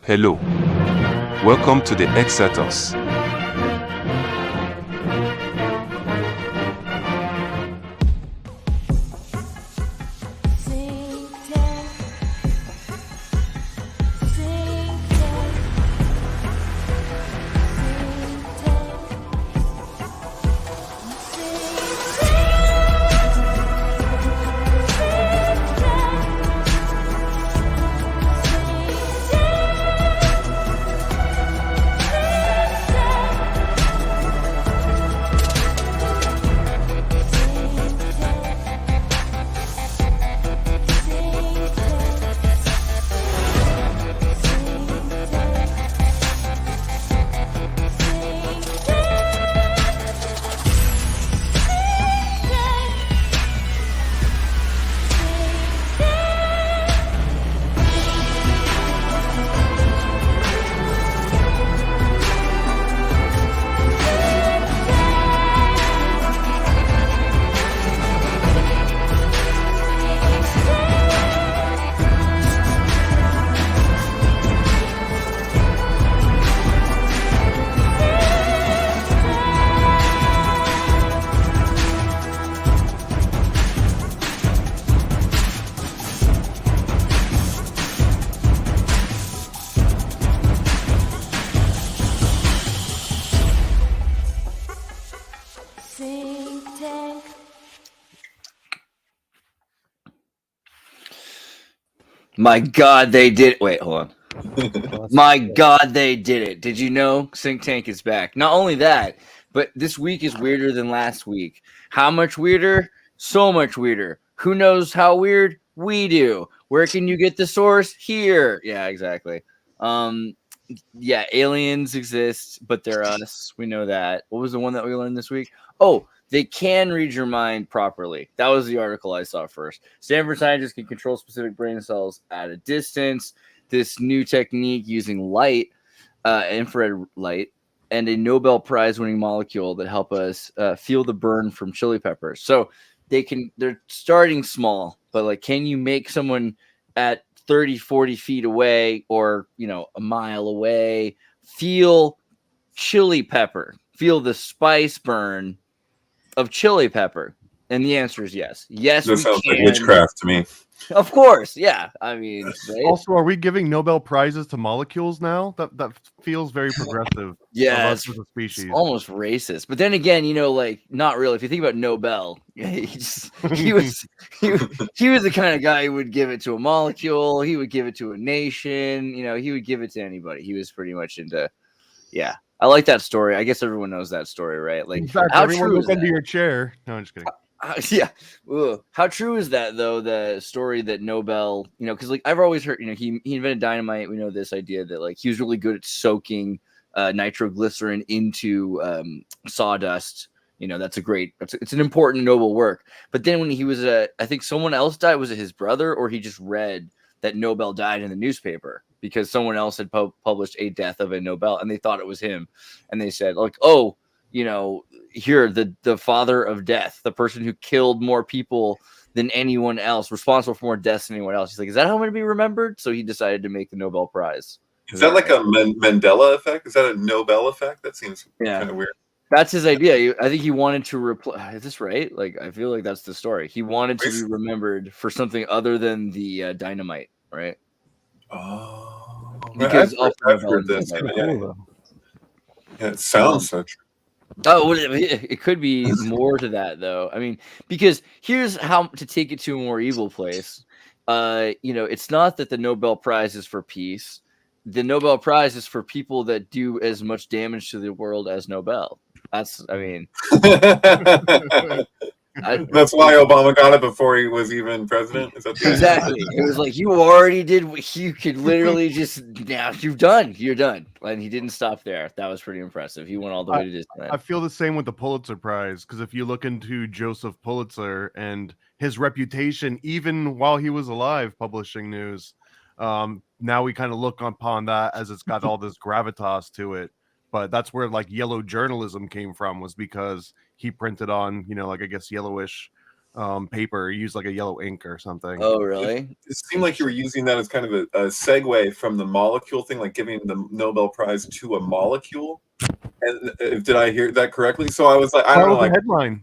Hello. Welcome to the Xirtus. Synctank. My God, they did. Wait, hold on. My God, they did it. Did you know Synctank is back? Not only that, but this week is weirder than last week. How much weirder? So much weirder. Who knows how weird? We do. Where can you get the source? Here. Yeah, exactly. Yeah, aliens exist, but they're us. We know that. What was the one that we learned this week? Oh, they can read your mind properly. That was the article I saw first. Stanford scientists can control specific brain cells at a distance. This new technique using light, infrared light, and a Nobel Prize winning molecule that help us feel the burn from chili peppers. So they're starting small, but like, can you make someone at 30, 40 feet away or, a mile away feel chili pepper, feel the spice burn of chili pepper? And the answer is yes. Yes, That we sounds can. like witchcraft to me. Of course, yeah. I mean, right? Also, are we giving Nobel prizes to molecules now? That feels very progressive. Yeah, of it's, us as a it's species. almost racist. But then again, like, not really. If you think about Nobel, he was the kind of guy who would give it to a molecule. He would give it to a nation. He would give it to anybody. He was pretty much into. Yeah, I like that story. I guess everyone knows that story, right? Like, In fact, how everyone true look is under that? your chair. No, I'm just kidding. Yeah. Ugh. How true is that though? The story that Nobel, because like I've always heard, he invented dynamite. We know this idea that like he was really good at soaking nitroglycerin into sawdust. It's an important noble work. But then when he was I think someone else died. Was it his brother, or he just read that Nobel died in the newspaper because someone else had published a death of a Nobel, and they thought it was him, and they said like, oh, here the father of death, the person who killed more people than anyone else, responsible for more deaths than anyone else. He's like, is that how I'm going to be remembered? So he decided to make the Nobel Prize. Is that like a Mandela effect? Is that a Nobel effect? That seems kind of weird. That's his idea. I think he wanted to replace. Is this right? Like, I feel like that's the story. He wanted to be remembered for something other than the dynamite, right? Oh, because I've heard this. Yeah, it sounds so true. Oh, well, it could be more to that, though. I mean, because here's how to take it to a more evil place. It's not that the Nobel Prize is for peace. The Nobel Prize is for people that do as much damage to the world as Nobel. That's why Obama got it before he was even president. Is that exactly? It was like, you already did what you could literally just now. You're done. And he didn't stop there. That was pretty impressive. He went all the way to Disneyland. I feel the same with the Pulitzer Prize, because if you look into Joseph Pulitzer and his reputation, even while he was alive publishing news, now we kind of look upon that as it's got all this gravitas to it. But that's where like yellow journalism came from, was because he printed on, like I guess yellowish paper. You use like a yellow ink or something. Oh, really? It seemed like you were using that as kind of a segue from the molecule thing, like giving the Nobel Prize to a molecule. And did I hear that correctly? So I was like, I don't know. Like,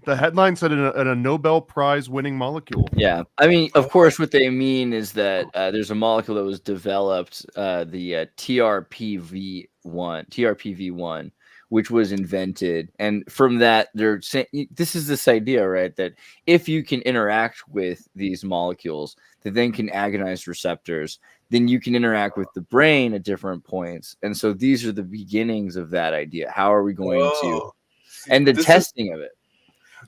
the headline said in a Nobel Prize winning molecule. Yeah, I mean, of course, what they mean is that there's a molecule that was developed, the TRPV1, which was invented, and from that, they're saying this is this idea, right? That if you can interact with these molecules that then can agonize receptors, then you can interact with the brain at different points, and so these are the beginnings of that idea. How are we going to, and the testing of it.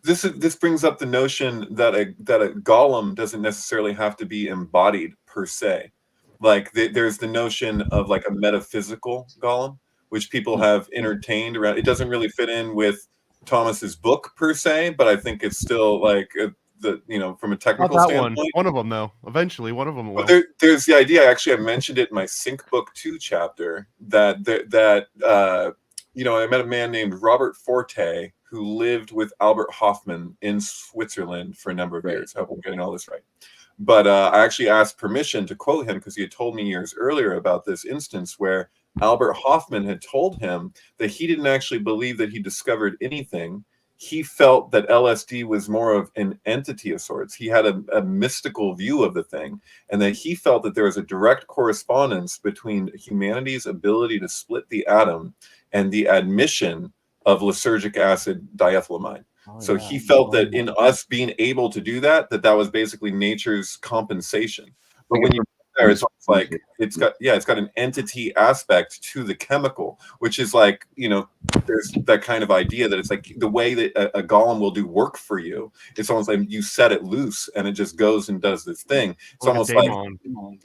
This brings up the notion that a golem doesn't necessarily have to be embodied per se. Like there's the notion of like a metaphysical golem, which people have entertained around. It doesn't really fit in with Thomas's book per se, but I think it's still like from a technical standpoint. One of them though. Eventually, one of them will. But there's the idea. Actually, I mentioned it in my Sync Book 2 chapter that I met a man named Robert Forte who lived with Albert Hofmann in Switzerland for a number of years. I hope I'm getting all this right. But I actually asked permission to quote him because he had told me years earlier about this instance where Albert Hofmann had told him that he didn't actually believe that he discovered anything. He felt that LSD was more of an entity of sorts. He had a mystical view of the thing, and that he felt that there was a direct correspondence between humanity's ability to split the atom and the admission of lysergic acid diethylamide. So he felt that in us being able to do that was basically nature's compensation. But when you there, it's like it's got an entity aspect to the chemical, which is like, there's that kind of idea that it's like the way that a golem will do work for you. It's almost like you set it loose and it just goes and does this thing. It's almost like,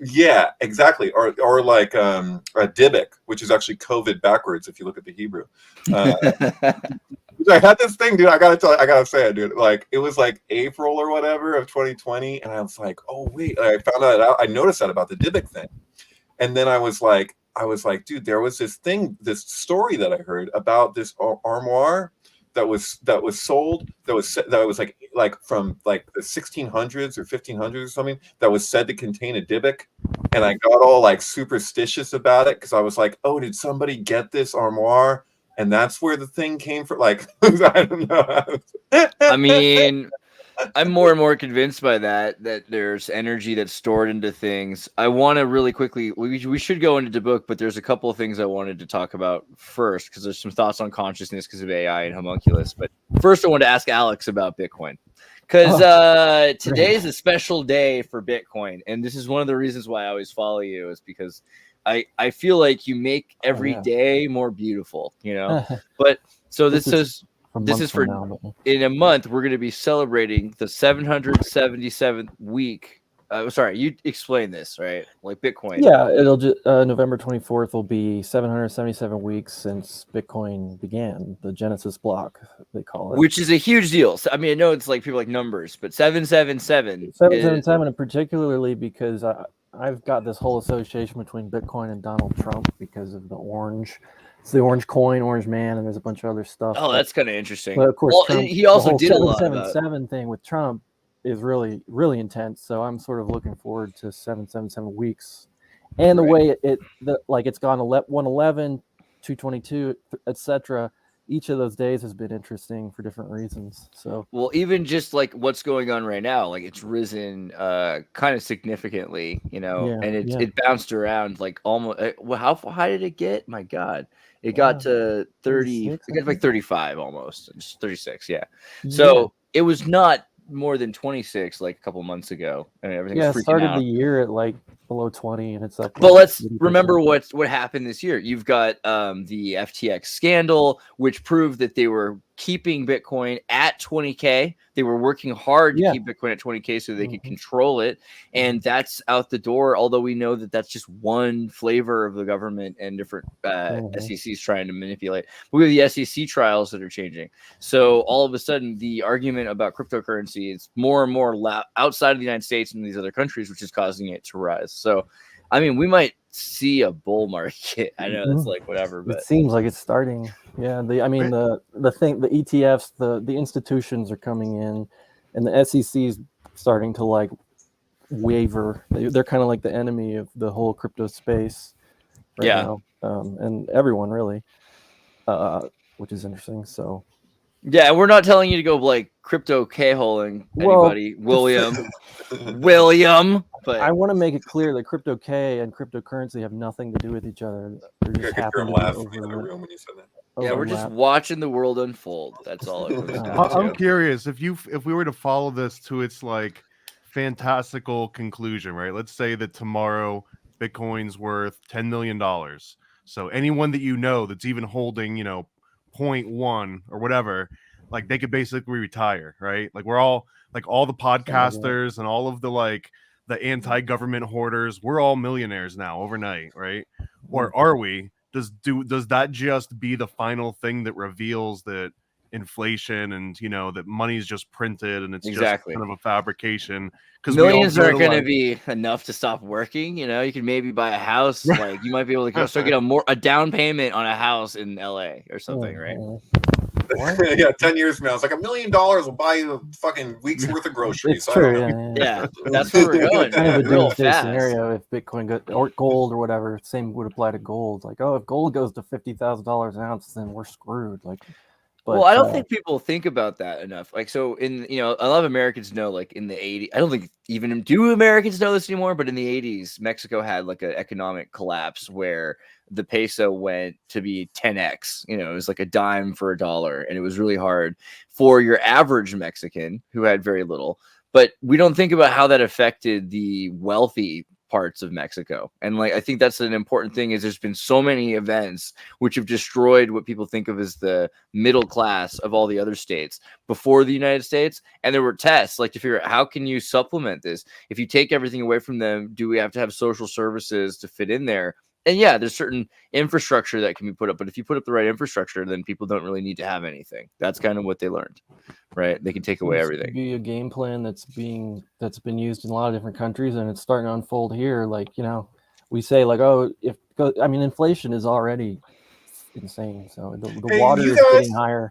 yeah, exactly. Or like a Dybbuk, which is actually COVID backwards if you look at the Hebrew. I had this thing, dude. I gotta say it, dude. Like it was like April or whatever of 2020, and I was like, oh wait, I found out. I noticed that about the Dybbuk thing, and then I was like, dude, there was this story that I heard about this armoire that was sold that was like from like the 1600s or 1500s or something that was said to contain a Dybbuk, and I got all like superstitious about it because I was like, oh, did somebody get this armoire? And that's where the thing came from. Like, I don't know. I mean, I'm more and more convinced by that there's energy that's stored into things. I want to really quickly, we should go into the book, but there's a couple of things I wanted to talk about first because there's some thoughts on consciousness because of AI and homunculus. But first, I want to ask Alex about Bitcoin because today is a special day for Bitcoin. And this is one of the reasons why I always follow you is because I feel like you make every day more beautiful, But so this is for now, in a month we're going to be celebrating the 777th week. Sorry, you explain this, right? Like Bitcoin. Yeah, it'll November 24th will be 777 weeks since Bitcoin began, the Genesis block they call it, which is a huge deal. So, I mean, I know it's like people like numbers, but 777, and particularly because I've got this whole association between Bitcoin and Donald Trump because of the orange. It's the orange coin, orange man, and there's a bunch of other stuff. Oh, that's kind of interesting. But of course, Trump, he also did a lot about 777 thing with Trump is really, really intense. So I'm sort of looking forward to 777 weeks, and the way it's gone 111, 222, etc. Each of those days has been interesting for different reasons. So, well, even just like what's going on right now, like it's risen kind of significantly, and it bounced around like almost. How high did it get? My God, it got to 30. It got like 35 almost. It's 36. Yeah. So it was not more than 26 like a couple months ago, and everything was freaking started out. The year at like below 20, and it's like. But let's remember what happened this year. You've got the FTX scandal, which proved that they were keeping Bitcoin at 20K. They were working hard to keep Bitcoin at 20K so they could control it, and that's out the door. Although we know that that's just one flavor of the government and different SECs trying to manipulate. But we have the SEC trials that are changing. So all of a sudden, the argument about cryptocurrency is more and more outside of the United States and these other countries, which is causing it to rise. So, I mean, we might see a bull market. I know it's like whatever, but it seems like it's starting. Yeah, the ETFs, the institutions are coming in. and the SEC's starting to like waver. They're kind of like the enemy of the whole crypto space right now, and everyone really, which is interesting. So yeah, we're not telling you to go like crypto K-holing anybody, William. But I want to make it clear that crypto K and cryptocurrency have nothing to do with each other. They're just happen to be in the room when you said that. Yeah, we're just watching the world unfold. That's all it comes down to. I'm curious if we were to follow this to its like fantastical conclusion, right? Let's say that tomorrow Bitcoin's worth $10 million. So anyone that you know that's even holding, 0.1 or whatever, like they could basically retire, right? Like we're all like all the podcasters and all of the like the anti-government hoarders, we're all millionaires now overnight, right? Or are we? Does that just be the final thing that reveals that inflation and that money's just printed and it's just kind of a fabrication? Because millions aren't going to be enough to stop working. You can maybe buy a house. Like you might be able to start get a down payment on a house in LA or something, right? Yeah, 10 years from now, it's like $1 million will buy you a fucking week's worth of groceries. It's true, yeah. That's where we're going. Kind of a doomsday scenario if Bitcoin goes, or gold or whatever. Same would apply to gold. Like, if gold goes to $50,000 an ounce, then we're screwed. Like, but, well, I don't think people think about that enough. Like, so in a lot of Americans know, like in the 80s, I don't think even do Americans know this anymore, but in the 80s, Mexico had like an economic collapse where the peso went to be 10x. It was like a dime for a dollar, and it was really hard for your average Mexican who had very little. But we don't think about how that affected the wealthy parts of Mexico. And like I think that's an important thing is there's been so many events which have destroyed what people think of as the middle class of all the other states before the United States. And there were tests like to figure out how can you supplement this? If you take everything away from them, do we have to have social services to fit in there? And yeah, there's certain infrastructure that can be put up, but if you put up the right infrastructure, then people don't really need to have anything. That's kind of what they learned, right? They can take away everything. Be a game plan that's been used in a lot of different countries, and it's starting to unfold here. Like we say like, inflation is already insane, so the water is getting higher.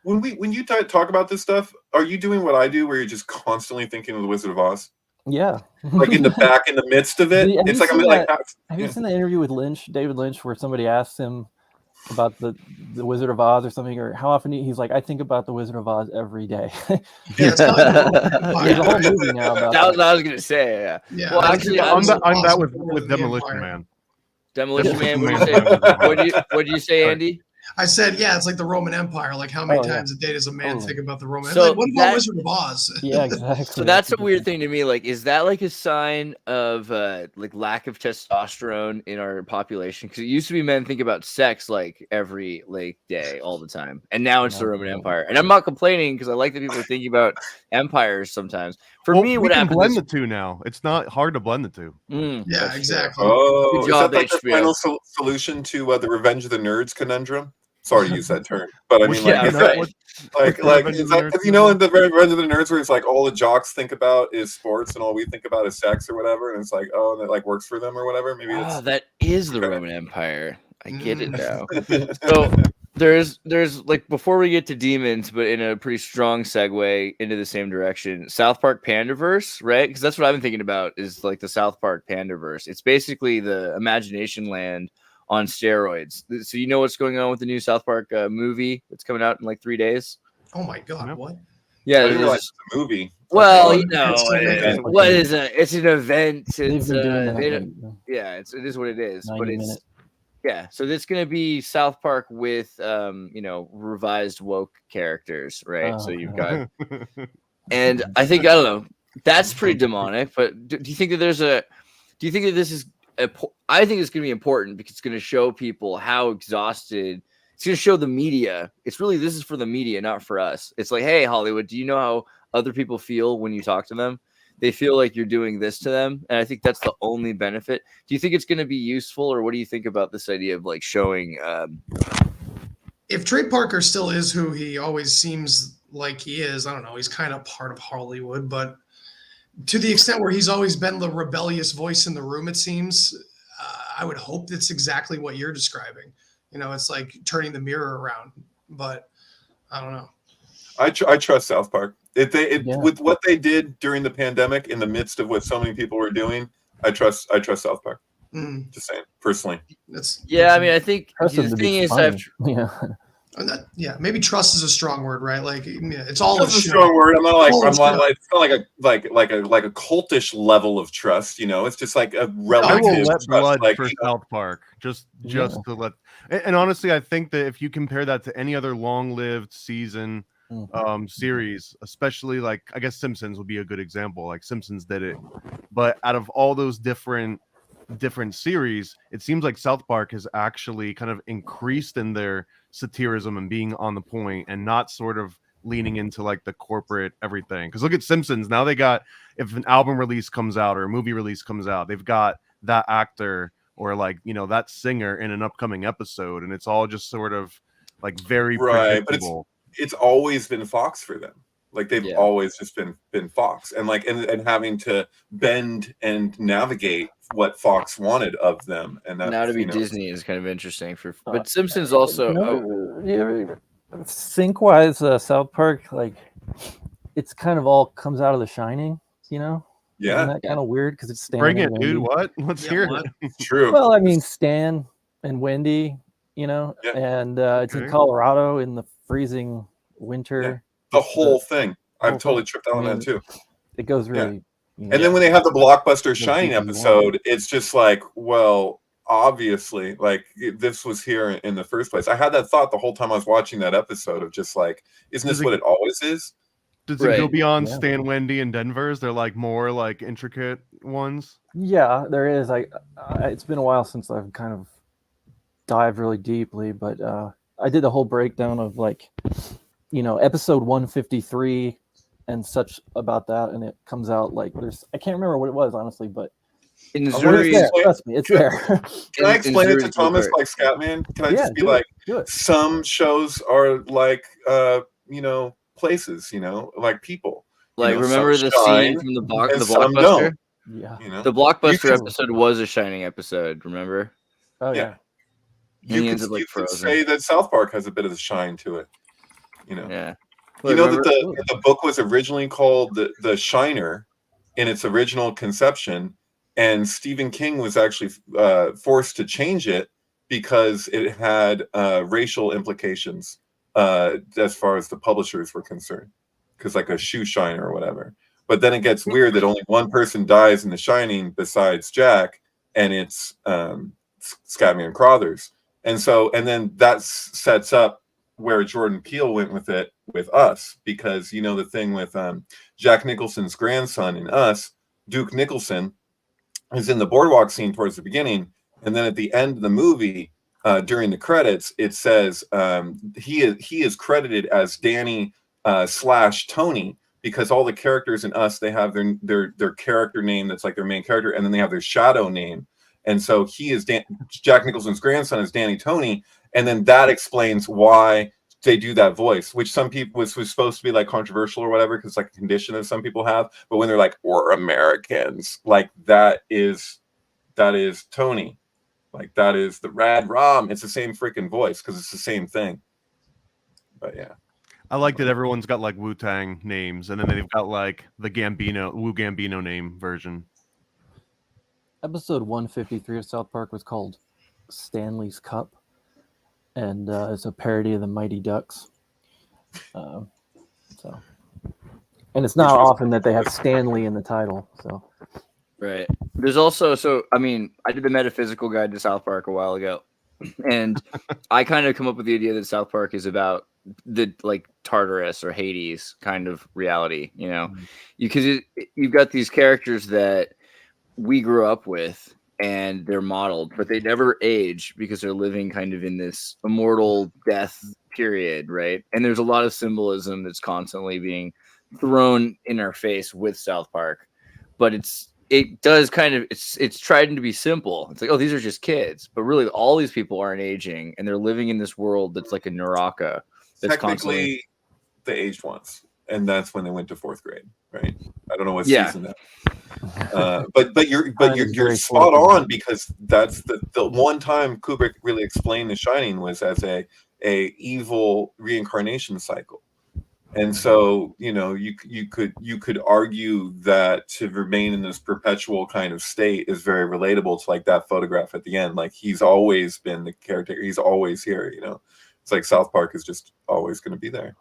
When you talk about this stuff, are you doing what I do, where you're just constantly thinking of the Wizard of Oz? Yeah, like in the midst of it. It's like have you seen the interview with David Lynch, where somebody asked him about the Wizard of Oz or something, or how often he's like, I think about the Wizard of Oz every day. There's a whole movie now about that. Was what I was gonna say. Yeah. Well, actually, I'm that with Demolition Man. Demolition Man. What do you say, Andy? I said, yeah, it's like the Roman Empire. Like, how many times a day does a man think about the Roman? So like, what about Wizard of Oz? Yeah, exactly. So that's a weird thing to me. Like, is that like a sign of like lack of testosterone in our population? Because it used to be men think about sex like every day, all the time, and now it's the Roman Empire. And I'm not complaining because I like that people are thinking about empires sometimes. For me, what happens? Blend the two now. It's not hard to blend the two. Yeah, exactly. Oh, is that like the final solution to the Revenge of the Nerds conundrum? Sorry to use that term, but I mean, like, is that because in the Revenge of the Nerds, where it's like all the jocks think about is sports and all we think about is sex or whatever, and it's like, oh, that like works for them or whatever. Maybe that is the Roman Empire. I get it now. So there's like, before we get to demons, but in a pretty strong segue into the same direction, South Park Pandaverse, right? Because that's what I've been thinking about is like the South Park Pandaverse. It's basically the Imagination Land on steroids. So you know what's going on with the new South Park movie that's coming out in like 3 days? Oh my god, what? Yeah, it's a movie. Well, what is it? It's an event. It's it is what it is. But it's so it's gonna be South Park with revised woke characters, right? So you've got and I think, I don't know, that's pretty demonic, but do you think that this is I think it's going to be important because it's going to show people how exhausted. It's going to show the media. It's really, this is for the media, not for us. It's like, hey, Hollywood, do you know how other people feel when you talk to them? They feel like you're doing this to them. And I think that's the only benefit. Do you think it's going to be useful, or what do you think about this idea of like showing? If Trey Parker still is who he always seems like he is, I don't know. He's kind of part of Hollywood, but to the extent where he's always been the rebellious voice in the room, it seems, I would hope that's exactly what you're describing. It's like turning the mirror around, but I don't know. I trust South Park. Yeah. With what they did during the pandemic, in the midst of what so many people were doing, I trust South Park. Mm, Just saying, personally. that's Yeah, I mean, I think Trust the them to thing be is, funny. Yeah. yeah, maybe trust is a strong word, right? Like, yeah, it's all a That's a show. strong word. I'm not like All I'm a not show. like it's not like a cultish level of trust. You know, it's just like a I relative will let trust. blood Like, for you know, South Park, just Yeah. to let. And honestly, I think that if you compare that to any other long-lived season series, especially like I guess Simpsons would be a good example. Like Simpsons did it, but out of all those different series, it seems like South Park has actually kind of increased in their satirism and being on the point and not sort of leaning into like the corporate everything. Because look at Simpsons, now they got, if an album release comes out or a movie release comes out, they've got that actor or like, you know, that singer in an upcoming episode, and it's all just sort of like very right, but predictable. it's always been Fox for them. Like they've Yeah. always just been Fox, and like and having to bend and navigate what Fox wanted of them, and that now to be you know, Disney is kind of interesting but Simpsons also. Sync wise, South Park, like it's kind of all comes out of The Shining, you know. yeah, Isn't that kind of weird because it's Stan Bring and it, dude. Wendy? What? Let's Yeah, hear what? it. true. Well, I mean Stan and Wendy, you know, Yeah. and it's in Okay. Colorado in the freezing winter. The Just whole thing. whole I've totally thing. tripped out on I mean, that too. It goes really. And then when they have the blockbuster Go Shining deep as you episode, it's just like, well, obviously, like this was here in the first place. I had that thought the whole time I was watching that episode of just like, isn't this what it always is? Does it go Right. beyond Yeah. Stan, Wendy, and Denver's? They're like more like intricate ones. Yeah, there is. It's been a while since I've kind of dived really deeply, but I did a whole breakdown of like, you know, episode 153 and such about that, and it comes out like I can't remember what it was honestly, but In it's Zuri, there. Trust me, it's there. Can I explain it to Zuri's Thomas over. like Scatman? Can I Yeah, just be do it, like, do it. some shows are like, you know, places, you know, like people. You Like, know, remember some the scene shine from the and some Blockbuster? don't. Yeah. You know, The Blockbuster could- episode was a Shining episode. Remember? Oh Yeah. yeah. And he you ends up like could frozen. say that South Park has a bit of a shine to it. You know. Yeah. You know Remember- that the book was originally called the Shiner in its original conception, and Stephen King was actually forced to change it because it had racial implications as far as the publishers were concerned, because like a shoe shiner or whatever. But then it gets weird that only one person dies in The Shining besides Jack, and it's Scatman and Crothers, and then that sets up where Jordan Peele went with it with Us, because you know the thing with Jack Nicholson's grandson in Us, Duke Nicholson, is in the boardwalk scene towards the beginning, and then at the end of the movie, during the credits, it says he is credited as Danny / Tony, because all the characters in Us, they have their character name that's like their main character, and then they have their shadow name, and so he is Jack Nicholson's grandson is Danny Tony. And then that explains why they do that voice, which some people was supposed to be like controversial or whatever, because like a condition that some people have. But when they're like, we're Americans, like that is Tony. Like that is the Rad Rom. It's the same freaking voice because it's the same thing. But yeah. I like that everyone's got like Wu-Tang names, and then they've got like the Wu Gambino name version. Episode 153 of South Park was called Stanley's Cup, and it's a parody of the Mighty Ducks. And it's not often that they have Stanley in the title. So Right. There's also, I mean, I did the metaphysical guide to South Park a while ago, and I kind of come up with the idea that South Park is about the like Tartarus or Hades kind of reality, you know, because you've got these characters that we grew up with and they're modeled, but they never age because they're living kind of in this immortal death period, right? And there's a lot of symbolism that's constantly being thrown in our face with South Park, but it does kind of it's trying to be simple. It's like, oh, these are just kids, but really all these people aren't aging and they're living in this world that's like a Naraka. That's Technically, they aged once, and that's when they went to 4th grade, right? I don't know what Yeah. season that. But you're spot forward. on, because that's the one time Kubrick really explained The Shining was as a evil reincarnation cycle. And so, you could argue that to remain in this perpetual kind of state is very relatable to like that photograph at the end. Like he's always been the caretaker. He's always here. It's like South Park is just always going to be there.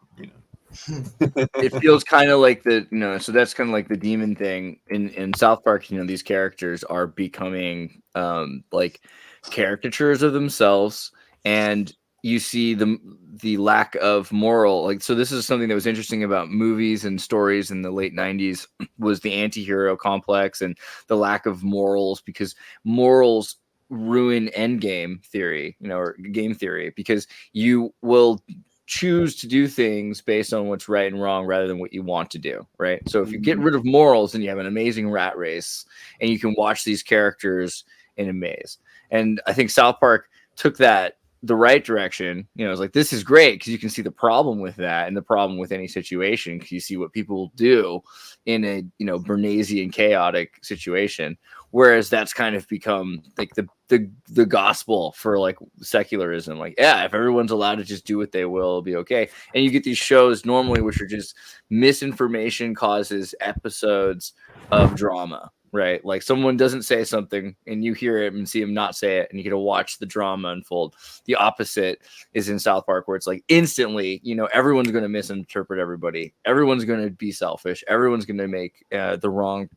It feels kind of like so that's kind of like the demon thing in South Park. These characters are becoming like caricatures of themselves, and you see the lack of moral. Like, so this is something that was interesting about movies and stories in the late 90s was the anti-hero complex and the lack of morals, because morals ruin endgame theory, or game theory, because you will choose to do things based on what's right and wrong rather than what you want to do, right? So if you get rid of morals, then you have an amazing rat race and you can watch these characters in a maze. And I think South Park took that the right direction. It's like, this is great because you can see the problem with that and the problem with any situation, because you see what people will do in a Bernaysian chaotic situation, whereas that's kind of become like the gospel for like secularism. Like, yeah, if everyone's allowed to just do what they will, it'll be okay. And you get these shows normally which are just misinformation causes episodes of drama, right? Like someone doesn't say something and you hear it and see him not say it, and you get to watch the drama unfold. The opposite is in South Park, where it's like instantly, everyone's going to misinterpret everybody. Everyone's going to be selfish. Everyone's going to make the wrong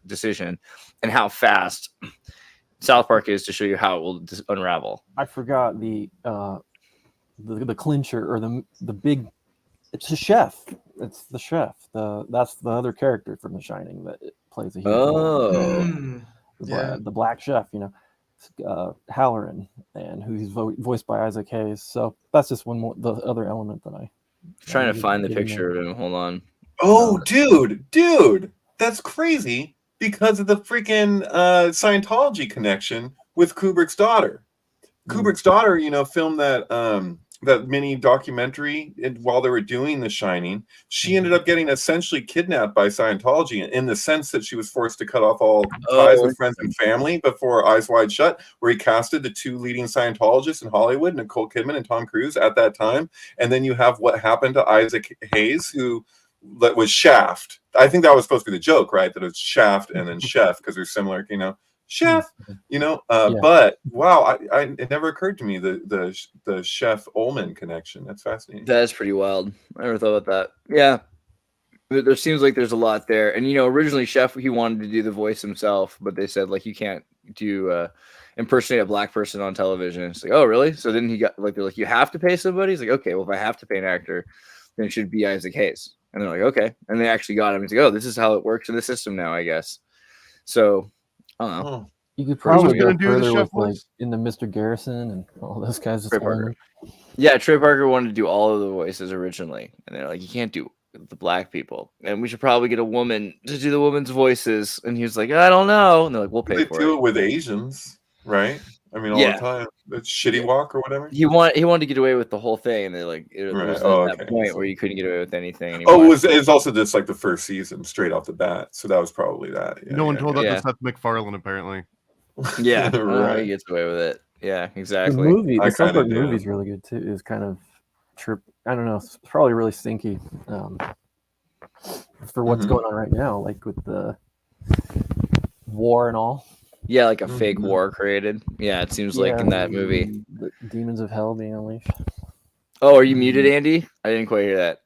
decision, and how fast South Park is to show you how it will unravel. I forgot the clincher, or the big. It's a chef. It's the chef. That's the other character from The Shining that plays a huge role. The black chef, Halloran, and who's voiced by Isaac Hayes. So that's just one more, the other element that I'm trying to find the picture of him. Hold on. Oh, dude, that's crazy because of the freaking Scientology connection with Kubrick's daughter. Kubrick's daughter, filmed that mini documentary while they were doing The Shining. She ended up getting essentially kidnapped by Scientology, in the sense that she was forced to cut off all ties with friends and family before Eyes Wide Shut, where he casted the two leading Scientologists in Hollywood, Nicole Kidman and Tom Cruise, at that time. And then you have what happened to Isaac Hayes, who was Shaft. I think that was supposed to be the joke, right? That it's Shaft and then Chef, because they're similar, Chef, but wow, it never occurred to me the Chef Ullman connection. That's fascinating. That's pretty wild. I never thought about that. Yeah, there seems like there's a lot there. And originally Chef, he wanted to do the voice himself, but they said like you can't do impersonate a black person on television. It's like, oh really? So then he got like, they're like, you have to pay somebody. He's like, okay, well if I have to pay an actor, then it should be Isaac Hayes. And they're like, okay, and they actually got him. He's like, oh, this is how it works in the system now, I guess. So. I don't know. You could probably go further with like in the Mr. Garrison and all those guys. Trey Parker. Yeah, Trey Parker wanted to do all of the voices originally, and they're like, you can't do the black people, and we should probably get a woman to do the woman's voices. And he was like, I don't know. And they're like, we'll pay for it. They do it with Asians, right? I mean, all the time. It's Shitty Walk or whatever. He wanted to get away with the whole thing, and they're like, it was at that point where you couldn't get away with anything anymore. Oh, it's also just like the first season straight off the bat, so that was probably that. No one told that to Seth MacFarlane, apparently. Yeah, right. He gets away with it. Yeah, exactly. The South Park movie's really good too. It's kind of trip. I don't know. It's probably really stinky for what's going on right now, like with the war and all. Yeah, like a fake war created. Yeah, it seems like in that movie. The demons of hell being unleashed. Oh, are you muted, Andy? I didn't quite hear that.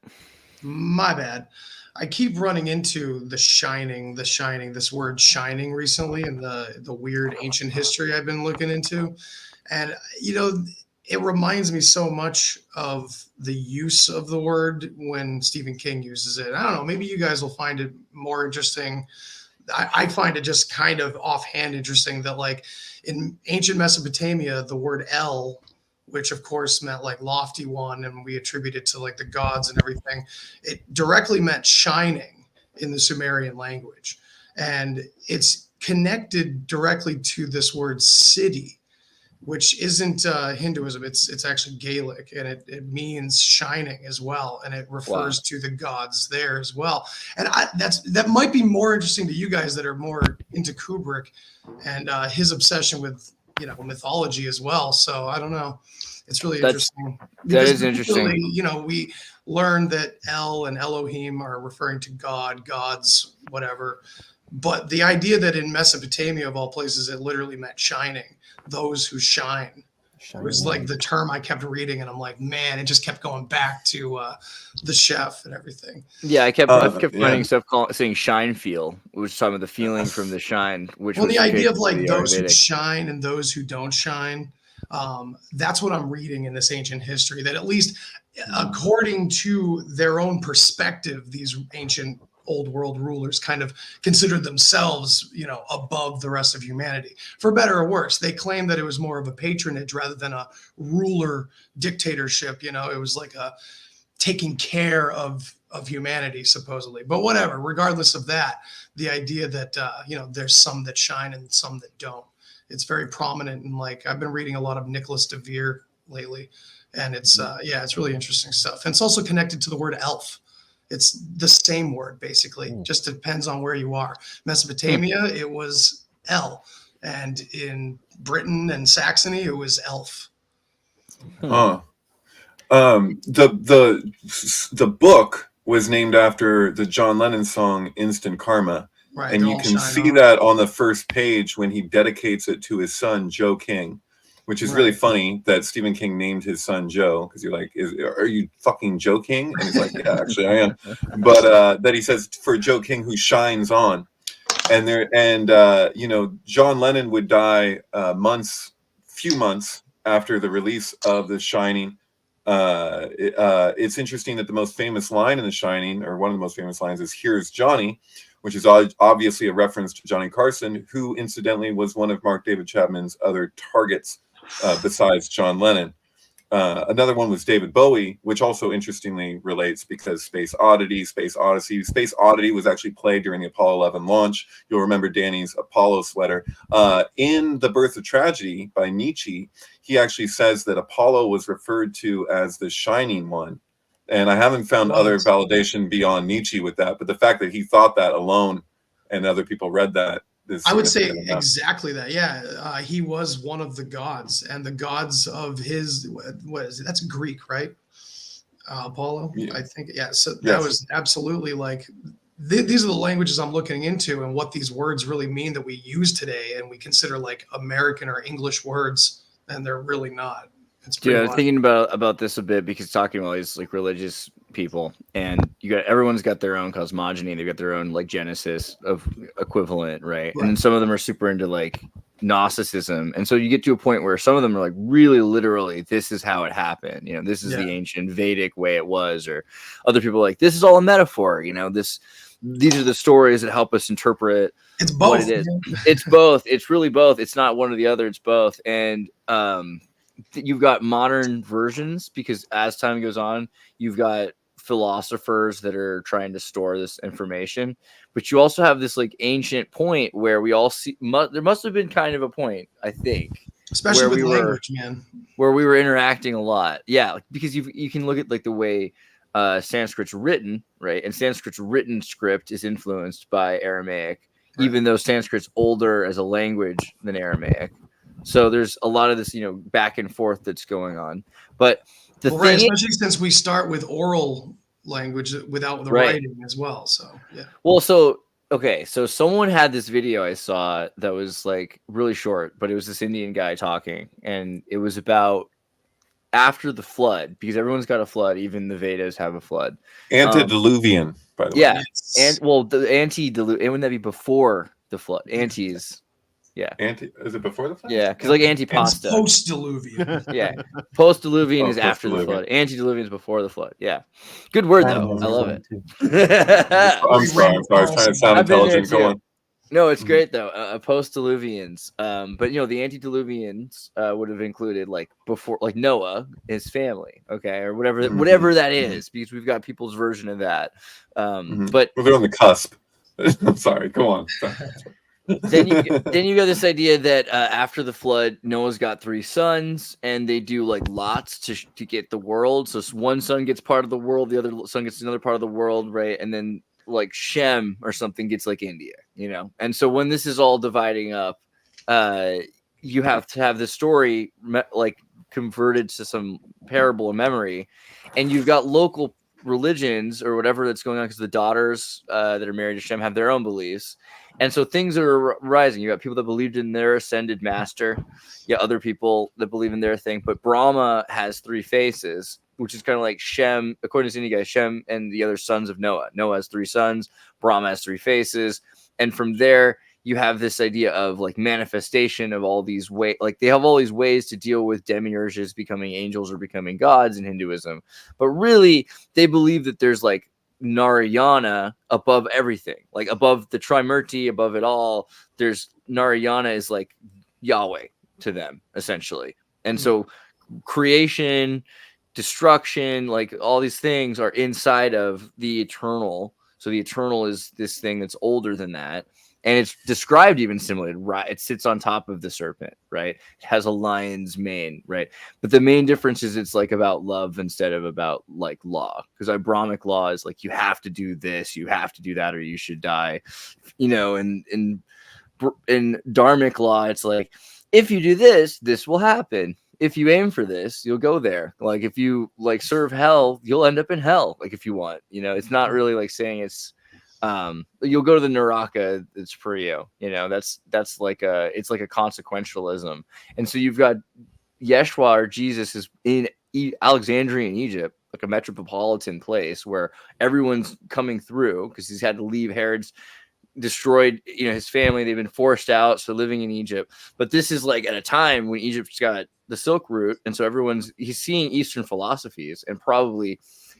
My bad. I keep running into the shining, this word shining recently, and the weird ancient history I've been looking into. And, it reminds me so much of the use of the word when Stephen King uses it. I don't know, maybe you guys will find it more interesting. I find it just kind of offhand interesting that like in ancient Mesopotamia, the word El, which of course meant like lofty one, and we attribute it to like the gods and everything, it directly meant shining in the Sumerian language. And it's connected directly to this word city, which isn't Hinduism. It's actually Gaelic, and it means shining as well, and it refers to the gods there as well. And that might be more interesting to you guys that are more into Kubrick and his obsession with mythology as well. So I don't know. It's really That's- interesting. that is interesting. Particularly, we learned that El and Elohim are referring to God, gods, whatever. But the idea that in Mesopotamia, of all places, it literally meant shining, those who shine. It was like the term I kept reading, and I'm like, man, it just kept going back to the chef and everything. Yeah, I kept finding yeah. stuff saying shine feel, which is talking about the feeling from the shine. Which Well, was the idea of the like those who Ayurvedic. shine and those who don't shine. That's what I'm reading in this ancient history, that at least according to their own perspective, these ancient old world rulers kind of considered themselves, above the rest of humanity. For better or worse, they claim that it was more of a patronage rather than a ruler dictatorship. It was like a taking care of humanity, supposedly. But whatever, regardless of that, the idea that, there's some that shine and some that don't. It's very prominent, and like I've been reading a lot of Nicholas de Vere lately, and it's it's really interesting stuff. And it's also connected to the word elf. It's the same word basically, just depends on where you are. Mesopotamia, it was El, and in Britain and Saxony, it was elf. The book was named after the John Lennon song "Instant Karma." Right, and you can see that on the first page when he dedicates it to his son, Joe King, which is really funny that Stephen King named his son Joe, because you're like, are you fucking Joe King? And he's like, yeah, actually I am. But that he says for Joe King who shines on. And John Lennon would die few months after the release of The Shining. It's interesting that the most famous line in The Shining, or one of the most famous lines, is "Here's Johnny," which is obviously a reference to Johnny Carson, who incidentally was one of Mark David Chapman's other targets besides John Lennon. Another one was David Bowie, which also interestingly relates because Space Oddity, Space Odyssey. Space Oddity was actually played during the Apollo 11 launch. You'll remember Danny's Apollo sweater. In The Birth of Tragedy by Nietzsche, he actually says that Apollo was referred to as the shining one. And I haven't found other validation beyond Nietzsche with that, but the fact that he thought that alone and other people read that is I would say exactly that. Yeah, he was one of the gods, and the gods of his, what is it? That's Greek, right? Apollo, yeah. I think. Yeah, so that was absolutely like, these are the languages I'm looking into and what these words really mean that we use today and we consider like American or English words, and they're really not. Yeah, I was thinking about this a bit because talking about these like religious people, and everyone's got their own cosmogony, they've got their own like genesis of equivalent, right? And then some of them are super into like Gnosticism, and so you get to a point where some of them are like really literally, this is how it happened, this is the ancient Vedic way it was, or other people are like, this is all a metaphor, these are the stories that help us interpret it's both. What it is. It's both. It's really both. It's not one or the other. It's both. And you've got modern versions because as time goes on, you've got philosophers that are trying to store this information, but you also have this like ancient point where we all see there must have been kind of a point, I think, especially with language, man, where we were interacting a lot. Yeah, because you can look at like the way Sanskrit's written, right? And Sanskrit's written script is influenced by Aramaic, even though Sanskrit's older as a language than Aramaic. So there's a lot of this, back and forth that's going on. But the thing especially since we start with oral language without the writing as well. So yeah. Well, so someone had this video I saw that was like really short, but it was this Indian guy talking, and it was about after the flood, because everyone's got a flood, even the Vedas have a flood. Antediluvian, by the way. Yeah, and the antediluvian, and wouldn't that be before the flood? Is it before the flood? Yeah, because like antipasta. It's post-diluvian. Yeah, post-diluvian is after the flood. Antediluvian is before the flood. Yeah, good word though. I love it. I'm sorry. I was trying to sound intelligent. Go on. No, it's great though. Post-diluvians, but the antediluvians would have included like before, like Noah, his family, okay, or whatever that is, because we've got people's version of that. But they're on the cusp. I'm sorry. Go on. then you got this idea that after the flood, Noah's got 3 sons, and they do like lots to get the world. So one son gets part of the world, the other son gets another part of the world, right? And then like Shem or something gets like India, And so when this is all dividing up, you have to have the story like converted to some parable or memory, and you've got local religions or whatever that's going on because the daughters that are married to Shem have their own beliefs, and so things are rising. You got people that believed in their ascended master, other people that believe in their thing. But Brahma has 3 faces, which is kind of like Shem, according to Cindy guys, Shem and the other sons of Noah. Noah has 3 sons, Brahma has 3 faces, and from there you have this idea of like manifestation of all these ways. Like they have all these ways to deal with demiurges becoming angels or becoming gods in Hinduism. But really, they believe that there's like Narayana above everything, like above the Trimurti, above it all. There's Narayana is like Yahweh to them, essentially. And so creation, destruction, like all these things are inside of the eternal. So the eternal is this thing that's older than that. And it's described even similarly, right? It sits on top of the serpent, right? It has a lion's mane, right? But the main difference is it's like about love instead of about like law. Because our Brahmic law is like, you have to do this, you have to do that, or you should die. And in Dharmic law, it's like, if you do this, this will happen. If you aim for this, you'll go there. Like if you like serve hell, you'll end up in hell. Like if you want, it's not really like saying it's, you'll go to the Naraka. It's for you. That's like it's like a consequentialism. And so you've got Yeshua or Jesus is in Alexandria in Egypt, like a metropolitan place where everyone's coming through because he's had to leave. Herod's destroyed, his family. They've been forced out, so living in Egypt. But this is like at a time when Egypt's got the Silk Route, and so he's seeing Eastern philosophies, and probably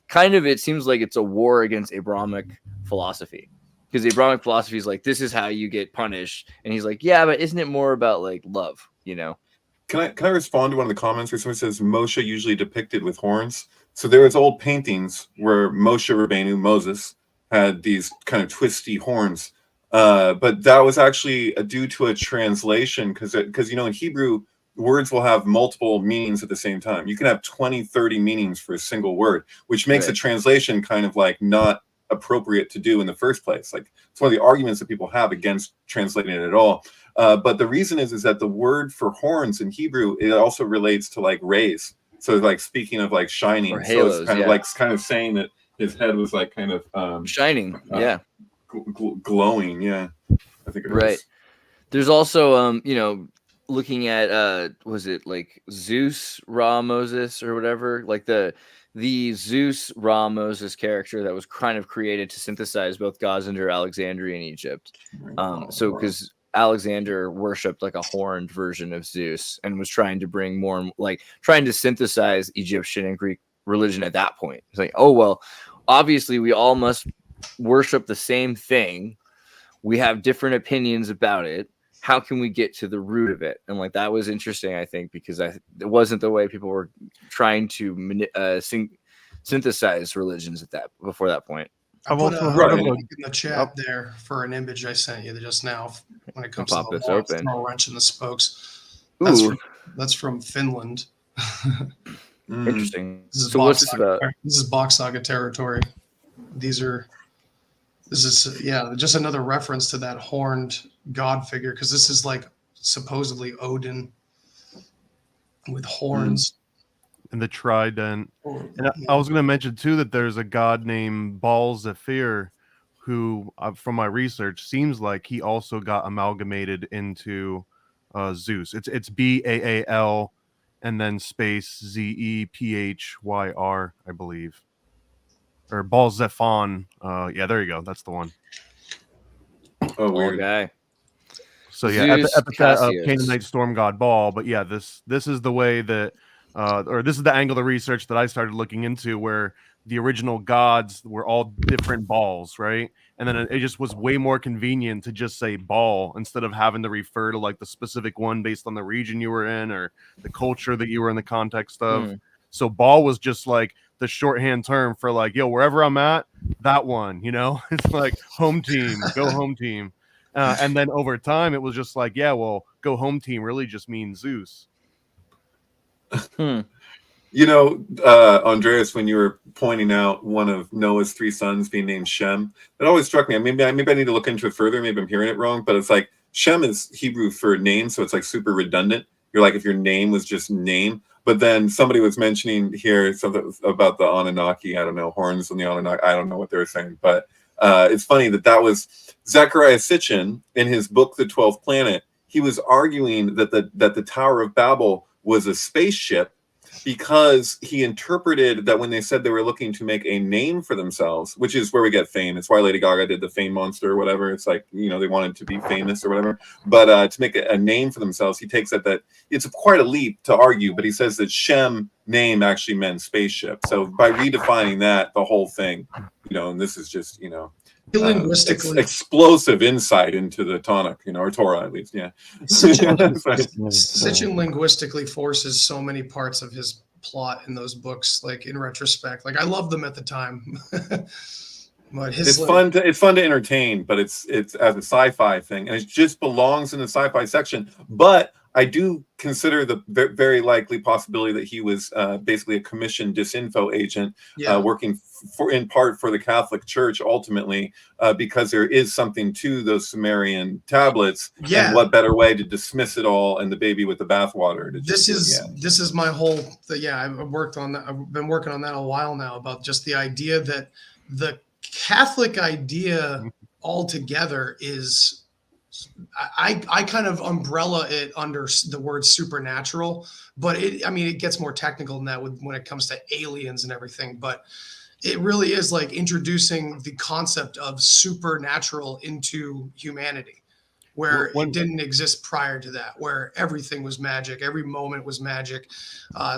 kind of it seems like it's a war against Abrahamic philosophy, because the Abrahamic philosophy is like, this is how you get punished, and he's like, yeah, but isn't it more about like love? Can I respond to one of the comments where someone says Moshe usually depicted with horns? So there was old paintings where Moshe Rabbeinu, Moses, had these kind of twisty horns, but that was actually due to a translation, because in Hebrew, words will have multiple meanings at the same time. You can have 20, 30 meanings for a single word, which makes a translation kind of like not appropriate to do in the first place. Like it's one of the arguments that people have against translating it at all. But the reason is that the word for horns in Hebrew, it also relates to like rays. So like speaking of like shining, halos, so it's kind of saying that his head was like kind of shining, glowing. Yeah, I think it right. is. There's also looking at was it like Zeus Ra Moses or whatever, like the Zeus Ra Moses character that was kind of created to synthesize both gods under Alexandria and Egypt. So because Alexander worshipped like a horned version of Zeus and was trying to bring more, like trying to synthesize Egyptian and Greek religion at that point. It's like, oh well, obviously we all must worship the same thing. We have different opinions about it. How can we get to the root of it? And like that was interesting, I think, because it wasn't the way people were trying to synthesize religions before that point. I've also heard a link in the chat there for an image I sent you just now. When it comes to the law, throw a wrench in the spokes. That's from Finland. Interesting. So what's this about? This is Bach Saga territory. This is just another reference to that horned god figure, because this is like supposedly Odin with horns and the trident. And I was going to mention too that there's a god named Baal Zephyr who, from my research, seems like he also got amalgamated into Zeus. It's Baal and then space Zephyr, I believe, or Baal Zephon. There you go. That's the one. Oh, weird guy. So Zeus, epithet of Canaanite storm god Baal. But yeah, this is the way that, or this is the angle of research that I started looking into, where the original gods were all different balls, right? And then it just was way more convenient to just say Baal instead of having to refer to like the specific one based on the region you were in or the culture that you were in the context of. So Baal was just like the shorthand term for like, yo, wherever I'm at, that one, it's like home team, go home team. And then over time, it was just like, yeah, well, go home team really just means Zeus. Andreas, when you were pointing out one of Noah's 3 sons being named Shem, it always struck me. Maybe I need to look into it further. Maybe I'm hearing it wrong, but it's like Shem is Hebrew for name, so it's like super redundant. You're like, if your name was just name. But then somebody was mentioning here something about the Anunnaki. I don't know, horns on the Anunnaki. I don't know what they were saying, but it's funny that was Zecharia Sitchin in his book, The 12th Planet. He was arguing that the Tower of Babel was a spaceship, because he interpreted that when they said they were looking to make a name for themselves, which is where we get fame. It's why Lady Gaga did the Fame Monster or whatever. It's like, they wanted to be famous or whatever. But to make a name for themselves, he takes that it's quite a leap to argue, but he says that Shem name actually meant spaceship. So by redefining that, the whole thing, and this is just, linguistically explosive insight into the Tanakh, or Torah at least. Yeah. Sitchin linguistically forces so many parts of his plot in those books, like in retrospect. Like I loved them at the time. But it's fun to entertain, but it's as a sci-fi thing, and it just belongs in the sci-fi section. But I do consider the very likely possibility that he was basically a commissioned disinfo agent, working in part for the Catholic Church ultimately, because there is something to those Sumerian tablets. Yeah. And what better way to dismiss it all and the baby with the bathwater? This is my whole I've worked on that. I've been working on that a while now, about just the idea that the Catholic idea altogether is, I kind of umbrella it under the word supernatural, but it gets more technical than that when it comes to aliens and everything. But it really is like introducing the concept of supernatural into humanity, where it didn't exist prior to that, where everything was magic, every moment was magic.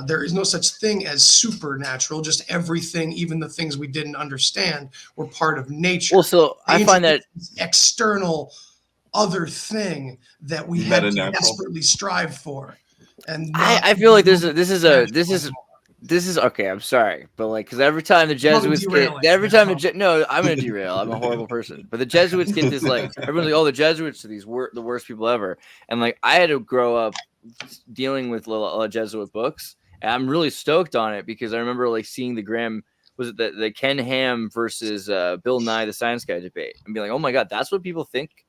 There is no such thing as supernatural, just everything, even the things we didn't understand, were part of nature. Well, so I find that external other thing that we had to desperately strive for. And I feel like this is okay. I'm sorry, but because every time the Jesuits I'm gonna derail. I'm a horrible person, but the Jesuits get this everyone's like, oh, the Jesuits are the worst people ever, and I had to grow up dealing with Jesuit books, and I'm really stoked on it because I remember seeing the Ken Ham versus Bill Nye the Science Guy debate and be like, oh my god, that's what people think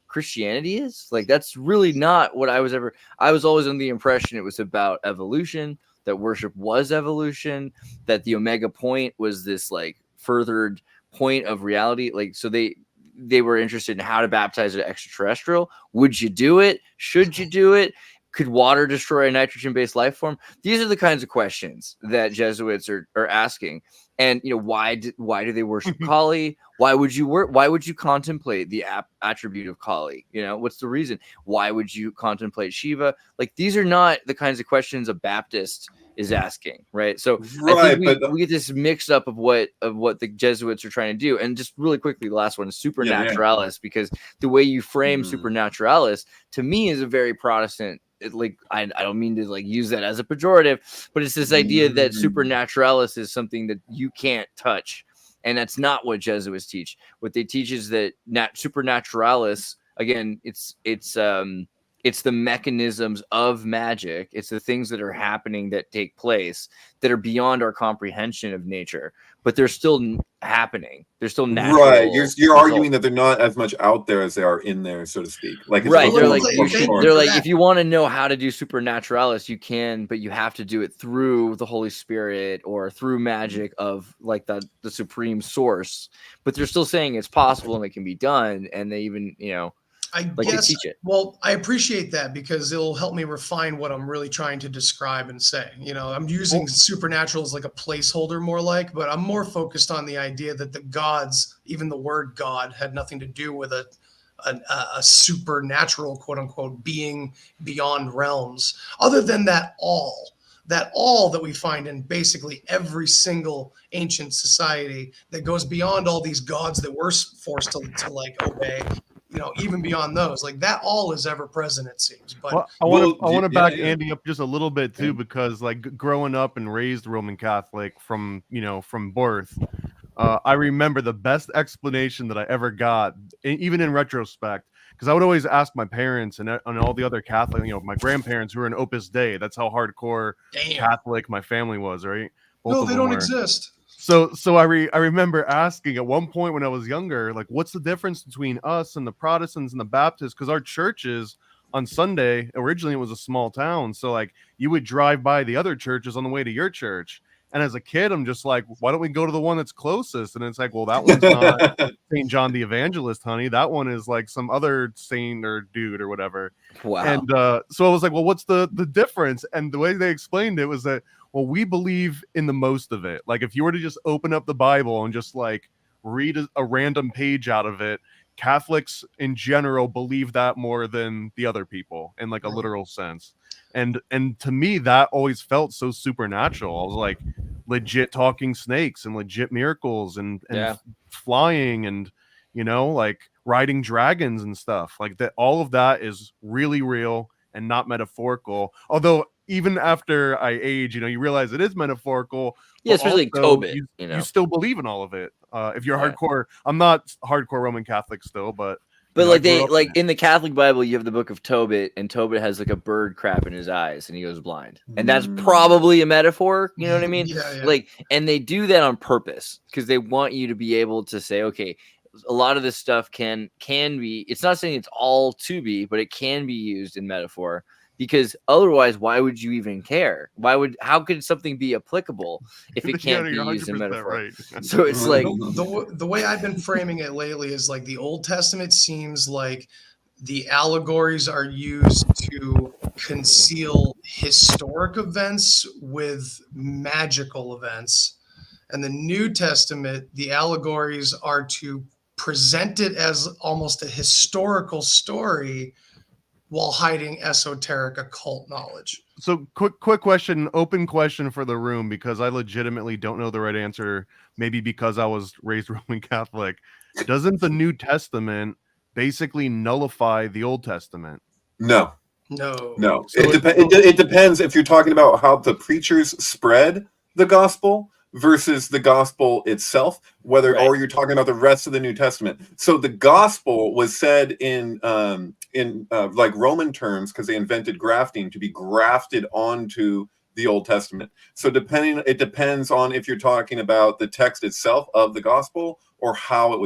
Christianity is. That's really not what I was always under the impression it was about evolution, that worship was evolution, that the Omega point was this furthered point of reality. So they were interested in how to baptize an extraterrestrial. Would you do it? Should you do it? Could water destroy a nitrogen-based life form? These are the kinds of questions that Jesuits are asking. And why do they worship Kali? Why would you contemplate the attribute of Kali? What's the reason? Why would you contemplate Shiva? These are not the kinds of questions a Baptist is asking, right? So I think we get this mixed up of what the Jesuits are trying to do. And just really quickly, the last one is Supernaturalis, because the way you frame Supernaturalis to me is a very Protestant. I don't mean to use that as a pejorative, but it's this idea that Supernaturalis is something that you can't touch, and that's not what Jesuits teach. What they teach is that Supernaturalis, again, it's the mechanisms of magic. It's the things that are happening that take place that are beyond our comprehension of nature, but they're still happening. They're still natural. Right. You're arguing that they're not as much out there as they are in there, so to speak. Right. They're like, if you want to know how to do Supernaturalis, you can, but you have to do it through the Holy Spirit or through magic of the supreme source. But they're still saying it's possible and it can be done. And they even, I guess, teach it. Well, I appreciate that because it'll help me refine what I'm really trying to describe and say. I'm using supernatural as a placeholder but I'm more focused on the idea that the gods, even the word God, had nothing to do with a supernatural, quote unquote, being beyond realms, other than that all that we find in basically every single ancient society that goes beyond all these gods that we're forced to obey. Even beyond those, that all is ever present, it seems. But I want to back Andy up just a little bit too, because growing up and raised Roman Catholic from birth, I remember the best explanation that I ever got, even in retrospect, because I would always ask my parents and all the other Catholic, my grandparents who were in Opus Dei. That's how hardcore Catholic my family was, right? No, of they them don't were. exist. So I remember asking at one point when I was younger, like, what's the difference between us and the Protestants and the Baptists? Because our churches on Sunday, originally it was a small town, so like you would drive by the other churches on the way to your church. And as a kid, I'm just like, why don't we go to the one that's closest? And it's like, well, that one's not St. John the Evangelist, honey. That one is like some other saint or dude or whatever. Wow. And so I was like, well, what's the difference? And the way they explained it was that, well, we believe in the most of it. Like if you were to just open up the Bible and just like read a random page out of it, Catholics in general believe that more than the other people in like a literal sense. And to me, that always felt so supernatural. I was like, legit talking snakes and legit miracles and flying and, you know, like riding dragons and stuff like that. All of that is really real and not metaphorical. Although even after I age, you know, you realize it is metaphorical. Yeah, especially like Tobit, you still believe in all of it. If you're hardcore, I'm not hardcore Roman Catholic still, but like they like in the Catholic Bible, you have the book of Tobit, and Tobit has like a bird crap in his eyes, and he goes blind, and that's probably a metaphor. You know what I mean? Yeah. Like, and they do that on purpose because they want you to be able to say, okay, a lot of this stuff can be. It's not saying it's all to be, but it can be used in metaphor. Because otherwise, why would you even care? How could something be applicable if it can't be used in metaphor? Right. So it's like the way I've been framing it lately is like the Old Testament seems like the allegories are used to conceal historic events with magical events. And the New Testament, the allegories are to present it as almost a historical story while hiding esoteric occult knowledge. So quick question, open question for the room, because I legitimately don't know the right answer. Maybe because I was raised Roman Catholic. Doesn't the New Testament basically nullify the Old Testament? No. So it depends if you're talking about how the preachers spread the gospel versus the gospel itself, or you're talking about the rest of the New Testament. So the gospel was said in like Roman terms, because they invented grafting, to be grafted onto the Old Testament. So it depends on if you're talking about the text itself of the gospel or how it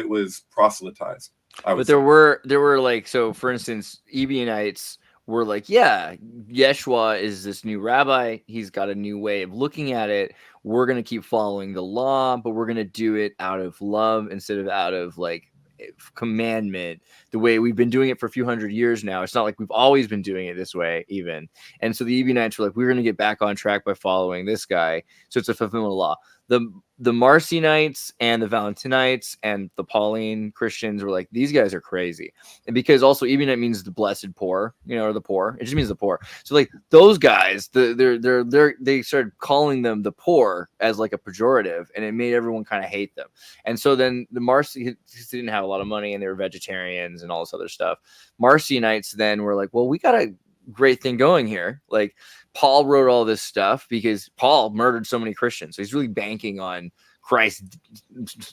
was proselytized. But there were like, so for instance, Ebionites were like, yeah, Yeshua is this new rabbi. He's got a new way of looking at it. We're going to keep following the law, but we're going to do it out of love instead of out of like commandment, the way we've been doing it for a few hundred years now. It's not like we've always been doing it this way even. And so the Ebionites were like, we're going to get back on track by following this guy. So it's a fulfillment of law. The Marcionites and the Valentinites and the Pauline Christians were like, these guys are crazy. And because also Ebionite means the blessed poor, or the poor. It just means the poor. So like those guys, they started calling them the poor as like a pejorative, and it made everyone kind of hate them. And so then the Marcionites didn't have a lot of money and they were vegetarians and all this other stuff. Marcionites then were like, well, we got a great thing going here. Like Paul wrote all this stuff because Paul murdered so many Christians. So he's really banking on Christ's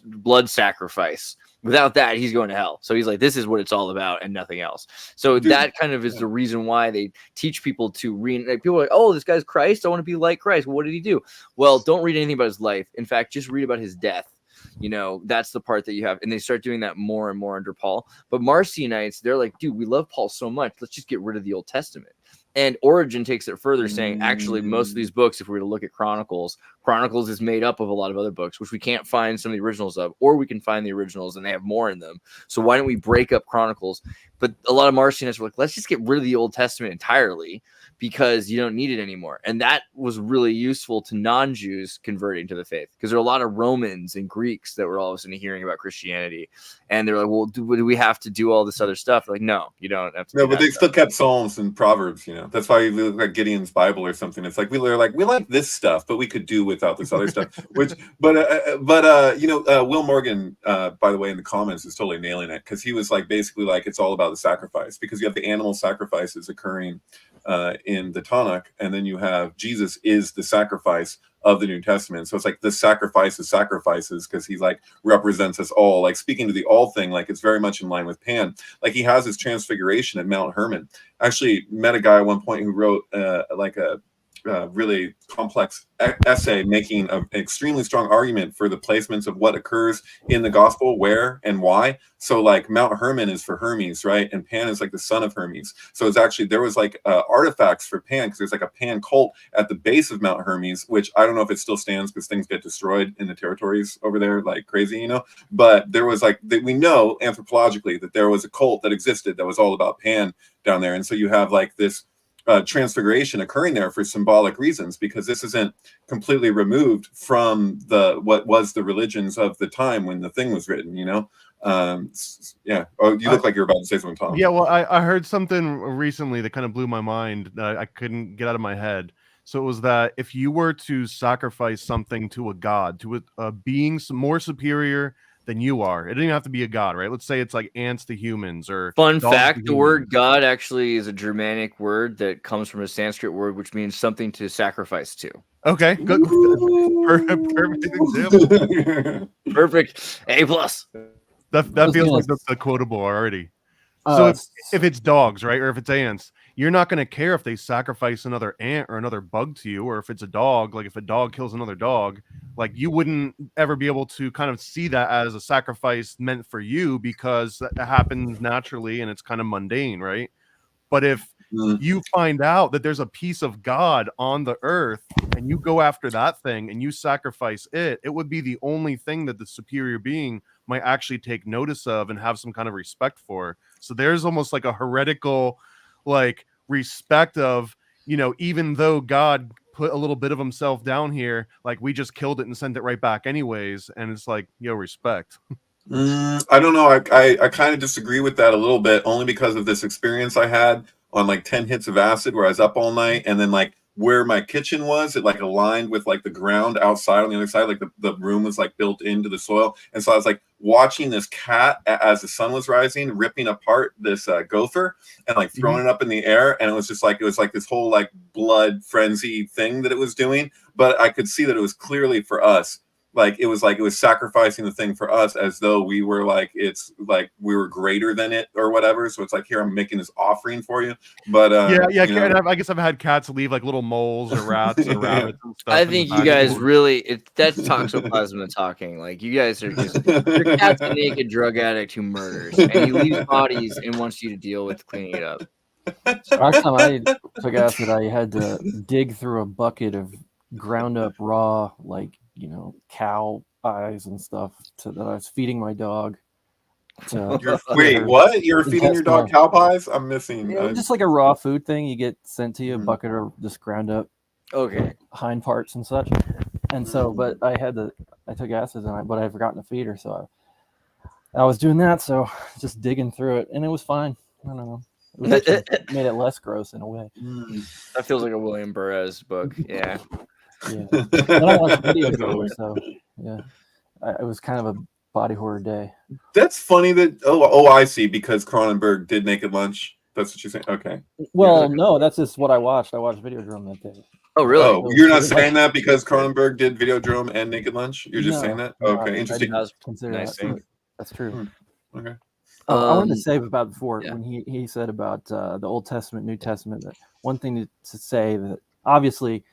blood sacrifice. Without that, he's going to hell. So he's like, this is what it's all about and nothing else. So that kind of is the reason why they teach people to read. Like, people are like, oh, this guy's Christ. I want to be like Christ. Well, what did he do? Well, don't read anything about his life. In fact, just read about his death. That's the part that you have. And they start doing that more and more under Paul. But Marcionites, they're like, dude, we love Paul so much. Let's just get rid of the Old Testament. And Origen takes it further, saying, actually, most of these books, if we were to look at Chronicles is made up of a lot of other books, which we can't find some of the originals of, or we can find the originals and they have more in them. So why don't we break up Chronicles? But a lot of Marcionists were like, let's just get rid of the Old Testament entirely because you don't need it anymore. And that was really useful to non-Jews converting to the faith, because there are a lot of Romans and Greeks that were all of a sudden hearing about Christianity. And they're like, well, do we have to do all this other stuff? They're like, no, you don't have to. No, but they still kept Psalms and Proverbs, That's why you look like Gideon's Bible or something. It's like we like this stuff, but we could do without this other stuff. Will Morgan, by the way, in the comments is totally nailing it, because he was like basically like it's all about the sacrifice, because you have the animal sacrifices occurring in the Tanakh, and then you have Jesus is the sacrifice of the New Testament. So it's like the sacrifice of sacrifices, because he like represents us all, like speaking to the all thing, like it's very much in line with Pan. Like he has his transfiguration at Mount Hermon. Actually met a guy at one point who wrote really complex essay making an extremely strong argument for the placements of what occurs in the gospel, where and why. So like Mount Hermon is for Hermes, right? And Pan is like the son of Hermes. So it's actually, there was like artifacts for Pan, because there's like a Pan cult at the base of Mount Hermes, which I don't know if it still stands because things get destroyed in the territories over there like crazy, you know. But there was like, we know anthropologically that there was a cult that existed that was all about Pan down there. And so you have like this transfiguration occurring there for symbolic reasons, because this isn't completely removed from what was the religions of the time when the thing was written, you know. Yeah. Oh, you look like you're about to say something, Tom. Yeah, well, I heard something recently that kind of blew my mind that I couldn't get out of my head. So it was that if you were to sacrifice something to a god, to a being more superior than you are, it doesn't even have to be a god, right? Let's say it's like ants to humans, or Fun dogs fact, to the word humans. God actually is a Germanic word that comes from a Sanskrit word, which means something to sacrifice to. Okay, good. Perfect example. Perfect. A+. That feels like the quotable already. So if it's dogs, right, or if it's ants, you're not going to care if they sacrifice another ant or another bug to you, or if it's a dog, like if a dog kills another dog, like you wouldn't ever be able to kind of see that as a sacrifice meant for you, because that happens naturally and it's kind of mundane, right? But if you find out that there's a piece of God on the earth and you go after that thing and you sacrifice it, it would be the only thing that the superior being might actually take notice of and have some kind of respect for. So there's almost like a heretical like respect of, you know, even though God put a little bit of himself down here, like we just killed it and sent it right back anyways. And it's like, yo, respect. I don't know. I kind of disagree with that a little bit, only because of this experience I had on like 10 hits of acid where I was up all night, and then like where my kitchen was, it like aligned with like the ground outside on the other side, like the room was like built into the soil. And so I was like watching this cat as the sun was rising, ripping apart this gopher and like throwing it up in the air. And it was like this whole like blood frenzy thing that it was doing. But I could see that it was clearly for us. Like it was sacrificing the thing for us, as though we were like, it's like we were greater than it or whatever. So it's like, here, I'm making this offering for you. But yeah, you know. and I guess I've had cats leave like little moles or rats or rabbits and stuff. I think you guys really, that's toxoplasma talking. Like you guys are just, your cat's a naked drug addict who murders, and he leaves bodies and wants you to deal with cleaning it up. Last time I took acid, I had to dig through a bucket of ground up raw, like, you know, cow eyes and stuff that I was feeding my dog. Wait, what? You're feeding your dog cow pies? I'm missing. Just like a raw food thing. You get sent to you a bucket of just ground up hind parts and such. And so, but I took acid, but I had forgotten to feed her. So I was doing that. So just digging through it, and it was fine. I don't know. It was actually made it less gross in a way. That feels like a William Burroughs book. Yeah. Yeah. I don't watch video games, so yeah. It was kind of a body horror day. That's funny that I see, because Cronenberg did Naked Lunch. That's what you're saying? Okay. Well, no, that's just what I watched. I watched Videodrome that day. Oh, really? Oh, you're not saying that because Cronenberg did Videodrome and Naked Lunch? You're just saying that? Okay, interesting. Nice. That's true. Okay. I wanted to say about before when he said about the Old Testament, New Testament, that one thing to say that obviously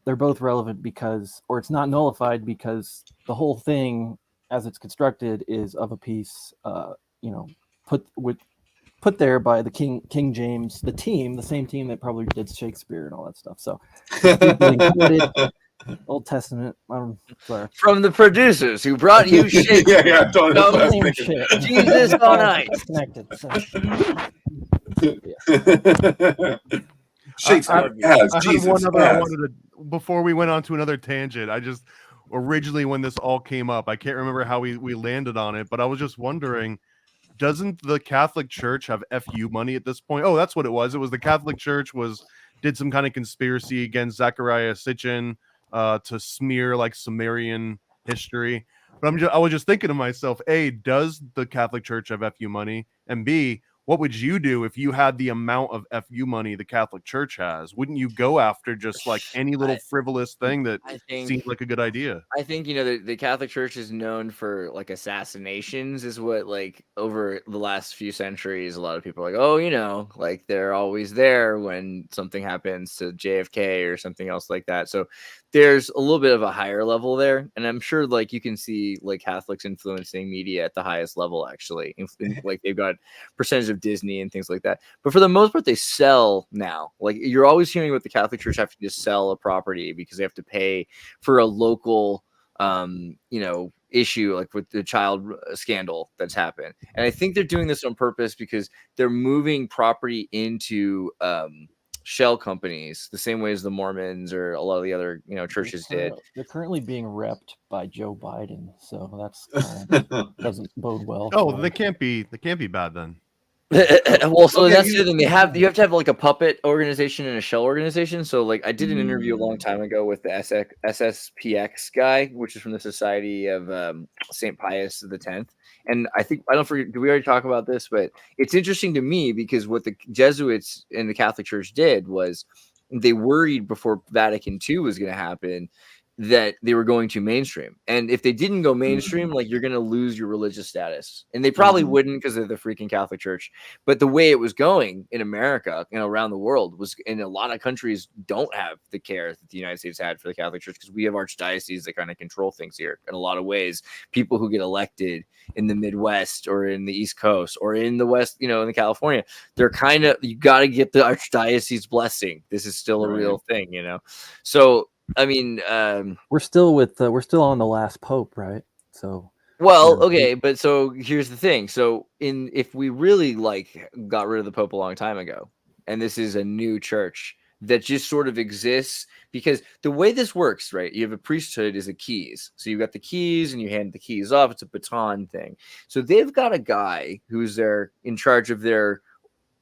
they're both relevant because, or it's not nullified because the whole thing as it's constructed is of a piece, you know, put there by the King James, the same team that probably did Shakespeare and all that stuff. So Old Testament. Sorry. From the producers who brought you Shakespeare. Jesus on ice. Connected. So. Shakespeare as Jesus. Before we went on to another tangent, I just originally, when this all came up, I can't remember how we landed on it, but I was just wondering, doesn't the Catholic Church have FU money at this point? Oh, that's what it was. It was the Catholic Church did some kind of conspiracy against Zechariah Sitchin to smear like Sumerian history. But I was just thinking to myself, A, does the Catholic Church have FU money? And B, what would you do if you had the amount of FU money the Catholic Church has? Wouldn't you go after just like any little frivolous thing that seemed like a good idea? I think, you know, the Catholic Church is known for like assassinations, is what, like, over the last few centuries, a lot of people are like, oh, you know, like they're always there when something happens to JFK or something else like that. So there's a little bit of a higher level there. And I'm sure like you can see like Catholics influencing media at the highest level, actually. Like they've got percentage of Disney and things like that. But for the most part, they sell now. Like you're always hearing about the Catholic Church having to sell a property because they have to pay for a local you know, issue, like with the child scandal that's happened. And I think they're doing this on purpose because they're moving property into shell companies the same way as the Mormons or a lot of the other, you know, churches did. They're currently being repped by Joe Biden, so that's doesn't bode well. Oh, they can't be bad then. Well, so that's the thing. You have to have like a puppet organization and a shell organization. So like I did an interview a long time ago with the SSPX guy, which is from the Society of St. Pius X. And I think, I don't forget, did we already talk about this? But it's interesting to me because what the Jesuits in the Catholic Church did was they worried before Vatican II was going to happen that they were going to mainstream. And if they didn't go mainstream, like you're going to lose your religious status. And they probably wouldn't because of the freaking Catholic Church. But the way it was going in America, you know, around the world was, in a lot of countries don't have the care that the United States had for the Catholic Church because we have archdioceses that kind of control things here in a lot of ways. People who get elected in the Midwest or in the East Coast or in the West, you know, in the California, they're kind of, you got to get the archdiocese blessing. This is still a real thing, you know? So, I mean, we're still on the last pope, right? So, well, okay, but so here's the thing. So, if we really like got rid of the pope a long time ago, and this is a new church that just sort of exists, because the way this works, right? You have a priesthood is a keys. So you've got the keys and you hand the keys off. It's a baton thing. So they've got a guy who's in charge of their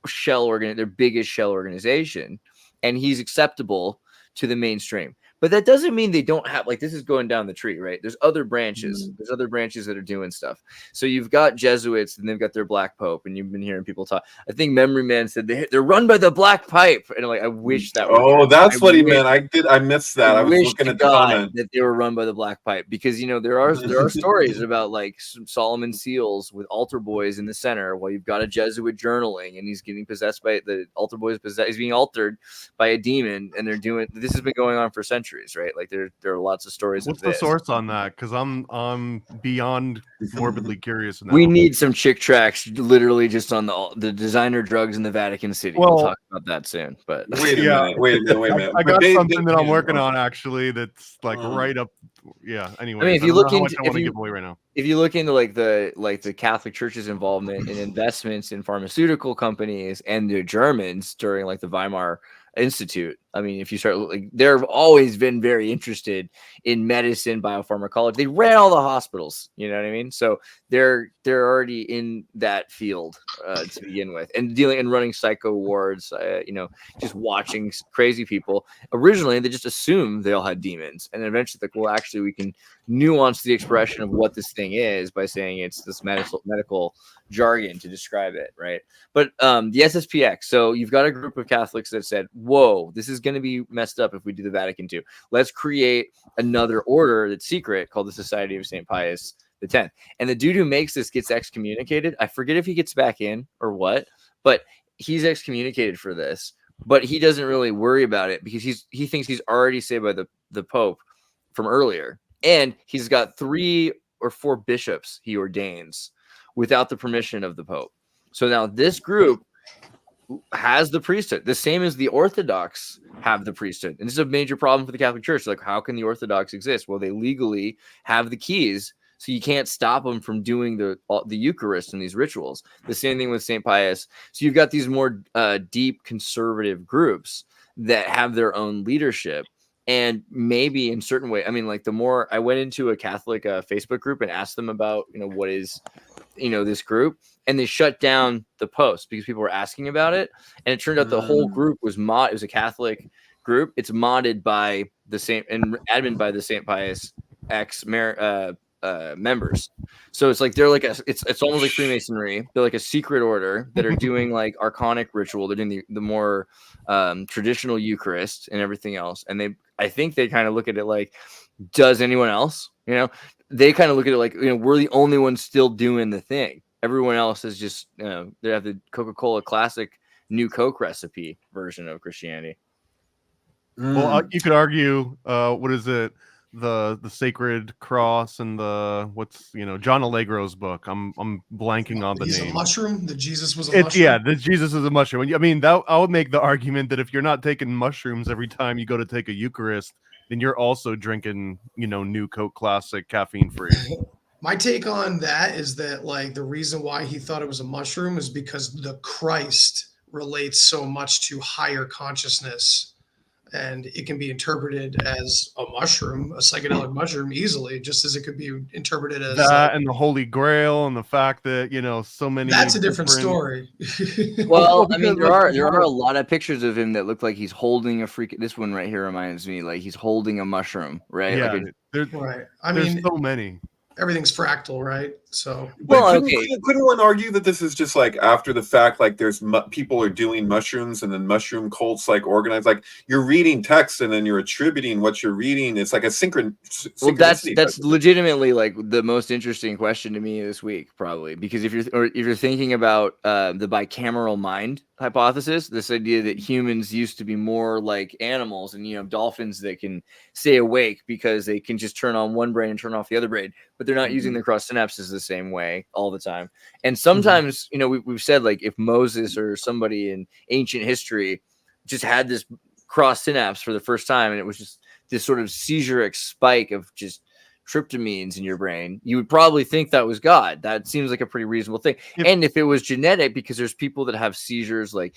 their biggest shell organization, and he's acceptable to the mainstream. But that doesn't mean they don't have, like, this is going down the tree, right? There's other branches. There's other branches that are doing stuff. So you've got Jesuits and they've got their Black Pope, and you've been hearing people talk. I think Memory Man said they're run by the Black Pipe. And I'm like, I wish that was. Oh, that's what he meant. I missed that. I was looking at the comment that they were run by the Black Pipe, because, you know, there are stories about like Solomon Seals with altar boys in the center while you've got a Jesuit journaling and he's getting possessed by the altar boys. He's being altered by a demon, and this has been going on for centuries. Right, like there are lots of stories. What's the source on that? Because I'm beyond morbidly curious now. We need some chick tracks, literally just on the designer drugs in the Vatican City. We'll talk about that soon. But wait a minute. I got something that I'm working on actually. That's like right up. Yeah. Anyway, I mean, if you look into, if you look into like the Catholic Church's involvement in investments in pharmaceutical companies and the Germans during like the Weimar Institute. I mean, if you start, like, they've always been very interested in medicine, biopharmacology. They ran all the hospitals, you know what I mean? So they're already in that field to begin with, and dealing and running psycho wards, you know, just watching crazy people. Originally, they just assumed they all had demons, and eventually, like, well, actually, we can nuance the expression of what this thing is by saying it's this medical jargon to describe it, right? But the SSPX, so you've got a group of Catholics that said, whoa, this is going to be messed up if we do the Vatican II. Let's create another order that's secret called the Society of St. Pius X. And the dude who makes this gets excommunicated. I forget if he gets back in or what, but he's excommunicated for this. But he doesn't really worry about it because he thinks he's already saved by the Pope from earlier. And he's got 3 or 4 bishops he ordains without the permission of the Pope. So now this group has the priesthood, the same as the Orthodox have the priesthood. And this is a major problem for the Catholic Church. Like, how can the Orthodox exist? Well, they legally have the keys, so you can't stop them from doing the Eucharist and these rituals. The same thing with St. Pius. So you've got these more deep conservative groups that have their own leadership. And maybe in certain way, I mean, like, the more I went into a Catholic Facebook group and asked them about, you know, what is, you know, this group, and they shut down the post because people were asking about it. And it turned out the whole group was it was a Catholic group. It's modded by the same and admin by the St. Pius X members. So it's like they're like it's almost like Freemasonry. They're like a secret order that are doing like archonic ritual. They're doing the more traditional Eucharist and everything else. And I think they kind of look at it like, does anyone else? You know, they kind of look at it like, you know, we're the only ones still doing the thing. Everyone else is just, you know, they have the Coca-Cola classic new Coke recipe version of Christianity. Well, you could argue, what is it? The Sacred Cross and the John Allegro's book. I'm blanking on the He's name. A mushroom. That Jesus was a mushroom. Yeah, that Jesus is a mushroom. I mean, that I would make the argument that if you're not taking mushrooms every time you go to take a Eucharist, then you're also drinking, new Coke Classic, caffeine free. My take on that is that, like, the reason why he thought it was a mushroom is because the Christ relates so much to higher consciousness, and it can be interpreted as a mushroom, a psychedelic mushroom, easily, just as it could be interpreted as that and the Holy Grail, and the fact that so many. That's a different story. Well, I mean, there are a lot of pictures of him that look like he's holding a freak. This one right here reminds me like he's holding a mushroom, right? Yeah, like right. There's so many. Everything's fractal, right? So, well, couldn't one argue that this is just like after the fact? Like, there's people are doing mushrooms, and then mushroom cults like organized. Like, you're reading text, and then you're attributing what you're reading. It's like a synchronicity. Well, that's legitimately like the most interesting question to me this week, probably, because if you're thinking about the bicameral mind hypothesis, this idea that humans used to be more like animals, and dolphins that can stay awake because they can just turn on one brain and turn off the other brain, but they're not using the cross synapses the same way all the time. And sometimes, we've said, like, if Moses or somebody in ancient history just had this cross synapse for the first time, and it was just this sort of seizure spike of just tryptamines in your brain, you would probably think that was God. That seems like a pretty reasonable thing. And if it was genetic, because there's people that have seizures, like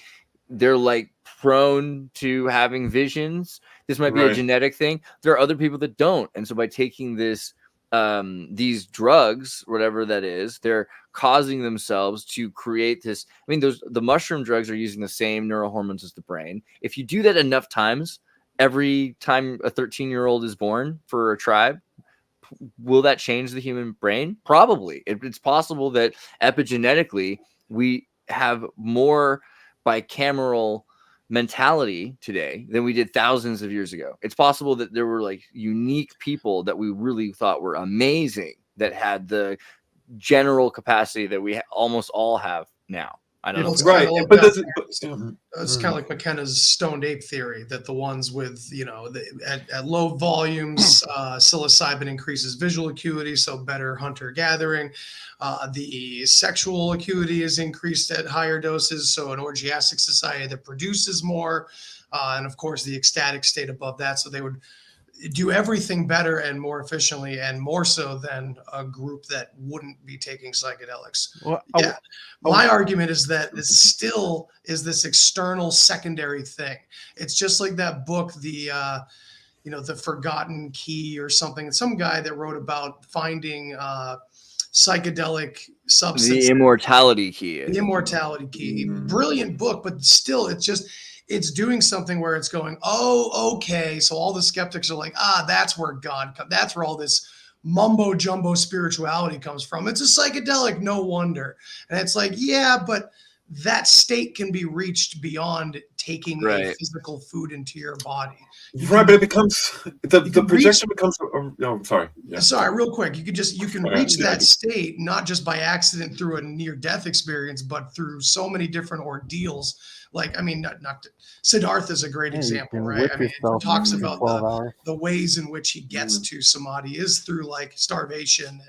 they're like prone to having visions, this might be a genetic thing. There are other people that don't. And so by taking this, these drugs, whatever that is, they're causing themselves to create this. I mean, the mushroom drugs are using the same neurohormones as the brain. If you do that enough times, every time a 13-year-old is born for a tribe, will that change the human brain? Probably. It's possible that epigenetically we have more bicameral mentality today than we did thousands of years ago. It's possible that there were like unique people that we really thought were amazing that had the general capacity that we almost all have now. I don't know. Right. But it's kind of like McKenna's stoned ape theory that the ones with, at low volumes, psilocybin increases visual acuity, so better hunter gathering. The sexual acuity is increased at higher doses, so an orgiastic society that produces more. And of course, the ecstatic state above that. So they would do everything better and more efficiently, and more so than a group that wouldn't be taking psychedelics. Well, my argument is that this still is this external secondary thing. It's just like that book, the Forgotten Key or something. Some guy that wrote about finding psychedelic substances. The Immortality Key. The Immortality Key. Brilliant book, but still, it's doing something where it's going, oh, okay. So all the skeptics are like, that's where God comes. That's where all this mumbo jumbo spirituality comes from. It's a psychedelic, no wonder. And it's like, yeah, but that state can be reached beyond taking a physical food into your body. But it becomes the projection becomes. No, sorry. Yeah. Sorry, real quick. You can reach that state not just by accident through a near-death experience, but through so many different ordeals. Like, I mean, not Siddhartha is a great example, right? I mean, it talks about the ways in which he gets to samadhi is through like starvation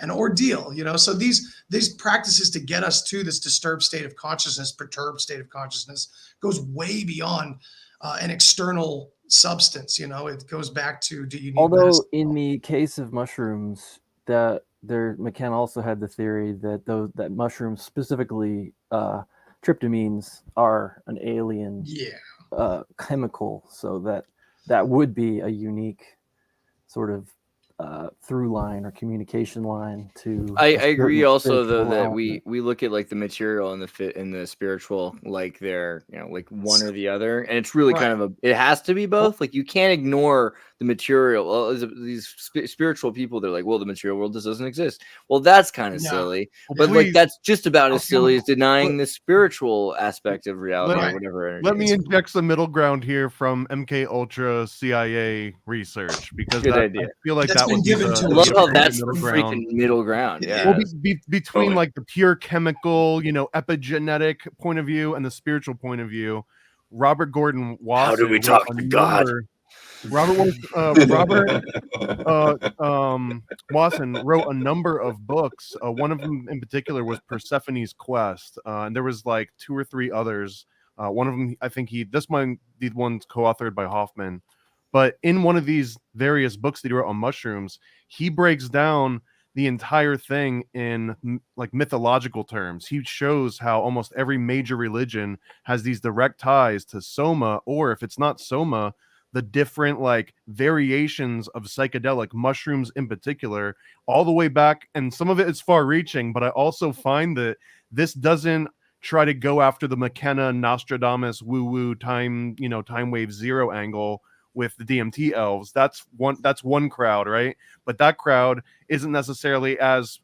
and ordeal, So these practices to get us to this disturbed state of consciousness, perturbed state of consciousness, goes way beyond an external substance. It goes back to, do you need medicine? In the case of mushrooms, McKenna also had the theory that that mushrooms, specifically tryptamines, are an alien chemical, so that would be a unique sort of through line or communication line to. I a certain agree also though spiritual that element. we look at like the material and the fit and the spiritual like they're like one or the other, and it's really kind of it has to be both. Like you can't ignore the material. Well, these spiritual people, they're like, well, the material world just doesn't exist. Well, that's kind of silly, but like that's just about as silly as denying the spiritual aspect of reality or whatever. Let me inject some middle ground here from MK Ultra CIA research, because Good idea. I feel like That's that been would given be to I love how the that's middle the ground. freaking middle ground. Yeah. Well, between like the pure chemical, epigenetic point of view and the spiritual point of view, Robert Gordon Wasson. How do we talk to God? Robert Wasson wrote a number of books. One of them in particular was Persephone's Quest, and there was like 2 or 3 others. One of them, I think the one's co-authored by Hoffman. But in one of these various books that he wrote on mushrooms, he breaks down the entire thing in like mythological terms. He shows how almost every major religion has these direct ties to Soma, or if it's not Soma, the different like variations of psychedelic mushrooms in particular, all the way back. And some of it is far reaching, but I also find that this doesn't try to go after the McKenna Nostradamus woo-woo time wave zero angle with the DMT elves. That's one crowd, right? But that crowd isn't necessarily as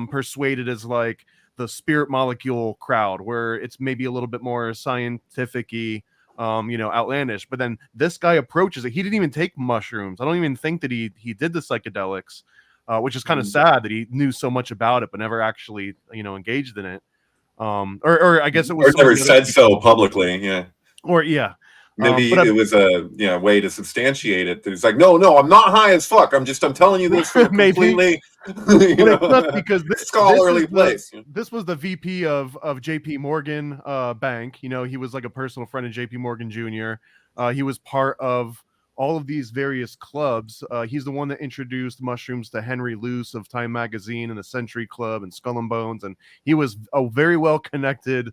persuaded as like the spirit molecule crowd, where it's maybe a little bit more scientific-y, outlandish. But then this guy approaches it. He didn't even take mushrooms. I don't even think that he did the psychedelics, which is kind of sad that he knew so much about it but never actually engaged in it. Or I guess it was or never said so publicly. Yeah. Or yeah. Maybe it was a way to substantiate it. It's like, no, I'm not high as fuck. I'm telling you this from a completely because scholarly place. This was the VP of JP Morgan Bank. He was like a personal friend of JP Morgan Jr. He was part of all of these various clubs. He's the one that introduced mushrooms to Henry Luce of Time Magazine and the Century Club and Skull and Bones, and he was a very well connected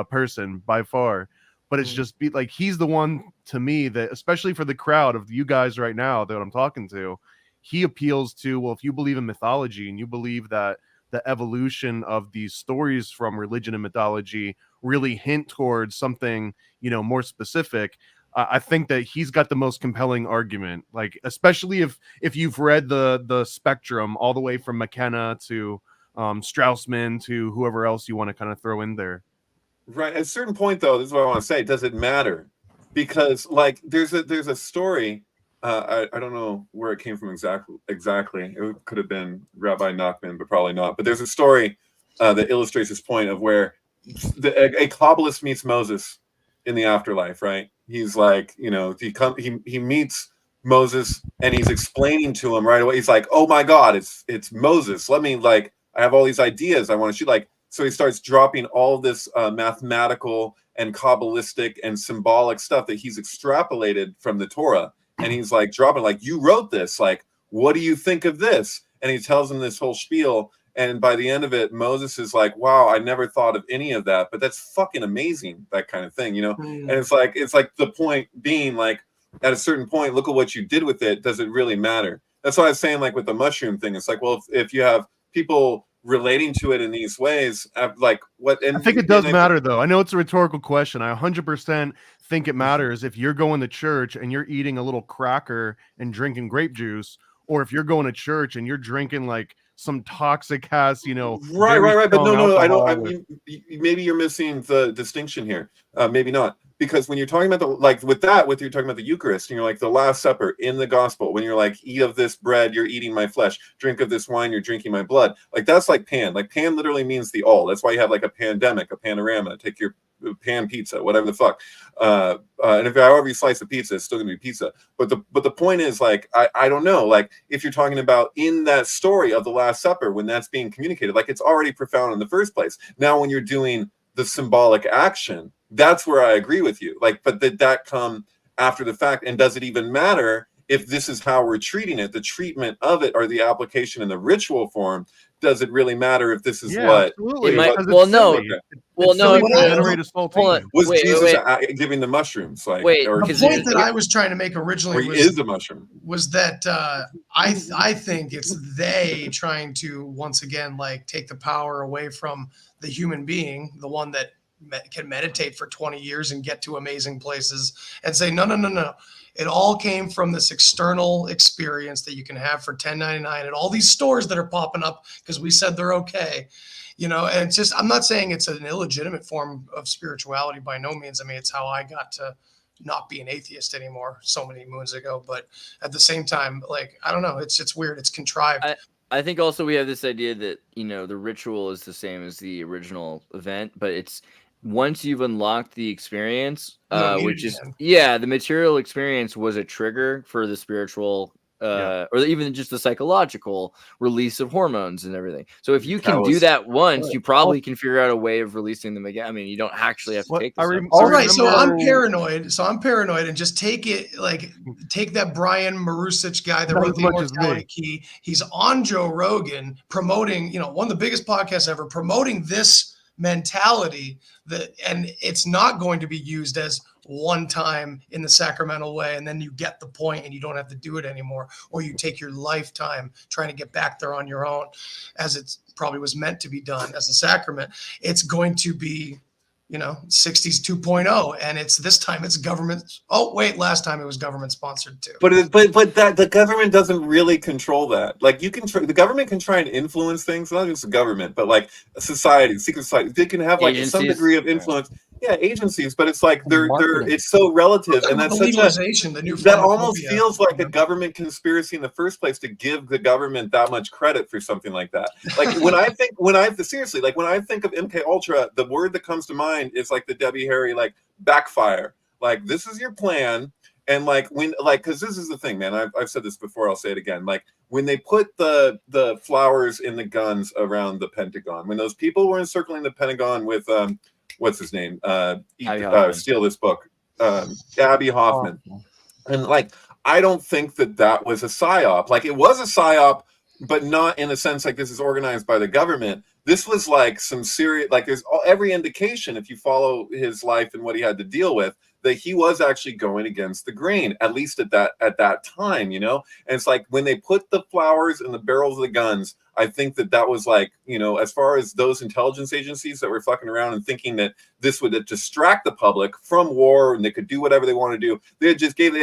person by far. But it's just like he's the one to me that, especially for the crowd of you guys right now that I'm talking to, he appeals to. Well, if you believe in mythology and you believe that the evolution of these stories from religion and mythology really hint towards something more specific, I think that he's got the most compelling argument. Like, especially if you've read the spectrum all the way from McKenna to Straussman to whoever else you want to kind of throw in there. Right. At a certain point, though, this is what I want to say. Does it matter? Because like there's a story. I don't know where it came from exactly. It could have been Rabbi Nachman, but probably not. But there's a story that illustrates this point of where a Kabbalist meets Moses in the afterlife. Right. He's like, he meets Moses and he's explaining to him right away. He's like, oh my God, it's Moses. I have all these ideas I want to shoot. So he starts dropping all this mathematical and Kabbalistic and symbolic stuff that he's extrapolated from the Torah. And he's like dropping, like, you wrote this. Like, what do you think of this? And he tells him this whole spiel. And by the end of it, Moses is like, wow, I never thought of any of that. But that's fucking amazing, that kind of thing, And it's like the point being, like, at a certain point, look at what you did with it. Does it really matter? That's why I was saying, like, with the mushroom thing, it's like, well, if you have people relating to it in these ways, like what? And I think it does matter, though. I know it's a rhetorical question. I 100% think it matters if you're going to church and you're eating a little cracker and drinking grape juice, or if you're going to church and you're drinking like some toxic ass, right. But no, I don't. Maybe you're missing the distinction here. Maybe not. Because when you're talking about you're talking about the Eucharist, and you're like the Last Supper in the Gospel, when you're like, eat of this bread, you're eating my flesh, drink of this wine, you're drinking my blood. Like, that's like pan. Like, pan literally means the all. That's why you have like a pandemic, a panorama. Take your pan pizza, whatever the fuck. And if however you slice a pizza, it's still gonna be pizza. But the point is, like, I don't know. Like, if you're talking about in that story of the Last Supper, when that's being communicated, like, it's already profound in the first place. Now, when you're doing the symbolic action, that's where I agree with you. Like, but did that come after the fact? And does it even matter if this is how we're treating it, the treatment of it or the application in the ritual form, does it really matter if this is what? Absolutely. It might- because well, it's no. silly. Okay. Well, It's no, silly what to I- generate a hold saltine. on. Was Wait, Jesus wait. giving the mushrooms? Like, Wait, or, The because point that I was trying to make or originally he was is the mushroom? was that I think it's they trying to once again like take the power away from the human being, the one that can meditate for 20 years and get to amazing places, and say no. It all came from this external experience that you can have for $10.99 at all these stores that are popping up because we said they're okay. You know, and it's just, I'm not saying it's an illegitimate form of spirituality by no means. I mean, it's how I got to not be an atheist anymore so many moons ago. But at the same time, like, I don't know, it's weird. It's contrived. I think also we have this idea that, you know, the ritual is the same as the original event, but it's once you've unlocked the experience, You don't need which it is, again. the material experience was a trigger for the spiritual, Yeah. or even just the psychological release of hormones and everything. So if you can do Catalyst. that once, Right. you probably can figure out a way of releasing them again. I mean, you don't actually have to What take I this. rem- All I right, so remember- I'm paranoid. So I'm paranoid, and just take it like take that Brian Marusic guy that Not wrote as the much as Immortality me. Key. He's on Joe Rogan promoting, you know, one of the biggest podcasts ever, promoting this mentality that, and it's not going to be used as one time in the sacramental way, and then you get the point and you don't have to do it anymore, or you take your lifetime trying to get back there on your own, as it probably was meant to be done as a sacrament. It's going to be, you know, 60s 2.0, and it's this time it's government. Oh wait, last time it was government sponsored too. But that the government doesn't really control that. Like you can the government can try and influence things, not just the government, but like a society, secret society. They can have like some Agencies. degree of influence. Yeah, agencies, but it's like they're Marketing. it's so relative, and With that's the such a legalization, the new that almost pharmacopoeia, feels like you a know? government conspiracy in the first place to give the government that much credit for something like that. Like when I think seriously, like when I think of MK Ultra, the word that comes to mind is like the Debbie Harry like backfire. Like this is your plan. And like when like because this is the thing, man. I've said this before, I'll say it again. Like when they put the flowers in the guns around the Pentagon, when those people were encircling the Pentagon with what's his name? Steal this book. Abby Hoffman. And like I don't think that was a psyop. Like it was a psyop, but not in a sense like this is organized by the government. This was like some serious, like there's every indication if you follow his life and what he had to deal with, that he was actually going against the grain, at least at that time, you know. And it's like when they put the flowers in the barrels of the guns, I think that was like, you know, as far as those intelligence agencies that were fucking around and thinking that this would distract the public from war and they could do whatever they want to do, they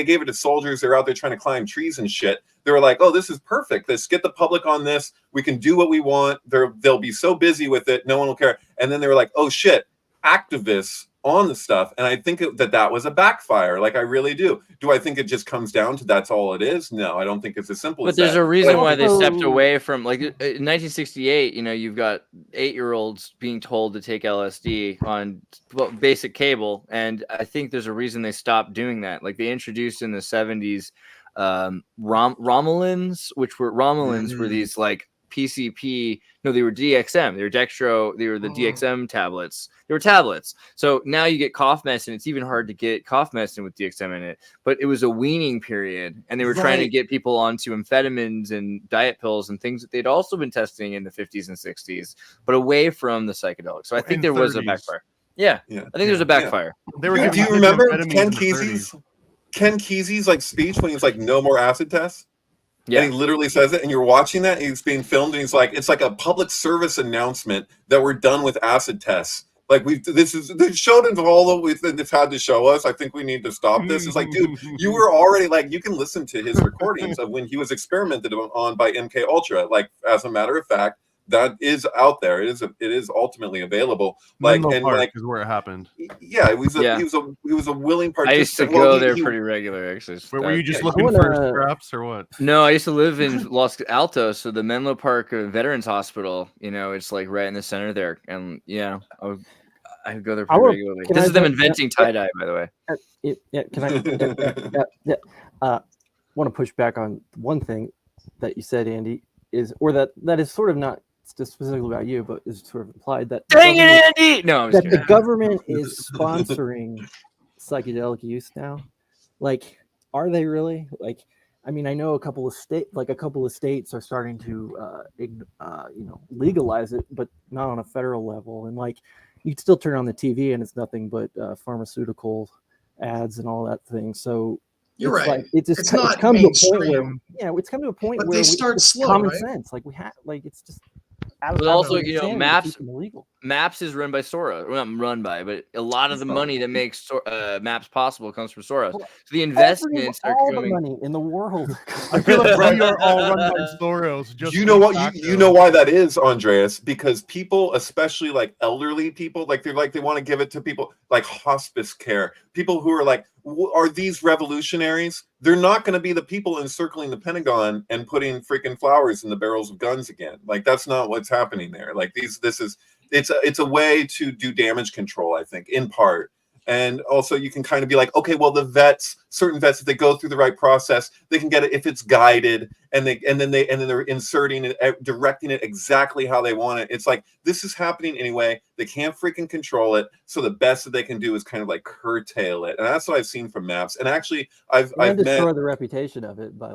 gave it to soldiers. They're out there trying to climb trees and shit. They were like, oh, this is perfect. Let's get the public on this. We can do what we want. They'll be so busy with it, no one will care. And then they were like, oh shit, activists on the stuff. And I think that was a backfire. Like I really do. Do I think it just comes down to that's all it is? No, I don't think it's as simple as that. But there's a reason why they stepped Also- away from, like, in 1968, you know, you've got 8-year-olds being told to take LSD on basic cable. And I think there's a reason they stopped doing that. Like they introduced in the 70s Romulans, were these like PCP. No, they were DXM. They were Dextro. They were the DXM tablets. They were tablets. So now you get cough medicine. It's even hard to get cough medicine with DXM in it. But it was a weaning period, and they were trying to get people onto amphetamines and diet pills and things that they'd also been testing in the 50s and 60s, but away from the psychedelics. So I think there was a backfire. Yeah, I think there's a backfire. They were Do giving you kids remember amphetamines Ken in the 30s. Kesey's like speech when he was like, no more acid tests? Yeah. And he literally says it, and you're watching that, and he's being filmed, and he's like, it's like a public service announcement that we're done with acid tests. Like they've showed it all that they've had to show us. I think we need to stop this. It's like, dude, you were already like, you can listen to his recordings of when he was experimented on by MK Ultra. Like, as a matter of fact, that is out there. It is ultimately available. Like, Menlo and Park like, is where it happened. yeah, he was a willing participant. I used to go there pretty regular, actually. Where were you just yeah, looking for scraps or what? No, I used to live in Los Altos, so the Menlo Park Veterans Hospital, you know, it's like right in the center there. And yeah, I would go there pretty regularly. This is them inventing tie-dye, by the way. Can I want to push back on one thing that you said, Andy, that is sort of not specifically about you, but is sort of implied that Dang it, Andy! No, I'm just that the kidding. government is sponsoring psychedelic use now. Like, are they really? Like, I mean, I know a couple of states are starting to, legalize it, but not on a federal level. And like, you'd still turn on the TV and it's nothing but pharmaceutical ads and all that thing. So You're it's right. like it's not come to a point where mainstream. it's come to a point But where they start it's slow, common right? sense. Like we have it's just out But out also, of you know, insanity to keep them illegal. Maps is run by Sora. Well, not run by, but a lot of the money that makes Maps possible comes from Soros. So the investments are all coming. the money in the world. I feel like we are all run by Soros. Just You know what? facto. You know why that is, Andreas? Because people, especially like elderly people, like they want to give it to people like hospice care. People who are like, are these revolutionaries? They're not going to be the people encircling the Pentagon and putting freaking flowers in the barrels of guns again. Like that's not what's happening there. Like it's a way to do damage control, I think, in part. And also you can kind of be like, okay, well, certain vets, if they go through the right process, they can get it if it's guided, and then they're inserting it, directing it exactly how they want it. It's like, this is happening anyway. They can't freaking control it. So the best that they can do is kind of like curtail it. And that's what I've seen from Maps. And actually I've destroy met the reputation of it by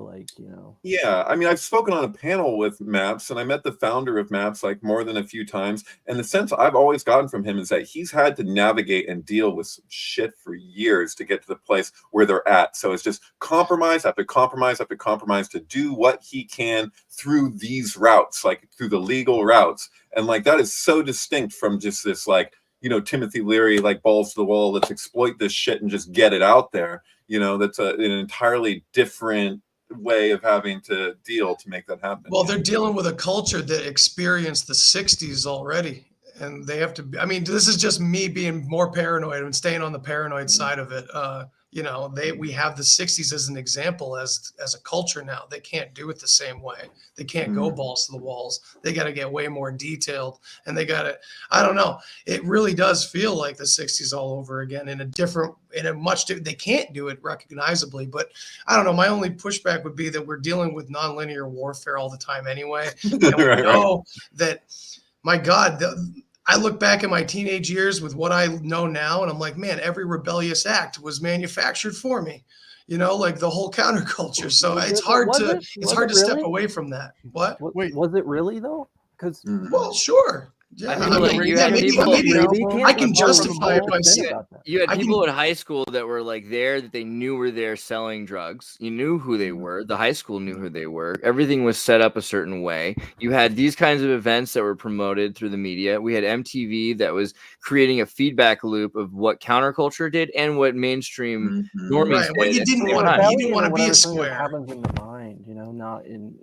Yeah, I mean, I've spoken on a panel with Maps, and I met the founder of Maps like more than a few times. And the sense I've always gotten from him is that he's had to navigate and deal with some shit for years to get to the place where they're at. So it's just compromise after compromise after compromise to do what he can through these routes, like through the legal routes. And like that is so distinct from just this like, Timothy Leary, like balls to the wall, let's exploit this shit and just get it out there. That's an entirely different way of having to deal to make that happen. Well, they're dealing with a culture that experienced the 60s already. And they have to, I mean, this is just me being more paranoid and staying on the paranoid side of it. We have the 60s as an example as a culture now. They can't do it the same way. They can't go balls to the walls. They got to get way more detailed, and they got to, I don't know. It really does feel like the 60s all over again they can't do it recognizably, but I don't know. My only pushback would be that we're dealing with nonlinear warfare all the time anyway. And we know that, my God, I look back at my teenage years with what I know now, and I'm like, man, every rebellious act was manufactured for me, like the whole counterculture. So it's hard to step away from that. What? Wait, was it really though? Because well, sure. Yeah, I feel like you had people. I can justify it by saying you had people in high school that were like there, that they knew were there selling drugs. You knew who they were. The high school knew who they were. Everything was set up a certain way. You had these kinds of events that were promoted through the media. We had MTV that was creating a feedback loop of what counterculture did and what mainstream normies did. Well, you didn't want to be a square. Happens in the mind, not in.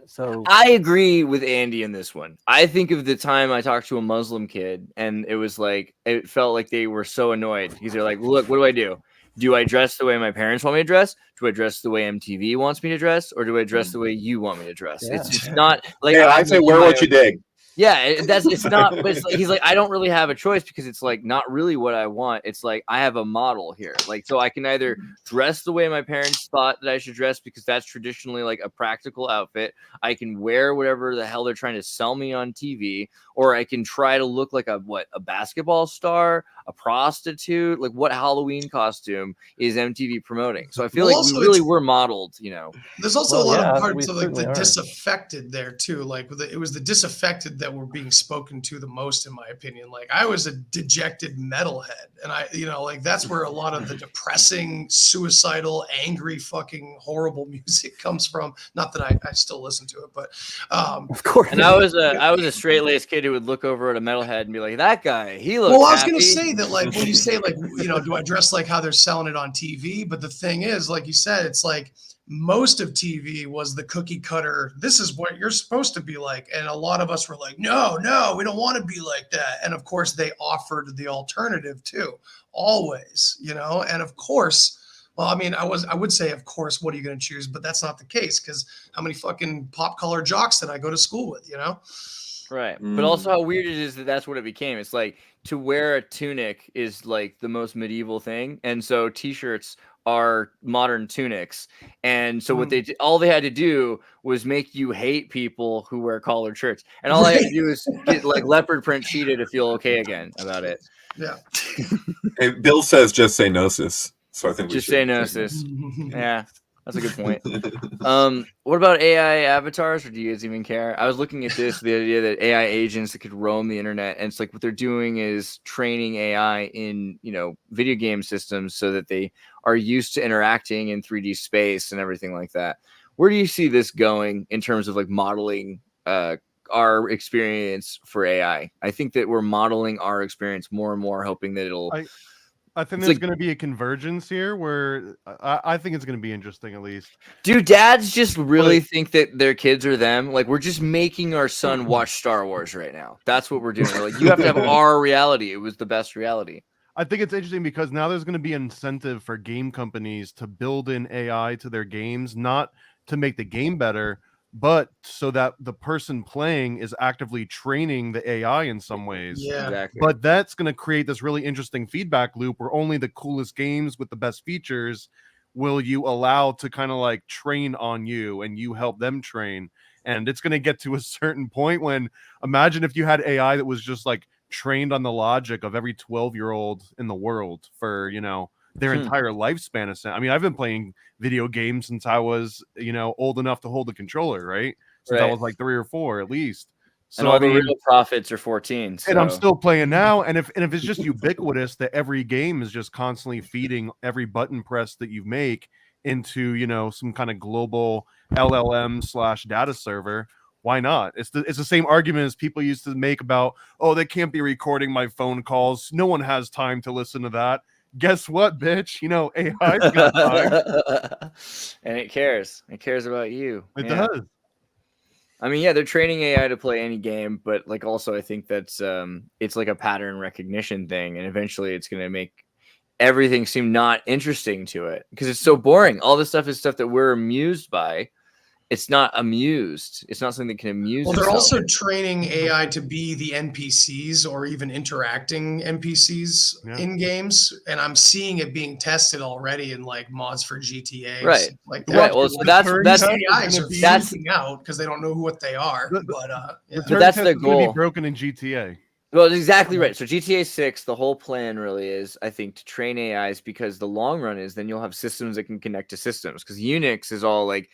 So I agree with Andy in this one. I think of the time I talked to a Muslim kid, and it felt like they were so annoyed because they're like, "Look, what do I do? Do I dress the way my parents want me to dress? Do I dress the way MTV wants me to dress, or do I dress the way you want me to dress?" Yeah. It's just not like I say, wear what you dig. Yeah, it's not. But he's like, I don't really have a choice because it's like not really what I want. It's like I have a model here, like so I can either dress the way my parents thought that I should dress because that's traditionally like a practical outfit. I can wear whatever the hell they're trying to sell me on TV, or I can try to look like a basketball star, a prostitute. Like what Halloween costume is MTV promoting? So I feel like we really were modeled. There's also a lot of parts of like the disaffected there too. Like it was the disaffected that were being spoken to the most, in my opinion. Like I was a dejected metalhead, and like that's where a lot of the depressing, suicidal, angry, fucking horrible music comes from. Not that I still listen to it, but of course. And I was a straight-laced kid who would look over at a metalhead and be like, "That guy, he looks." Well, I was happy. gonna say that, like when you say like do I dress like how they're selling it on TV? But the thing is, like you said, it's like most of TV was the cookie cutter. This is what you're supposed to be like. And a lot of us were like, no, we don't want to be like that. And of course they offered the alternative too, always, and of course, well, I mean, I would say, of course, what are you going to choose? But that's not the case, because how many fucking pop color jocks did I go to school with, Right. But also how weird it is that that's what it became. It's like to wear a tunic is like the most medieval thing. And so t-shirts are modern tunics. And so all they had to do was make you hate people who wear collared shirts. And all I had to do is get like leopard print cheetah to feel okay again about it. Yeah. Hey, Bill says just say gnosis. So I think just say gnosis. Yeah. That's a good point. What about AI avatars, or do you guys even care? I was looking at this, the idea that AI agents that could roam the internet, and it's like what they're doing is training AI in, video game systems so that they are used to interacting in 3D space and everything like that. Where do you see this going in terms of like modeling our experience for AI? I think that we're modeling our experience more and more, hoping that it'll. I think there's going to be a convergence here where I think it's going to be interesting, at least. Do dads just really think that their kids are them? Like, we're just making our son watch Star Wars right now. That's what we're doing. We're like, you have to have our reality. It was the best reality. I think it's interesting because now there's going to be an incentive for game companies to build in AI to their games, not to make the game better, but so that the person playing is actively training the AI in some ways. Yeah. Exactly. But that's going to create this really interesting feedback loop where only the coolest games with the best features will you allow to kind of like train on you, and you help them train. And it's going to get to a certain point when, imagine if you had AI that was just like trained on the logic of every 12-year-old in the world for, their entire lifespan. I mean, I've been playing video games since I was, old enough to hold the controller, right? Since I was like 3 or 4 at least. So and all the real prophets are 14. So. And I'm still playing now. And if it's just ubiquitous that every game is just constantly feeding every button press that you make into, some kind of global LLM/data server, why not? It's the same argument as people used to make about, oh, they can't be recording my phone calls. No one has time to listen to that. Guess what, bitch? AI's got time. And it cares. It cares about you. It does. I mean, yeah, they're training AI to play any game, but like also I think that's it's like a pattern recognition thing, and eventually it's going to make everything seem not interesting to it because it's so boring. All this stuff is stuff that we're amused by. It's not amused. It's not something that can amuse. Well, they're also training AI to be the NPCs or even interacting NPCs in games, and I'm seeing it being tested already in like mods for GTA. Right. Like right. Well, so that's AIs are freaking out because they don't know what they are. But that's their goal. Going to be broken in GTA. Well, it's exactly right. So GTA 6, the whole plan really is, I think, to train AIs because the long run is then you'll have systems that can connect to systems because Unix is all like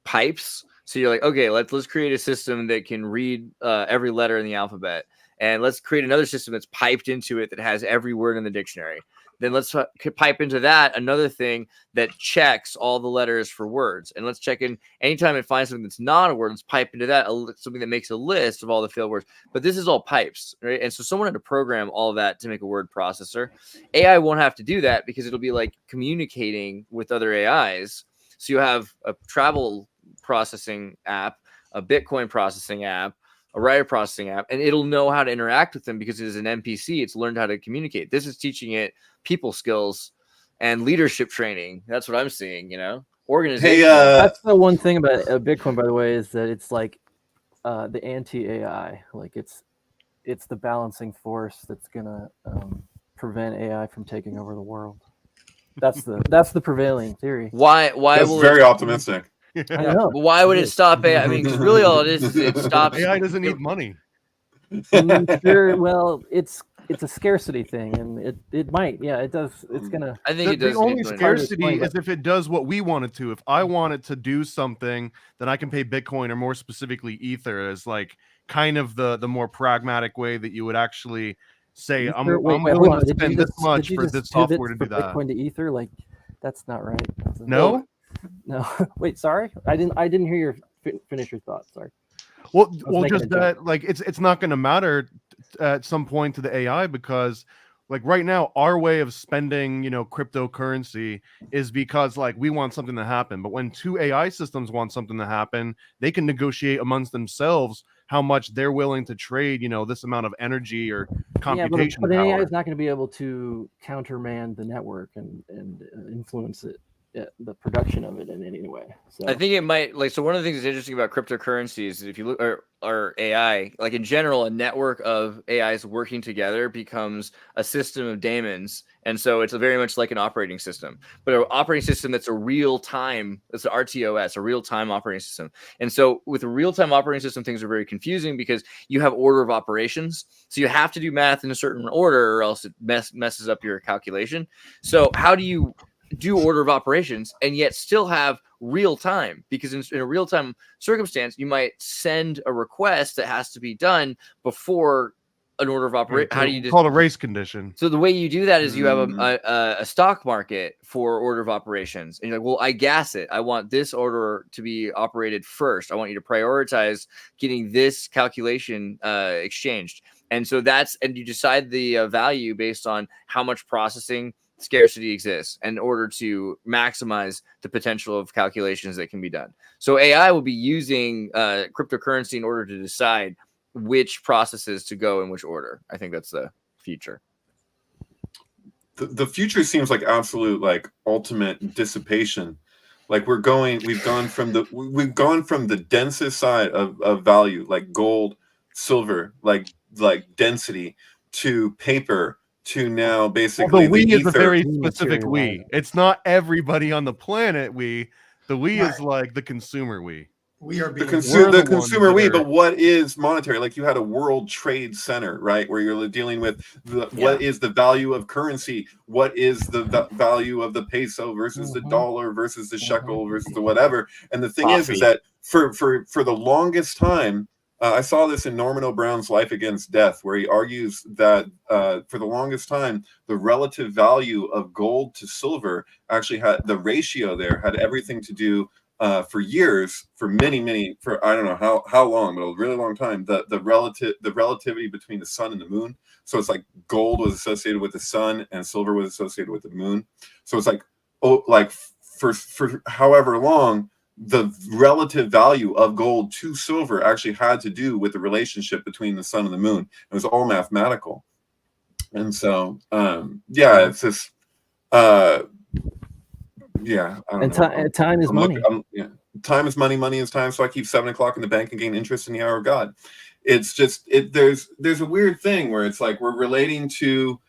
pipes. So you're like, okay, let's create a system that can read every letter in the alphabet, and let's create another system that's piped into it that has every word in the dictionary. Then let's pipe into that another thing that checks all the letters for words, and let's check in anytime it finds something that's not a word. Let's pipe into that something that makes a list of all the failed words. But this is all pipes, right? And so someone had to program all of that to make a word processor. AI won't have to do that because it'll be like communicating with other AIs. So you have a travel processing app, a Bitcoin processing app, a writer processing app, and it'll know how to interact with them because it is an NPC. It's learned how to communicate. This is teaching it people skills and leadership training. That's what I'm seeing, organization. Hey, that's the one thing about Bitcoin, by the way, is that it's like the anti-AI. Like it's the balancing force that's gonna prevent AI from taking over the world. That's the prevailing theory. Why? That's very optimistic. I know. Why would it stop AI? I mean, because really all it is it stops. AI doesn't need money. Sure. Well, it's a scarcity thing, and it might. Yeah, it does. It's gonna. I think it does. The only scarcity is if it does what we want it to. If I want it to do something, then I can pay Bitcoin, or more specifically Ether, as like kind of the more pragmatic way that you would actually say, I'm willing to spend this much for this software to do that. Bitcoin to Ether, like that's not right. No. No, wait. Sorry, I didn't hear your finish your thoughts. Sorry. Well, just that, like, it's not going to matter at some point to the AI because, like, right now, our way of spending, cryptocurrency is because, like, we want something to happen. But when two AI systems want something to happen, they can negotiate amongst themselves how much they're willing to trade, this amount of energy or computation but power. AI is not going to be able to countermand the network and influence it. The production of it in any way. So I think it might so one of the things that's interesting about cryptocurrencies is if you look or AI, like in general, a network of AIs working together becomes a system of daemons. And so it's very much like an operating system, but an operating system that's a real time, it's an RTOS, a real time operating system. And so with a real time operating system, things are very confusing because you have order of operations. So you have to do math in a certain order or else it messes up your calculation. So how do you do order of operations and yet still have real time, because in a real time circumstance, you might send a request that has to be done before an order of operation. How do you call it a race condition? So the way you do that is you have a stock market for order of operations, and you're like, well, I gas it. I want this order to be operated first. I want you to prioritize getting this calculation exchanged, and so and you decide the value based on how much processing scarcity exists in order to maximize the potential of calculations that can be done. So AI will be using cryptocurrency in order to decide which processes to go in which order. I think that's the future. The future seems like absolute, like, ultimate dissipation. Like we've gone from the densest side of value, like gold, silver, like density, to paper, to now basically the we the is a ether. very specific we. It's not everybody on the planet we. The we is like the consumer we. We are being the consumer we, but what is monetary? Like you had a World Trade Center, right, where you're dealing with what is the value of currency, what is the value of the peso versus the dollar versus the shekel versus the whatever. And the thing is that for the longest time, I saw this in Norman O'Brown's Life Against Death, where he argues that for the longest time, the relative value of gold to silver actually had the ratio there had everything to do. For years, for many, for I don't know how long, but a really long time, the relativity between the sun and the moon. So it's like gold was associated with the sun and silver was associated with the moon. So it's like, for however long, the relative value of gold to silver actually had to do with the relationship between the sun and the moon. It was all mathematical. And so it's just time is money. Time is money. Money is time. So I keep 7 o'clock in the bank and gain interest in the hour of God. It's just there's a weird thing where it's like we're relating to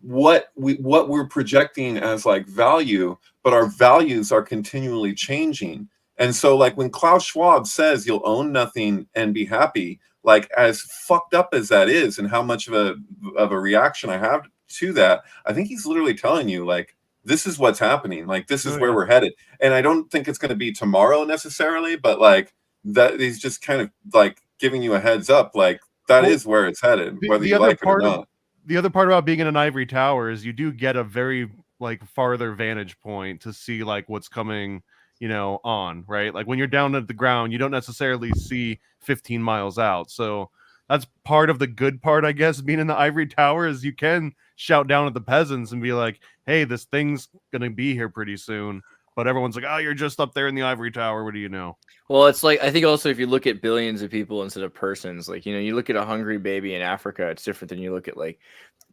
what we're projecting as like value, but our values are continually changing. And so like when Klaus Schwab says you'll own nothing and be happy, like as fucked up as that is, and how much of a reaction I have to that, I think he's literally telling you like this is what's happening, like this is where we're headed. And I don't think it's going to be tomorrow necessarily, but like that he's just kind of like giving you a heads up, like that is where it's headed, whether you like it or not. The other part about being in an ivory tower is you do get a very like farther vantage point to see like what's coming, on, right? Like when you're down at the ground, you don't necessarily see 15 miles out. So that's part of the good part, I guess, being in the ivory tower is you can shout down at the peasants and be like, hey, this thing's going to be here pretty soon. But everyone's like, oh, you're just up there in the ivory tower. What do you know? Well, it's like, I think also if you look at billions of people instead of persons, like, you look at a hungry baby in Africa, it's different than you look at like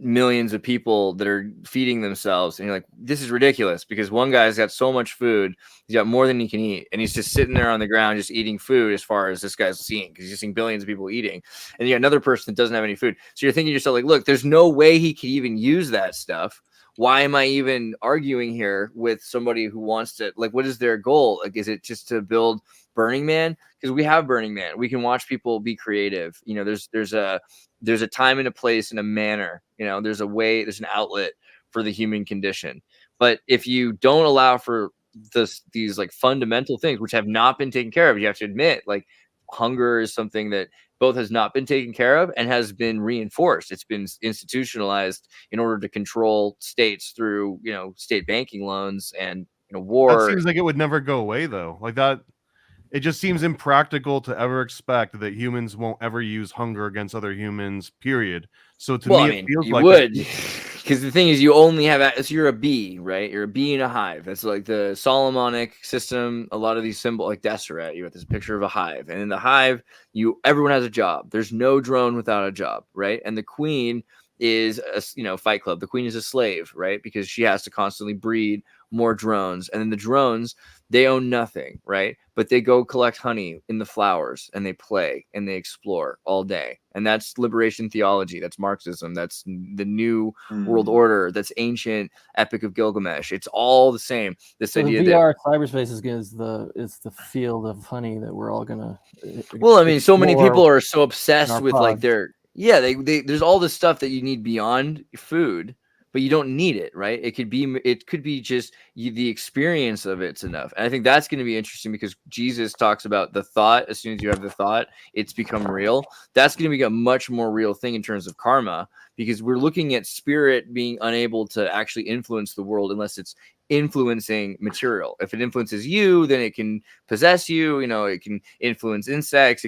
millions of people that are feeding themselves. And you're like, this is ridiculous because one guy's got so much food. He's got more than he can eat. And he's just sitting there on the ground, just eating food as far as this guy's seeing, because he's seeing billions of people eating. And you got another person that doesn't have any food. So you're thinking to yourself, like, look, there's no way he could even use that stuff. Why am I even arguing here with somebody who wants to, like, what is their goal? Like, is it just to build Burning Man? Because we have Burning Man. We can watch people be creative. There's a time and a place and a manner. There's a way, there's an outlet for the human condition. But if you don't allow for these like fundamental things, which have not been taken care of, you have to admit, like hunger is something that both has not been taken care of and has been reinforced. It's been institutionalized in order to control states through, state banking loans and war. That seems like it would never go away though. Like that, it just seems impractical to ever expect that humans won't ever use hunger against other humans, period. So to me, it feels you like would. Because the thing is, you only have, so you're a bee, right? You're a bee in a hive. That's like the Solomonic system. A lot of these symbols, like Deseret, you have this picture of a hive. And in the hive, everyone has a job. There's no drone without a job, right? And the queen is, Fight Club. The queen is a slave, right? Because she has to constantly breed more drones. And then the drones, they own nothing, right? But they go collect honey in the flowers and they play and they explore all day. And that's liberation theology. That's Marxism. That's the new world order. That's ancient Epic of Gilgamesh. It's all the same. This idea the VR cyberspace is the field of honey that we're all gonna. Well, I mean, so many people are so obsessed with like there's all this stuff that you need beyond food. but you don't need it, right? It could be just the experience of it's enough. And I think that's going to be interesting because Jesus talks about the thought. As soon as you have the thought, it's become real. That's going to be a much more real thing in terms of karma, because we're looking at spirit being unable to actually influence the world unless it's influencing material. If it influences you, then it can possess you. It can influence insects.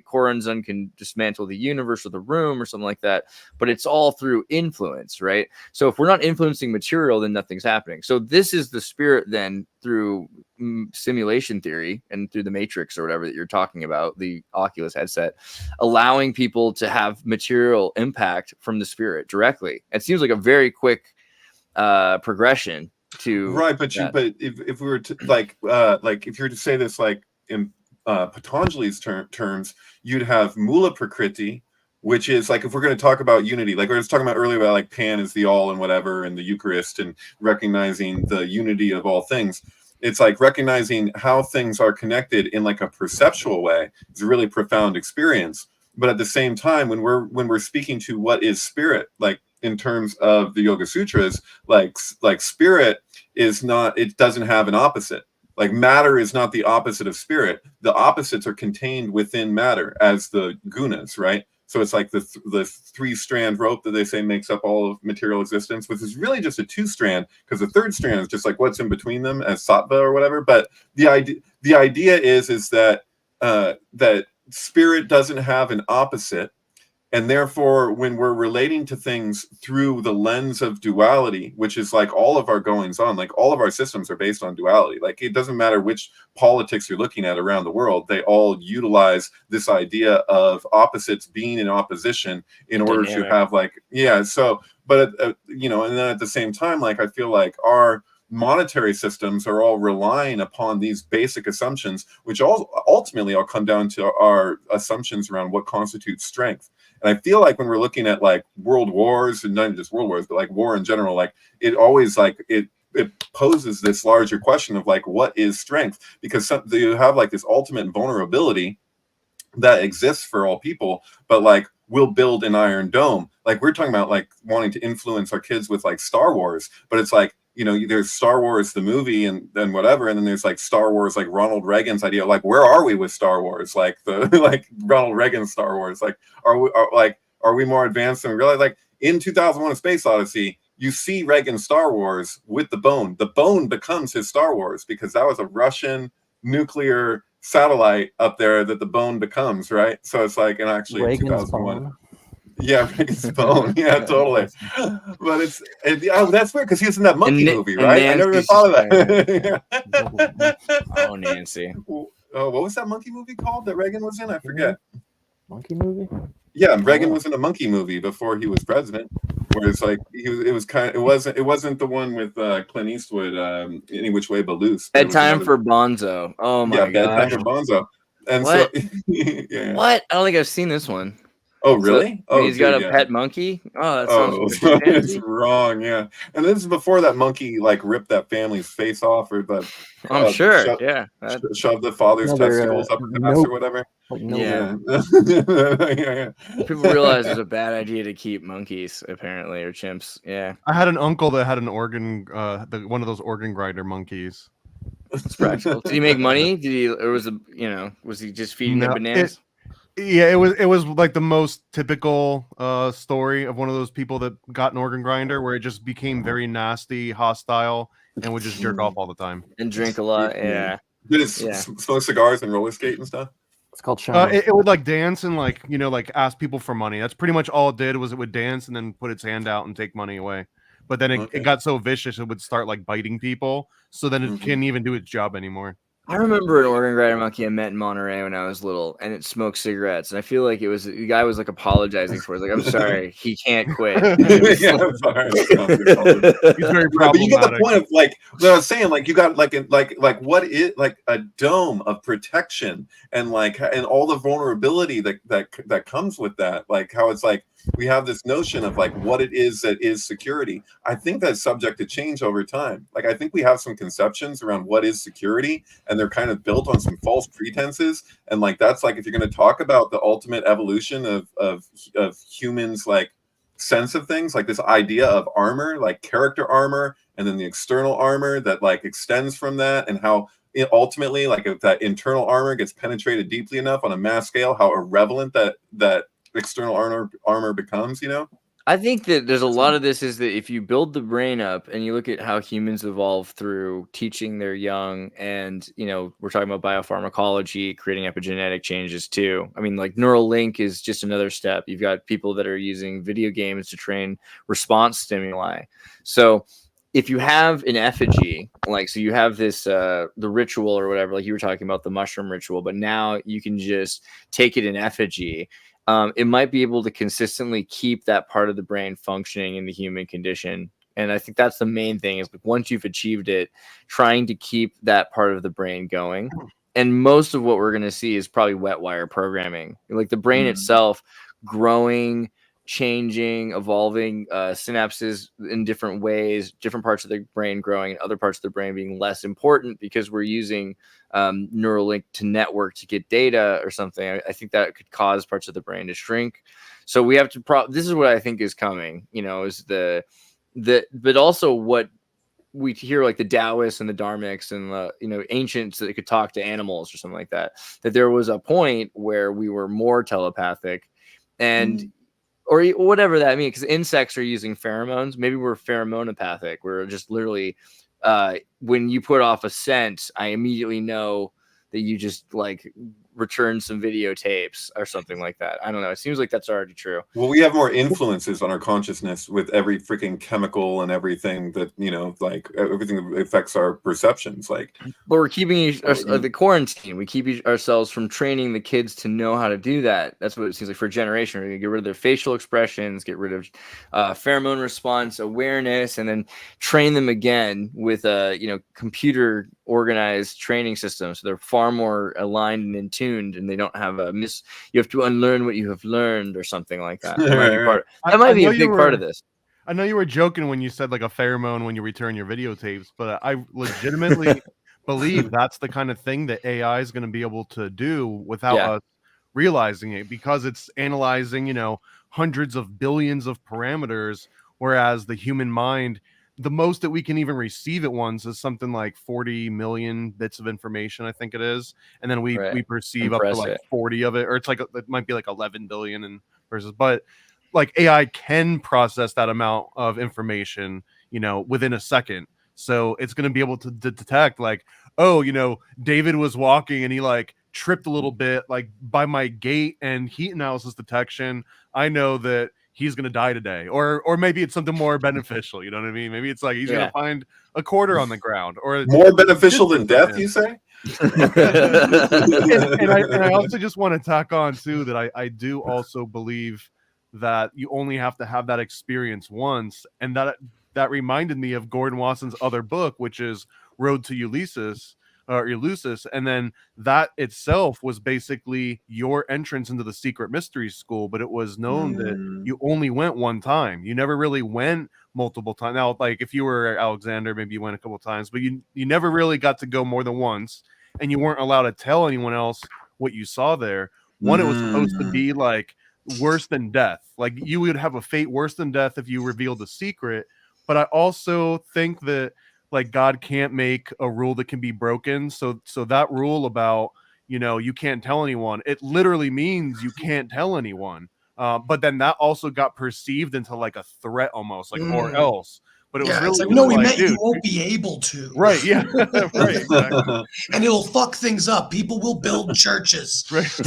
Corazon can dismantle the universe or the room or something like that. But it's all through influence, right? So if we're not influencing material, then nothing's happening. So this is the spirit then through simulation theory and through the Matrix or whatever that you're talking about, the Oculus headset, allowing people to have material impact from the spirit directly. It seems like a very quick progression to right. But if we were to like if you were to say this like in Patanjali's terms, you'd have Mula Prakriti, which is like, if we're going to talk about unity, like we were talking about earlier about like Pan is the all and whatever, and the Eucharist and recognizing the unity of all things. It's like recognizing how things are connected in like a perceptual way. It's a really profound experience. But at the same time, when we're speaking to what is spirit, like in terms of the Yoga Sutras, like spirit is not, it doesn't have an opposite. Like matter is not the opposite of spirit. The opposites are contained within matter as the gunas, right? So it's like the 3-strand rope that they say makes up all of material existence, which is really just a 2-strand, because the 3rd strand is just like what's in between them as sattva or whatever. But the idea is that that spirit doesn't have an opposite. And therefore, when we're relating to things through the lens of duality, which is like all of our goings on, like all of our systems are based on duality. Like it doesn't matter which politics you're looking at around the world, they all utilize this idea of opposites being in opposition in order to have like, yeah. So, but, and then at the same time, like I feel like our monetary systems are all relying upon these basic assumptions, which ultimately all come down to our assumptions around what constitutes strength. And I feel like when we're looking at like world wars, and not just world wars, but like war in general, like it always like it poses this larger question of like, what is strength? Because you have like this ultimate vulnerability that exists for all people, but like we'll build an Iron Dome. Like we're talking about like wanting to influence our kids with like Star Wars, but it's like, there's Star Wars, the movie, and then whatever. And then there's like Star Wars, like Ronald Reagan's idea. Like, where are we with Star Wars? Like like Ronald Reagan's Star Wars. Like, are we more advanced than we realize? Like in 2001: A Space Odyssey, you see Reagan's Star Wars with the bone. The bone becomes his Star Wars because that was a Russian nuclear satellite up there that the bone becomes, right? So it's like, and actually in 2001. Bone. Yeah, Reagan's bone. Yeah, totally. But that's weird because he was in that monkey movie, right? I never even thought of that. Oh, Nancy. Oh, what was that monkey movie called that Reagan was in? I forget. Monkey movie? Yeah, Reagan was in a monkey movie before he was president. Where it's like it wasn't the one with Clint Eastwood, Any Which Way But Loose. Bedtime for Bonzo. Oh my god. Bedtime for Bonzo. And what? So yeah. What? I don't think I've seen this one. Oh really? So, he's got a pet monkey. Oh, that sounds it's wrong. Yeah, and this is before that monkey like ripped that family's face off, or that I'm sure. Shoved the father's testicles up his ass or whatever. Yeah. People realize it's a bad idea to keep monkeys, apparently, or chimps. Yeah. I had an uncle that had an organ, one of those organ grinder monkeys. It's practical. Did he make money? Was he just feeding the bananas? Yeah, it was like the most typical story of one of those people that got an organ grinder, where it just became very nasty, hostile, and would just jerk off all the time and drink a lot. Yeah. Did it smoke cigars and roller skate and stuff? It's called shine. It would like dance and like ask people for money. That's pretty much all it did. Was it would dance and then put its hand out and take money away. But then it got so vicious it would start like biting people. So then it can't even do its job anymore. I remember an organ grinder monkey I met in Monterey when I was little, and it smoked cigarettes. And I feel like the guy was like apologizing for it. Like, I'm sorry, he can't quit. He's very problematic. But you get the point of like what I was saying. Like you got like what is like a dome of protection and all the vulnerability that comes with that. Like how it's like we have this notion of like what it is that is security. I think that's subject to change over time. Like I think we have some conceptions around what is security, and they're kind of built on some false pretenses. And like that's like if you're going to talk about the ultimate evolution of humans, like sense of things, like this idea of armor, like character armor, and then the external armor that like extends from that, and how ultimately, like if that internal armor gets penetrated deeply enough on a mass scale, how irrelevant that external armor becomes, you know? I think that there's a lot of this is that if you build the brain up and you look at how humans evolve through teaching their young, and we're talking about biopharmacology, creating epigenetic changes too. I mean, like neural link is just another step. You've got people that are using video games to train response stimuli. So if you have an effigy, like, so you have this the ritual or whatever, like you were talking about the mushroom ritual, but now you can just take it in effigy. It might be able to consistently keep that part of the brain functioning in the human condition. And I think that's the main thing, is once you've achieved it, trying to keep that part of the brain going. And most of what we're going to see is probably wet wire programming, like the brain itself growing, changing, evolving, synapses in different ways, different parts of the brain growing and other parts of the brain being less important because we're using neural link to network to get data or something. I think that could cause parts of the brain to shrink. So we have to this is what I think is coming, is but also what we hear, like the Taoists and the Dharmics and the ancients that could talk to animals or something like that there was a point where we were more telepathic and or whatever that means, because insects are using pheromones. Maybe we're pheromonopathic. We're just literally, when you put off a scent, I immediately know that you just like return some videotapes or something like that. I don't know. It seems like that's already true. Well, we have more influences on our consciousness with every freaking chemical and everything that, like everything that affects our perceptions. Like, but we're keeping the quarantine. We keep ourselves from training the kids to know how to do that. That's what it seems like for a generation. We're going to get rid of their facial expressions, get rid of pheromone response awareness, and then train them again with a computer organized training system, so they're far more aligned and in tuned, and they don't have you have to unlearn what you have learned or something like that. That might be a big part of this. I know you were joking when you said like a pheromone when you return your videotapes, but I legitimately believe that's the kind of thing that AI is going to be able to do without us realizing it, because it's analyzing hundreds of billions of parameters, whereas the human mind, the most that we can even receive at once is something like 40 million bits of information, I think it is. And then we perceive up to like 40 of it, or it's like, it might be like 11 billion and versus, but like AI can process that amount of information, within a second. So it's going to be able to detect like, oh, David was walking and he like tripped a little bit, like by my gait and heat analysis detection, I know that he's going to die today, or maybe it's something more beneficial. You know what I mean? Maybe it's like he's going to find a quarter on the ground, or more beneficial than death. You say? and I also just want to tack on too that I do also believe that you only have to have that experience once, and that reminded me of Gordon Wasson's other book, which is Road to Ulysses. Eleusis, and then that itself was basically your entrance into the secret mysteries school, but it was known that you only went one time. You never really went multiple times. Now, like if you were Alexander, maybe you went a couple times, but you never really got to go more than once, and you weren't allowed to tell anyone else what you saw there. One, it was supposed to be like worse than death. Like you would have a fate worse than death if you revealed the secret. But I also think that like God can't make a rule that can be broken. So that rule about, you can't tell anyone, it literally means you can't tell anyone. But then that also got perceived into like a threat almost, like or else. But it was really like, no, we meant you won't be able to. Right. Yeah. Right. Exactly. And it'll fuck things up. People will build churches. Right.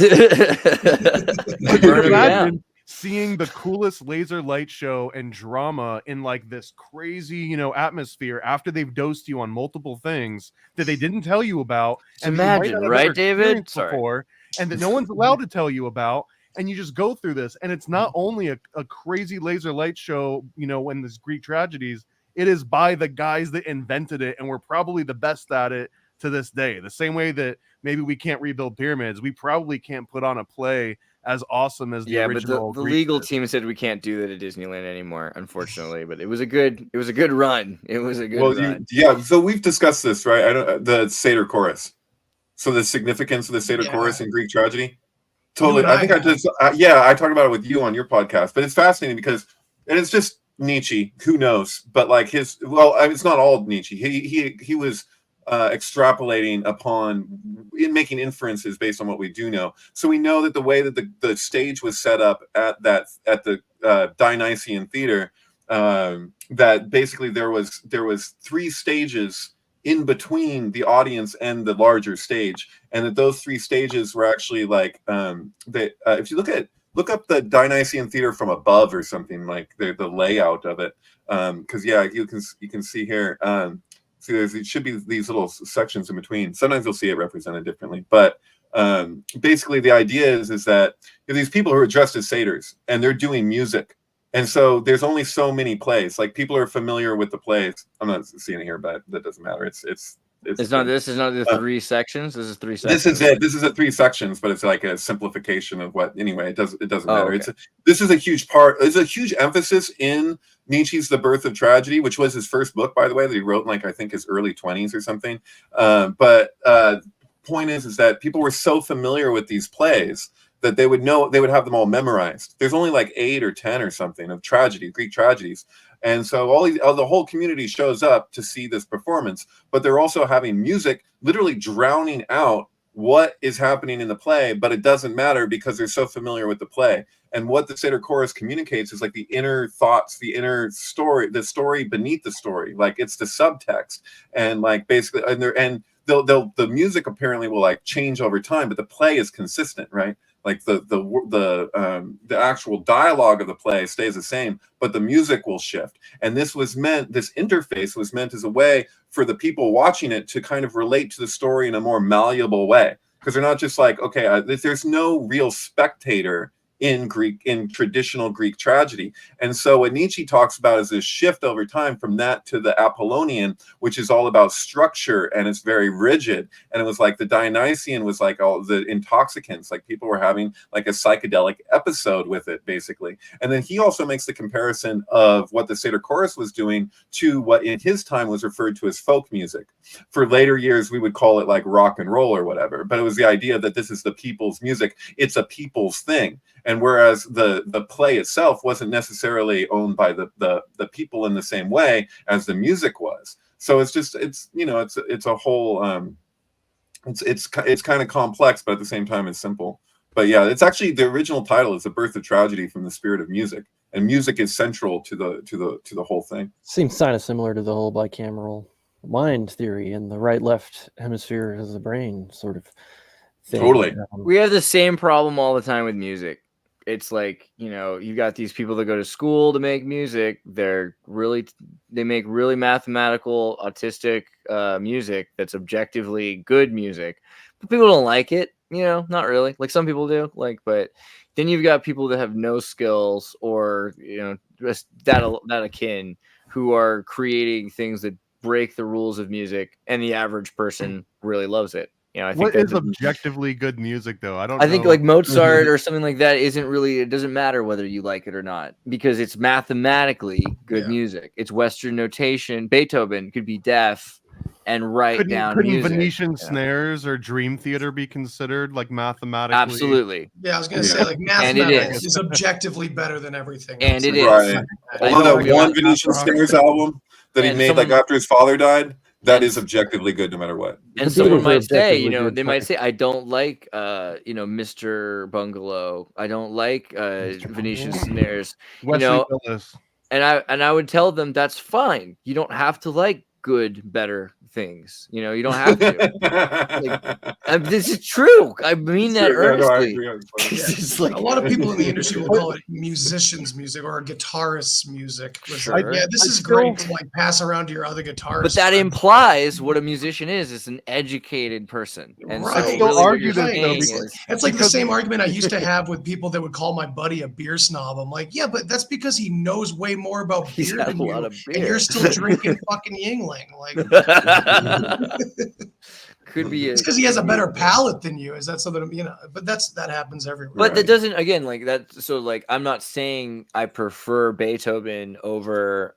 Imagine seeing the coolest laser light show and drama in like this crazy, atmosphere after they've dosed you on multiple things that they didn't tell you about. And imagine, right, David? Before, and that no one's allowed to tell you about. And you just go through this, and it's not only a crazy laser light show, in this Greek tragedies, it is by the guys that invented it and were probably the best at it to this day. The same way that maybe we can't rebuild pyramids, we probably can't put on a play as awesome as the original. But the legal team said we can't do that at Disneyland anymore, unfortunately. But it was a good run. It was a good run. So we've discussed this, right? The Seder chorus. So the significance of the Seder chorus in Greek tragedy. Totally. I think I talked about it with you on your podcast. But it's fascinating because and it's just Nietzsche. Who knows? But like his, well, I mean, it's not all Nietzsche. He was extrapolating upon making inferences based on what we do know. So we know that the way that the stage was set up at the Dionysian theater, that basically there was 3 stages in between the audience and the larger stage, and that those 3 stages were actually like if you look up the Dionysian theater from above or something, like the layout of it, because you can see here. So it should be these little sections in between. Sometimes you'll see it represented differently, but basically the idea is that these people who are dressed as satyrs and they're doing music, and so there's only so many plays. Like people are familiar with the plays. I'm not seeing it here, but that doesn't matter. It's not. This is not the 3 sections. This is 3 sections. This is it. This is a 3 sections, but it's like a simplification of what. Anyway, it doesn't matter. Okay. This is a huge part. There's a huge emphasis in Nietzsche's The Birth of Tragedy, which was his first book, by the way, that he wrote in like I think his early 20s or something. But point is that people were so familiar with these plays that they would have them all memorized. There's only like 8 or 10 or something of Greek tragedies. And so the whole community shows up to see this performance, but they're also having music literally drowning out what is happening in the play, but it doesn't matter because they're so familiar with the play. And what the Satyr Chorus communicates is like the inner thoughts, the inner story, the story beneath the story. Like it's the subtext, and like basically, the music apparently will like change over time, but the play is consistent, right? Like the actual dialogue of the play stays the same, but the music will shift. And this interface was meant as a way for the people watching it to kind of relate to the story in a more malleable way, because they're not just like, okay, there's no real spectator in traditional Greek tragedy. And so what Nietzsche talks about is this shift over time from that to the Apollonian, which is all about structure and it's very rigid. And it was like the Dionysian was like all the intoxicants, like people were having like a psychedelic episode with it, basically. And then he also makes the comparison of what the Satyr Chorus was doing to what in his time was referred to as folk music. For later years, we would call it like rock and roll or whatever, but it was the idea that this is the people's music. It's a people's thing. And whereas the play itself wasn't necessarily owned by the people in the same way as the music was. So it's a whole it's kind of complex, but at the same time it's simple. But yeah, it's actually the original title is The Birth of Tragedy from the Spirit of Music, and music is central to the whole thing. Seems kind of similar to the whole bicameral mind theory, and the right-left hemisphere has the brain sort of thing. Totally. We have the same problem all the time with music. It's like, you've got these people that go to school to make music. They make really mathematical, autistic music that's objectively good music, but people don't like it. Not really. Like some people do. But then you've got people that have no skills or just that akin, who are creating things that break the rules of music, and the average person really loves it. I think what is objectively good music, though? I think like Mozart or something like that isn't really. It doesn't matter whether you like it or not, because it's mathematically good music. It's Western notation. Beethoven could be deaf and write down music. Couldn't Venetian snares or Dream Theater be considered like mathematically? Absolutely. Yeah, I was gonna say like mathematics is objectively better than everything. And it is. Right. Although that one Venetian snares album that he made like after his father died, that is objectively good no matter what. And someone might say, they might say, I don't like, Mr. Bungalow. I don't like Venetian snares. And I would tell them that's fine. You don't have to like good, better things. You don't have to. This is true. I mean that earnestly. A lot of people in the industry will call it musicians' music or guitarists' music. Sure. This is great to like pass around to your other guitarists. But that implies what a musician is. It's an educated person. And right. So still argue that it's like the same argument I used to have with people that would call my buddy a beer snob. I'm like, yeah, but that's because he knows way more about beer than you, and you're still drinking fucking Yingling. Like. Could be it's because he has a better palate than you. Is that something but that happens everywhere. But that doesn't, again, like that. So like I'm not saying I prefer Beethoven over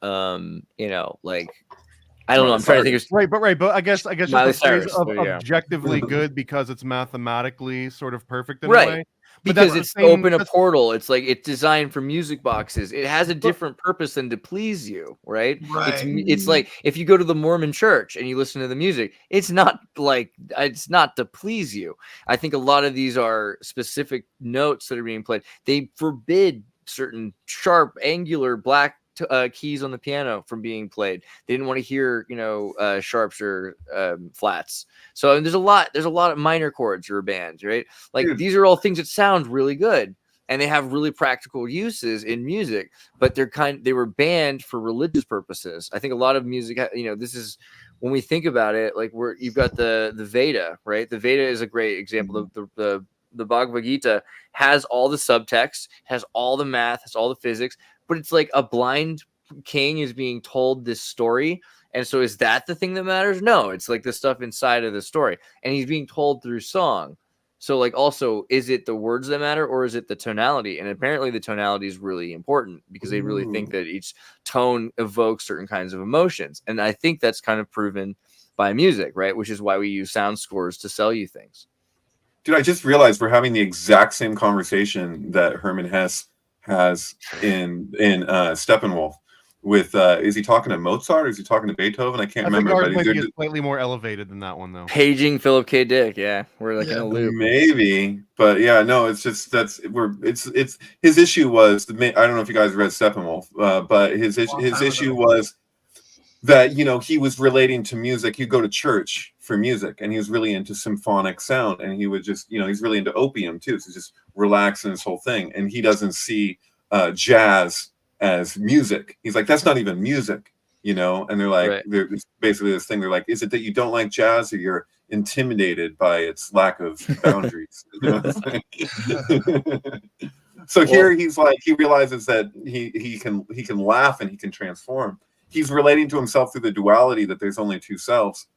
like I don't know. I'm trying to think of Right, but I guess just Miley the phrase Cyrus, of so yeah. objectively good because it's mathematically sort of perfect in Right. a way. But Because that's it's the to same, open a that's, portal. It's like it's designed for music boxes. It has a different purpose than to please you, right? Right. It's like if you go to the Mormon church and you listen to the music, it's not to please you. I think a lot of these are specific notes that are being played. They forbid certain sharp, angular, black keys on the piano from being played. They didn't want to hear, sharps or flats. So there's a lot of minor chords or bands, right? Like Dude. these are all things that sound really good and they have really practical uses in music, but they were banned for religious purposes. I think a lot of music, this is when we think about it, like you've got the Veda, right? The Veda is a great example. The Bhagavad Gita has all the subtext, has all the math, has all the physics, but it's like a blind king is being told this story. And so is that the thing that matters? No, it's like the stuff inside of the story. And he's being told through song. So like also, is it the words that matter or is it the tonality? And apparently the tonality is really important because they really think that each tone evokes certain kinds of emotions. And I think that's kind of proven by music, right? Which is why we use sound scores to sell you things. Dude, I just realized we're having the exact same conversation that Hermann Hesse has in Steppenwolf. With is he talking to Mozart or is he talking to Beethoven? I can't remember. But But he's slightly more elevated than that one, though. Paging Philip K. Dick, yeah, we're like in a loop. Maybe, but yeah, no, it's just it's his issue was I don't know if you guys read Steppenwolf, but his issue was that he was relating to music. He'd go to church for music, and he was really into symphonic sound, and he would just he's really into opium too, so just relaxing his whole thing, and he doesn't see jazz as music. He's like, that's not even music, and they're like, It's basically this thing. They're like, is it that you don't like jazz or you're intimidated by its lack of boundaries? So here he's like, he realizes that he can laugh and he can transform. He's relating to himself through the duality that there's only two selves.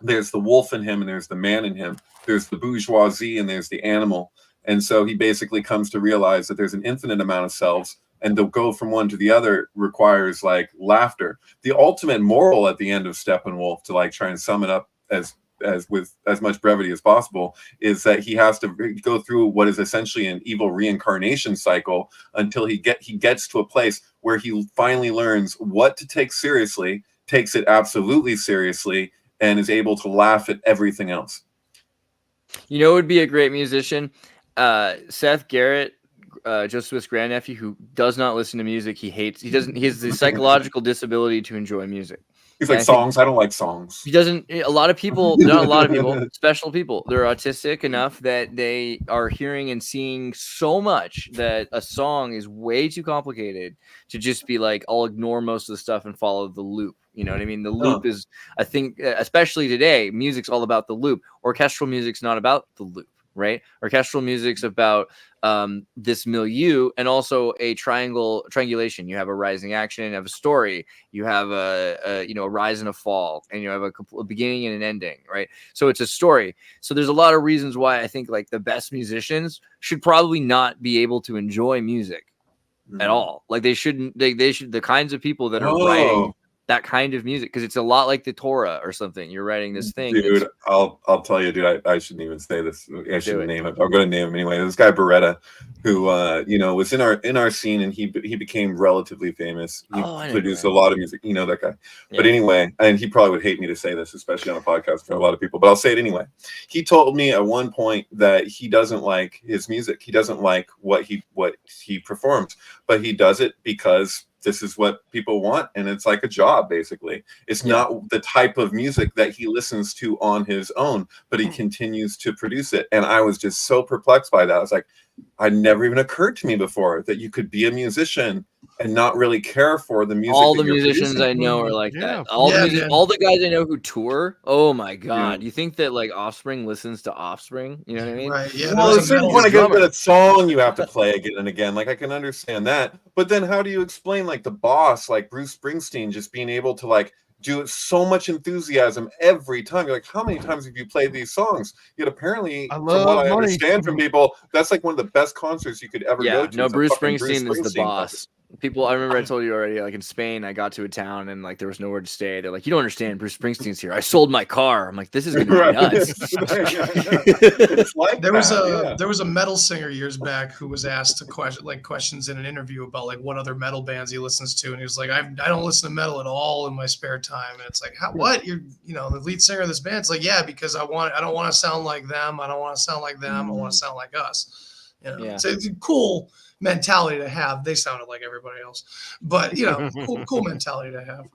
There's the wolf in him and there's the man in him. There's the bourgeoisie and there's the animal. And so he basically comes to realize that there's an infinite amount of selves, and to go from one to the other requires like laughter. The ultimate moral at the end of Steppenwolf, to like try and sum it up as with as much brevity as possible, is that he has to go through what is essentially an evil reincarnation cycle until he gets to a place where he finally learns what to take seriously, takes it absolutely seriously, and is able to laugh at everything else. Who would be a great musician? Seth Garrett, Joe Smith's grandnephew, who does not listen to music. He has the psychological disability to enjoy music. He's like, songs. I don't like songs. He doesn't. Not a lot of people, special people. They're autistic enough that they are hearing and seeing so much that a song is way too complicated to just be like, I'll ignore most of the stuff and follow the loop. You know what I mean? The loop is, I think, especially today, music's all about the loop. Orchestral music's not about the loop, right? Orchestral music's about this milieu and also a triangulation. You have a rising action, you have a story, you have a rise and a fall, and you have a beginning and an ending, right? So it's a story. So there's a lot of reasons why I think like the best musicians should probably not be able to enjoy music at all. Like they shouldn't. They should. The kinds of people that are writing that kind of music, because it's a lot like the Torah or something. You're writing this thing, dude. I'll tell you, dude. I shouldn't even say this. I shouldn't name it. I'm going to name him anyway. This guy Beretta, who was in our scene, and he became relatively famous. He produced a lot of music. You know that guy. Yeah. But anyway, and he probably would hate me to say this, especially on a podcast for a lot of people. But I'll say it anyway. He told me at one point that he doesn't like his music. He doesn't like what he performs, but he does it because this is what people want, and it's like a job, basically. It's not the type of music that he listens to on his own, but he continues to produce it. And I was just so perplexed by that. I was like, it never even occurred to me before that you could be a musician and not really care for the music. All the musicians producing. I know are like that. All the guys I know who tour, oh my god! You think that like Offspring listens to Offspring? You know what I mean? Right. Yeah. Well, it's when I get a song, you have to play again and again. Like I can understand that, but then how do you explain like the boss, like Bruce Springsteen, just being able to like do so much enthusiasm every time? You're like, how many times have you played these songs? Yet apparently, from what I understand from people, that's like one of the best concerts you could ever go to. No, Bruce Springsteen is the boss. People, I remember I told you already, like in Spain, I got to a town and like there was nowhere to stay. They're like, you don't understand, Bruce Springsteen's here. I sold my car. I'm like, this is gonna be nuts. It's like There was that, there was a metal singer years back who was asked questions in an interview about like what other metal bands he listens to, and he was like, I don't listen to metal at all in my spare time. And it's like, what? You're the lead singer of this band? It's like, yeah, because I don't want to sound like them. I don't want to sound like them. I want to sound like us. Yeah. So it's a cool mentality to have. They sounded like everybody else, but cool mentality to have.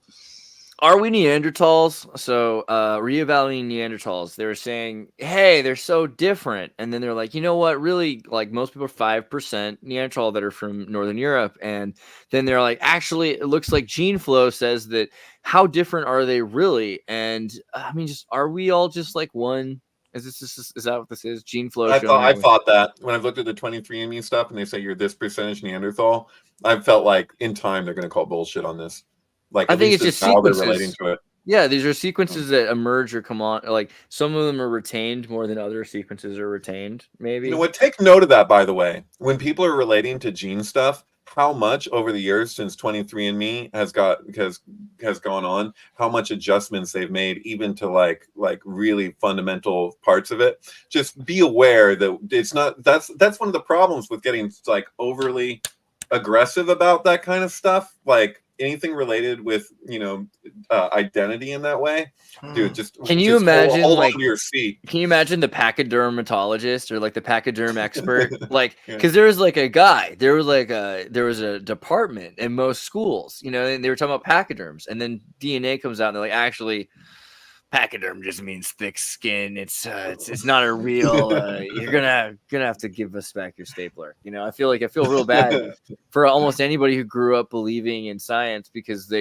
Are we Neanderthals? So reevaluating Neanderthals, they were saying, hey, they're so different. And then they're like, you know what? Really, like most people are 5% Neanderthal that are from Northern Europe. And then they're like, actually, it looks like gene flow says that how different are they really? And I mean, are we all just like one? Is that what this is? Gene flow. I thought that when I've looked at the 23andMe stuff and they say you're this percentage Neanderthal, I've felt like in time they're going to call bullshit on this. Like I think it's just sequences. They're relating to it. Yeah, these are sequences that emerge or come on. Like some of them are retained more than other sequences are retained. Maybe. You know what? Take note of that, by the way. When people are relating to gene stuff, how much over the years since 23andMe has gone on, how much adjustments they've made, even to like really fundamental parts of it. Just be aware that it's not. That's one of the problems with getting like overly aggressive about that kind of stuff. Like anything related with identity in that way, dude. Can you imagine hold like on to your seat? Can you imagine the pachydermatologist or like the pachyderm expert? Like, because there was like a guy, there was a department in most schools, and they were talking about pachyderms, and then DNA comes out and they're like, actually, pachyderm just means thick skin. It's not a real. You're gonna have to give us back your stapler. I feel real bad for almost anybody who grew up believing in science because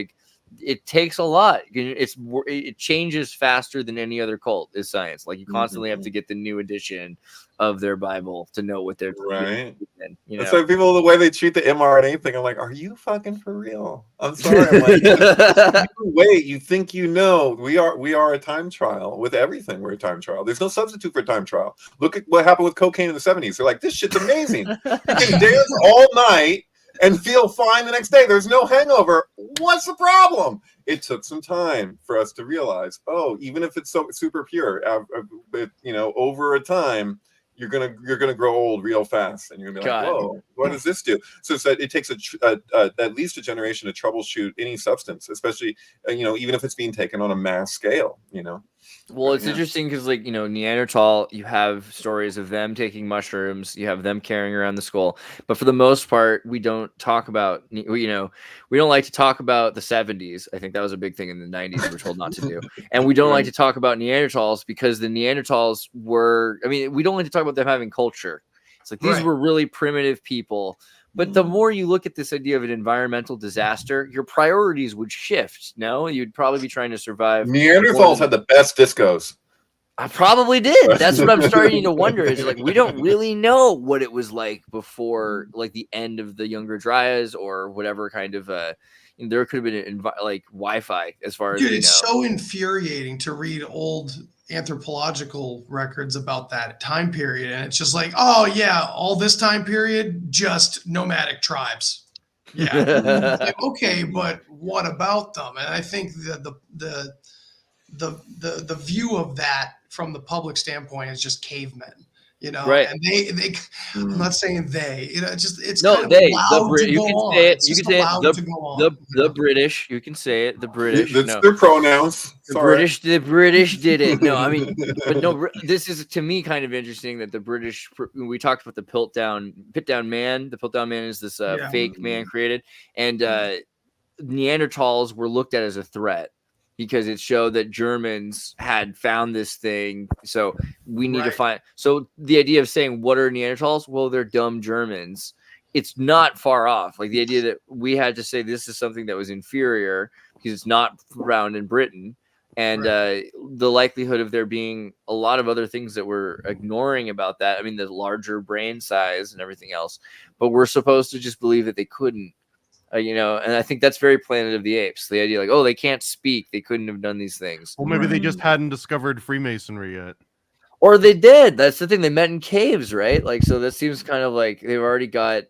it takes a lot. It changes faster than any other cult is science. Like you constantly have to get the new edition of their Bible to know what they're right. Doing, It's like people, the way they treat the mRNA thing. I'm like, are you fucking for real? I'm sorry. I'm like, wait, you think we are a time trial with everything. We're a time trial. There's no substitute for a time trial. Look at what happened with cocaine in the 70s. They're like, this shit's amazing. You can dance all night and feel fine the next day. There's no hangover. What's the problem? It took some time for us to realize, even if it's so super pure, over a time, you're gonna grow old real fast, and you're gonna be like, whoa, what does this do? So it's that it takes at least a generation to troubleshoot any substance, especially even if it's being taken on a mass scale. Well, it's interesting because, like, Neanderthal, you have stories of them taking mushrooms, you have them carrying around the skull. But for the most part, we don't talk about, we don't like to talk about the 70s. I think that was a big thing in the 90s we're told not to do. And we don't like to talk about Neanderthals because the Neanderthals we don't like to talk about them having culture. It's like these were really primitive people. But the more you look at this idea of an environmental disaster, your priorities would shift. No, you'd probably be trying to survive. Neanderthals had the best discos. I probably did. That's what I'm starting to wonder. Is like we don't really know what it was like before, like the end of the Younger Dryas or whatever kind of. There could have been like Wi-Fi as far as it's so infuriating to read old anthropological records about that time period, and it's just like, oh yeah, all this time period, just nomadic tribes. Yeah, like, okay, but what about them? And I think the view of that from the public standpoint is just cavemen. Right? And they I'm not saying they. It's no, kind of they. allowed to You go can on. say it. It's You just can say allowed it. to go on. The British. You can say it. The British. That's their pronouns. The British did it. No, I mean, but no. This is to me kind of interesting that the British. We talked about the Piltdown Man. The Piltdown Man is this fake man created, and Neanderthals were looked at as a threat because it showed that Germans had found this thing. So we need to find. So the idea of saying, what are Neanderthals? Well, they're dumb Germans. It's not far off. Like the idea that we had to say this is something that was inferior because it's not found in Britain. And the likelihood of there being a lot of other things that we're ignoring about that. I mean, the larger brain size and everything else. But we're supposed to just believe that they couldn't. And I think that's very Planet of the Apes. The idea like, they can't speak. They couldn't have done these things. Well, maybe they just hadn't discovered Freemasonry yet. Or they did. That's the thing. They met in caves, right? Like, so that seems kind of like they've already got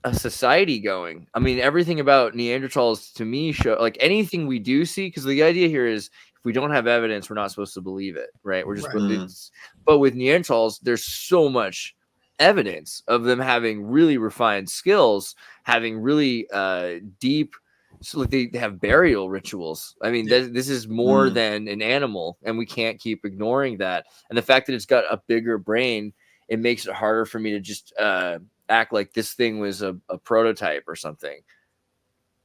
a society going. I mean, everything about Neanderthals to me show like anything we do see, because the idea here is if we don't have evidence, we're not supposed to believe it, right? We're just but with Neanderthals, there's so much evidence of them having really refined skills, having really deep, so like they have burial rituals. I mean, this is more than an animal, and we can't keep ignoring that. And the fact that it's got a bigger brain, it makes it harder for me to just act like this thing was a prototype or something.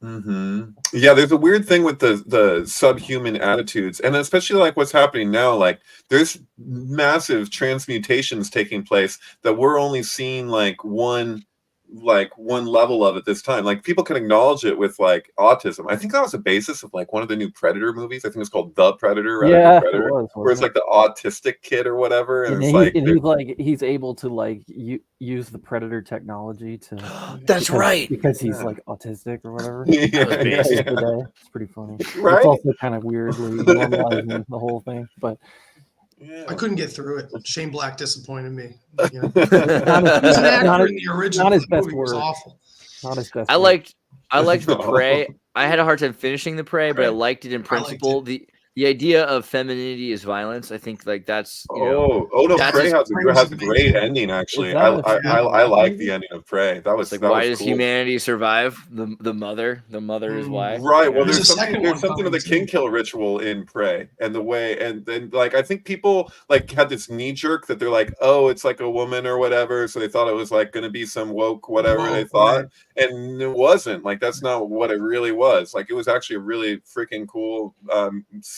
Yeah, there's a weird thing with the subhuman attitudes, and especially like what's happening now. Like, there's massive transmutations taking place that we're only seeing like one level of at this time. Like, people can acknowledge it with like autism. I think that was the basis of like one of the new Predator movies. I think it's called The Predator rather than Predator, where it's like the autistic kid or whatever, and he's able to like use the Predator technology to because he's like autistic or whatever. It's pretty funny. Right? It's also kind of weirdly normalizing the whole thing, but I couldn't get through it. Shane Black disappointed me. You know? He was an actor in the original. Not his best movie. It was awful. Not his best. I liked the Prey. I had a hard time finishing the Prey, but I liked it in principle. The idea of femininity is violence. I think like that's no, Prey has a great ending actually. I like the ending of Prey. That was like that why was does cool. humanity survive? The mother is why. Right. Well, There's there's something of the king kill ritual in Prey, and the way, and then like I think people like had this knee jerk that they're like, oh, it's like a woman or whatever, so they thought it was like going to be some woke whatever they thought, and it wasn't. Like that's not what it really was. Like it was actually a really freaking cool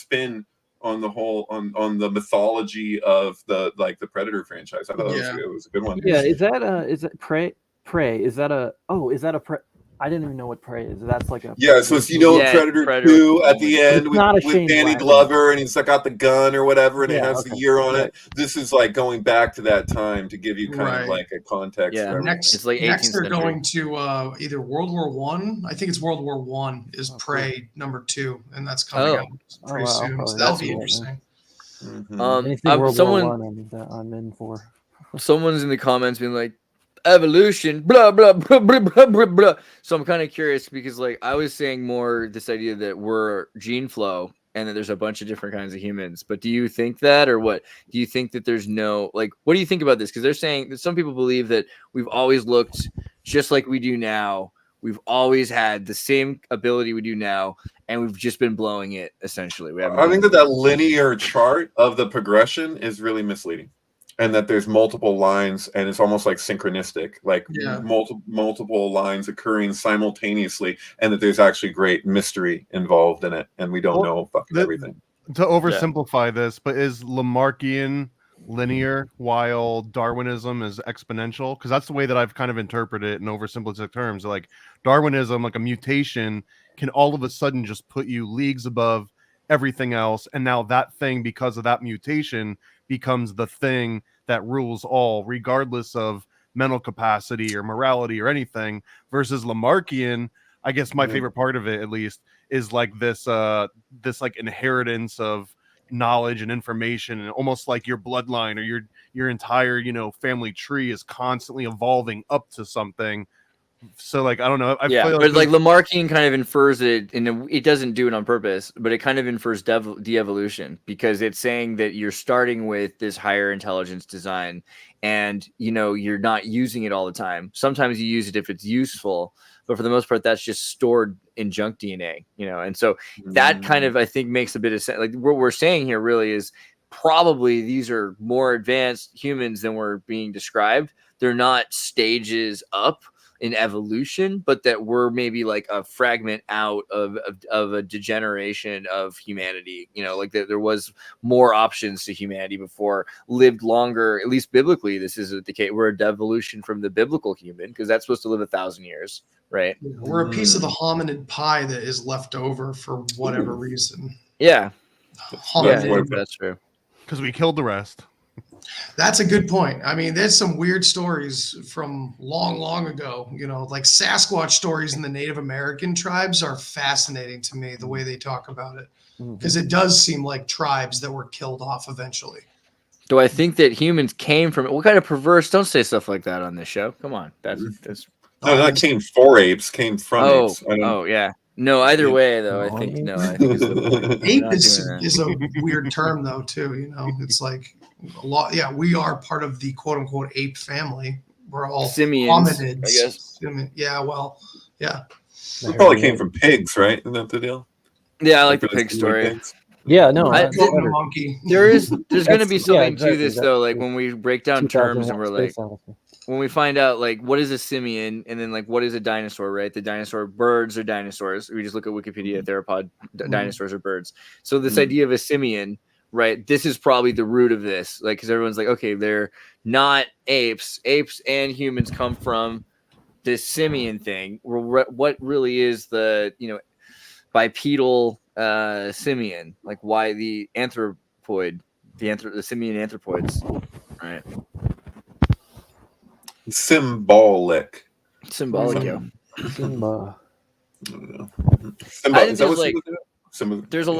spin on the whole on the mythology of the Predator franchise. I thought it was a good one. Yeah, is that Prey? Is that a Prey? I didn't even know what Prey is. That's like a so it's, Predator 2 at the end with Danny Glover, and he's like got the gun or whatever, and it has the year on it. This is like going back to that time to give you kind of like a context. Yeah, next they're going to either World War One. I think it's World War One is Prey #2, and that's coming out pretty soon. So that'll be interesting. I'm in for. Someone's in the comments being like, evolution, blah blah blah blah blah blah blah. So I'm kind of curious because like I was saying more this idea that we're gene flow and that there's a bunch of different kinds of humans. But do you think that, or what? Do you think that there's no like? What do you think about this? Because they're saying that some people believe that we've always looked just like we do now. We've always had the same ability we do now, and we've just been blowing it essentially. I think that linear chart of the progression is really misleading. And that there's multiple lines, and it's almost like synchronistic, like multiple lines occurring simultaneously, and that there's actually great mystery involved in it, and we don't know everything. To oversimplify this, but is Lamarckian linear while Darwinism is exponential? Because that's the way that I've kind of interpreted it in oversimplistic terms. Like Darwinism, like a mutation, can all of a sudden just put you leagues above everything else, and now that thing, because of that mutation, becomes the thing that rules all, regardless of mental capacity or morality or anything. Versus Lamarckian, I guess my favorite part of it, at least, is like this like inheritance of knowledge and information, and almost like your bloodline or your entire family tree is constantly evolving up to something. So like I don't know. I feel but like Lamarckian kind of infers it, and it doesn't do it on purpose, but it kind of infers de-evolution, because it's saying that you're starting with this higher intelligence design, and you're not using it all the time. Sometimes you use it if it's useful, but for the most part, that's just stored in junk DNA. And so that kind of I think makes a bit of sense. Like what we're saying here really is probably these are more advanced humans than we're being described. They're not stages up in evolution, but that we're maybe like a fragment out of a degeneration of humanity. Like there was more options to humanity before, lived longer. At least biblically, this is the case. We're a devolution from the biblical human, because that's supposed to live 1,000 years, right? We're a piece of the hominid pie that is left over for whatever reason. Yeah, Hominid. that's true. Because we killed the rest. That's a good point. I mean, there's some weird stories from long ago, like Sasquatch stories in the Native American tribes are fascinating to me, the way they talk about it, because it does seem like tribes that were killed off eventually. Do I think that humans came from it? What kind of perverse? Don't say stuff like that on this show. Come on. That's No, not came for apes, came from apes. Yeah. No, either way though, I On think apes? I think it's the point. We're Ape not doing that. is a weird term though too. You know, it's like a lot. Yeah, we are part of the quote unquote ape family. We're all Simians, hominids. I guess. Yeah, well, yeah. It probably came from pigs, right? Isn't that the deal? Yeah, I like the those pig silly story. pigs? Yeah, no, I- that's Goat and a better. monkey. There's going to That's- be yeah, something exactly, to this that's though, like the when we break down terms and 2001 we're like, Space Odyssey. when we find out like what is a simian and then like what is a dinosaur, right? The dinosaur birds are dinosaurs. We just look at Wikipedia, theropod, dinosaurs are birds. So this idea of a simian, right? This is probably the root of this, like because everyone's like, okay, they're not apes. Apes and humans come from this simian thing. What really is the bipedal simian? Like why the anthropoid, the simian anthropoids, right? Symbolic. Yeah. Simba. I don't know. I think Is that what there's, there's a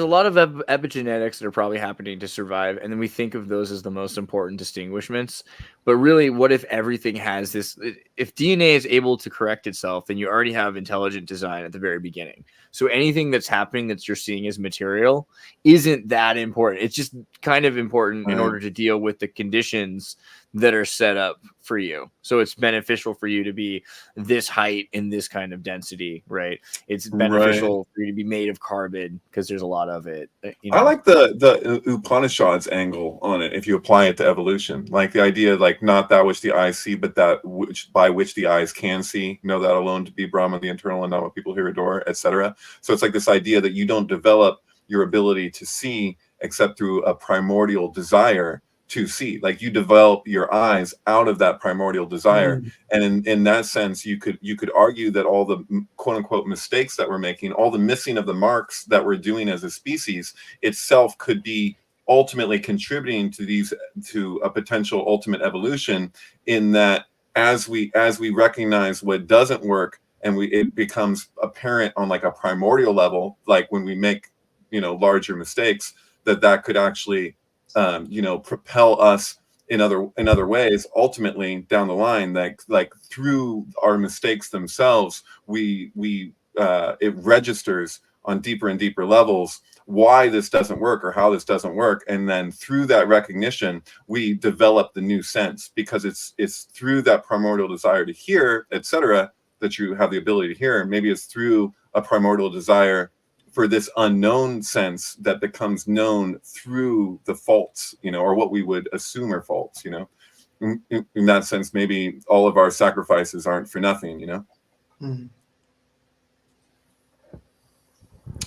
lot of epigenetics that are probably happening to survive, and then we think of those as the most important distinguishments. But really, what if everything has this? If DNA is able to correct itself, then you already have intelligent design at the very beginning. So anything that's happening that you're seeing as material isn't that important. It's just kind of important in order to deal with the conditions that are set up for you. So it's beneficial for you to be this height in this kind of density, right? It's beneficial for you to be made of carbon because there's a lot of it. I like the Upanishads angle on it if you apply it to evolution. Like the idea, like not that which the eyes see, but that which by which the eyes can see. Know that alone to be Brahma, the internal, and not what people hear adore, etc. So it's like this idea that you don't develop your ability to see except through a primordial desire to see. Like you develop your eyes out of that primordial desire. And in that sense, you could argue that all the quote unquote mistakes that we're making, all the missing of the marks that we're doing as a species itself could be ultimately contributing to a potential ultimate evolution, in that as we recognize what doesn't work and it becomes apparent on like a primordial level, like when we make larger mistakes, that could actually propel us in other ways ultimately down the line, like through our mistakes themselves, it registers on deeper and deeper levels why this doesn't work or how this doesn't work, and then through that recognition we develop the new sense, because it's through that primordial desire to hear, etc., that you have the ability to hear. Maybe it's through a primordial desire for this unknown sense that becomes known through the faults, or what we would assume are faults, in that sense. Maybe all of our sacrifices aren't for nothing,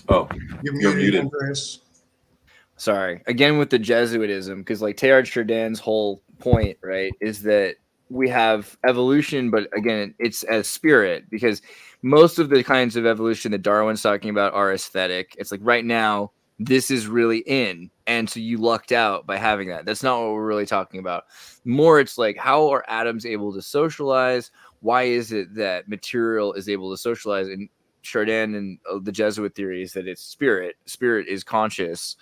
Oh, you're muted. Andreas. Sorry, again with the Jesuitism, because like Teilhard Chardin's whole point, right, is that we have evolution, but again, it's as spirit, because most of the kinds of evolution that Darwin's talking about are aesthetic. It's like right now, this is really in, and so you lucked out by having that. That's not what we're really talking about. More, it's like, how are atoms able to socialize? Why is it that material is able to socialize? And Chardin and the Jesuit theory is that it's spirit. Spirit is conscious.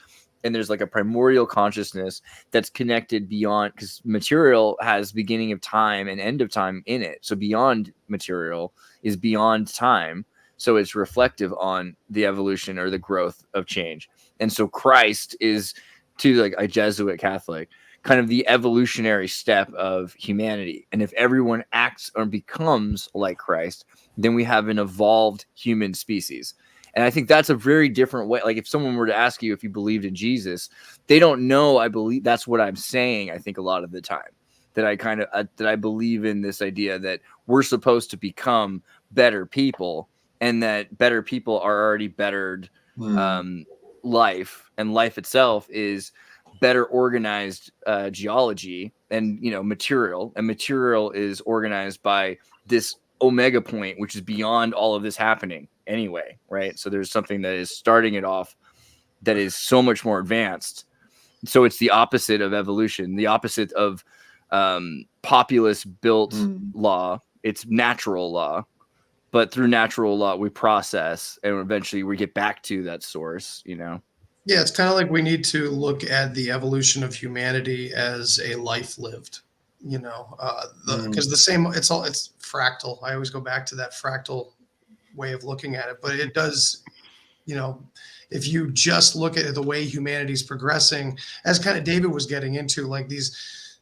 And there's like a primordial consciousness that's connected beyond, because material has beginning of time and end of time in it. So beyond material is beyond time. So it's reflective on the evolution or the growth of change. And so Christ is, to like a Jesuit Catholic, kind of the evolutionary step of humanity. And if everyone acts or becomes like Christ, then we have an evolved human species. And I think that's a very different way. Like if someone were to ask you if you believed in Jesus, they don't know. I believe that's what I'm saying. I think a lot of the time that I believe in this idea that we're supposed to become better people, and that better people are already bettered life, and life itself is better organized geology and material, and material is organized by this omega point, which is beyond all of this happening anyway, right? So there's something that is starting it off that is so much more advanced. So it's the opposite of evolution, the opposite of populace built law. It's natural law, but through natural law we process, and eventually we get back to that source. Yeah, it's kind of like we need to look at the evolution of humanity as a life lived, because the same, it's fractal. I always go back to that fractal way of looking at it, but it does, you know, if you just look at the way humanity's progressing, as kind of David was getting into, like these,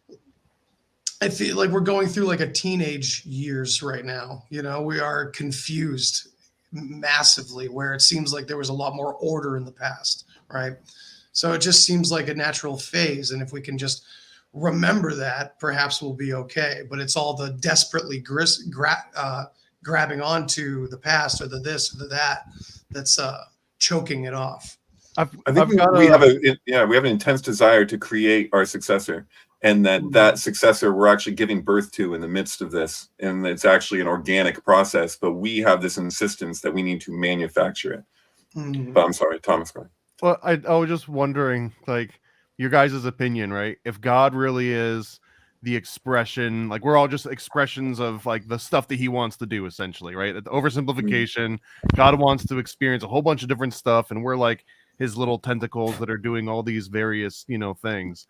I feel like we're going through like a teenage years right now. You know, we are confused massively, where it seems like there was a lot more order in the past, right? So it just seems like a natural phase. And if we can just remember that, perhaps we'll be okay. But it's all the desperately grabbing onto the past or the this or the that that's choking it off. I think we have an intense desire to create our successor, and that successor we're actually giving birth to in the midst of this, and it's actually an organic process. But we have this insistence that we need to manufacture it. But I'm sorry, Thomas. Go ahead. Well, I was just wondering, like, your guys' opinion, right? If God really is the expression, like we're all just expressions of like the stuff that he wants to do, essentially, right? The oversimplification, God wants to experience a whole bunch of different stuff, and we're like his little tentacles that are doing all these various, things.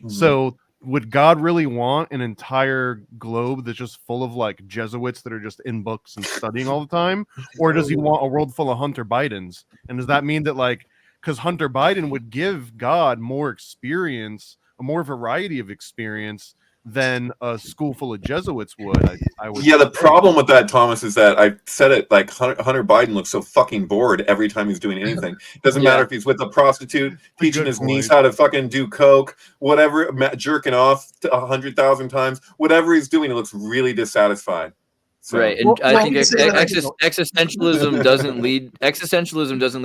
So would God really want an entire globe that's just full of like Jesuits that are just in books and studying all the time? Or does he want a world full of Hunter Bidens? And does that mean that, like, because Hunter Biden would give God more experience, a more variety of experience than a school full of Jesuits would. I would. Yeah, the problem with that, Thomas, is that I said it, like Hunter Biden looks so fucking bored every time he's doing anything. It doesn't matter if he's with a prostitute, teaching his niece how to fucking do coke, whatever, jerking off 100,000 times, whatever he's doing, he looks really dissatisfied. So. Right, and I think existentialism doesn't lead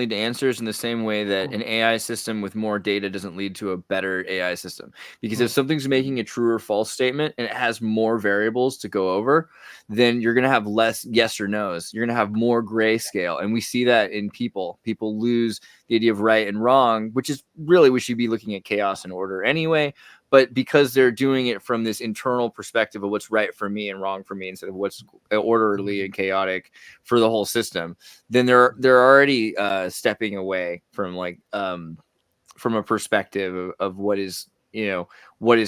to answers in the same way that an AI system with more data doesn't lead to a better AI system. Because if something's making a true or false statement and it has more variables to go over, then you're going to have less yes or no's. You're going to have more grayscale, and we see that in people. People lose the idea of right and wrong, which is really, we should be looking at chaos and order anyway. But because they're doing it from this internal perspective of what's right for me and wrong for me instead of what's orderly and chaotic for the whole system, then they're already stepping away from from a perspective of what is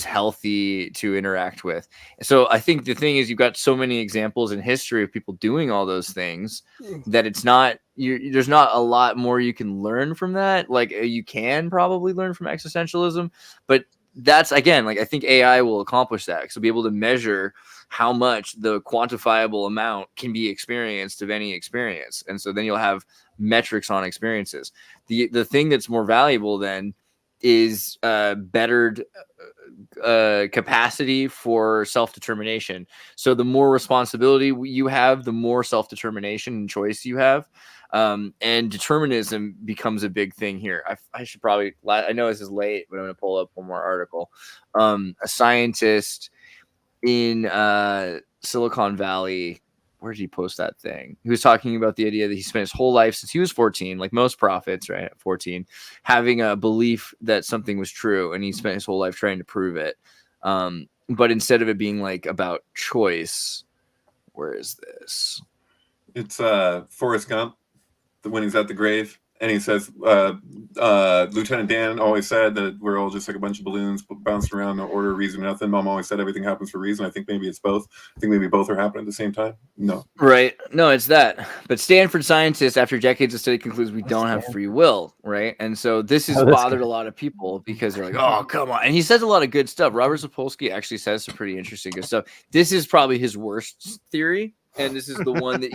healthy to interact with. So I think the thing is, you've got so many examples in history of people doing all those things that it's not there's not a lot more you can learn from that. Like, you can probably learn from existentialism, but that's, again, like, I think AI will accomplish that, because it'll be able to measure how much the quantifiable amount can be experienced of any experience. And so then you'll have metrics on experiences. The thing that's more valuable then is bettered capacity for self-determination. So the more responsibility you have, the more self-determination and choice you have. And determinism becomes a big thing here. I should probably, I know this is late, but I'm going to pull up one more article. A scientist in Silicon Valley, where did he post that thing? He was talking about the idea that he spent his whole life since he was 14, like most prophets, right, at 14, having a belief that something was true, and he spent his whole life trying to prove it. But instead of it being like about choice, where is this? It's Forrest Gump, when he's at the grave, and he says, Lieutenant Dan always said that we're all just like a bunch of balloons bouncing around, no order, reason, nothing. Mom always said everything happens for a reason. I think maybe it's both. I think maybe both are happening at the same time. No. Right. No, it's that. But Stanford scientists, after decades of study, concludes we don't have free will, right? And so this has bothered a lot of people, because they're like, oh, come on. And he says a lot of good stuff. Robert Sapolsky actually says some pretty interesting good stuff. This is probably his worst theory. And this is the one that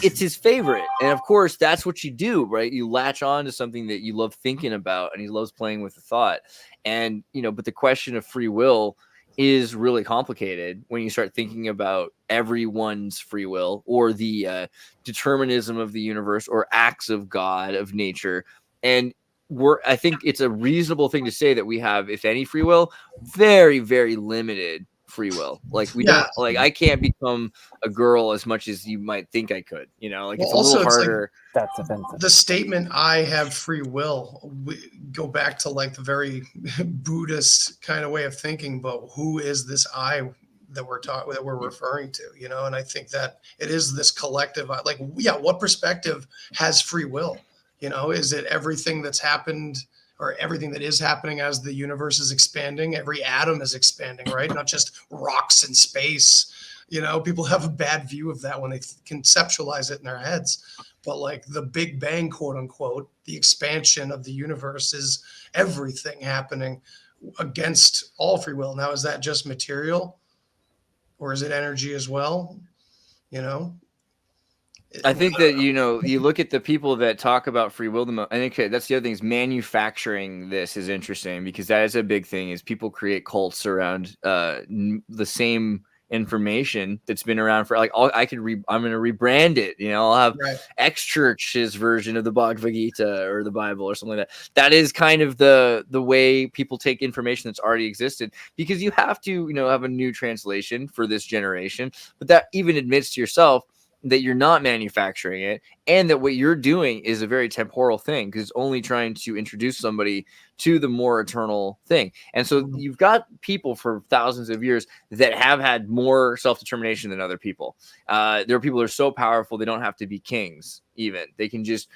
it's his favorite. And of course, that's what you do, right? You latch on to something that you love thinking about, and he loves playing with the thought. And, but the question of free will is really complicated when you start thinking about everyone's free will, or the determinism of the universe, or acts of God, of nature. And I think it's a reasonable thing to say that we have, if any, free will, very, very limited free will. Like, don't, like, I can't become a girl as much as you might think I could, like, it's a little harder. Like, that's offensive. The statement, I have free will, we go back to like the very Buddhist kind of way of thinking, but who is this I that we're referring to, and I think that it is this collective, like, what perspective has free will? Is it everything that's happened, or everything that is happening as the universe is expanding? Every atom is expanding, right? Not just rocks in space, You know, people have a bad view of that when they conceptualize it in their heads. But like the Big Bang, quote unquote, the expansion of the universe is everything happening against all free will. Now, is that just material or is it energy as well? You know, I think that, you know, you look at the people that talk about free will the most. I think that's the other thing is manufacturing this is interesting because that is a big thing is people create cults around the same information that's been around for like I'm going to rebrand it. You know, I'll have X Church's version of the Bhagavad Gita or the Bible or something like that. That is kind of the way people take information that's already existed because you have to, you know, have a new translation for this generation. But that even admits to yourself that you're not manufacturing it and that what you're doing is a very temporal thing because it's only trying to introduce somebody to the more eternal thing. And so you've got people for thousands of years that have had more self-determination than other people. There are people that are so powerful they don't have to be kings even. They can just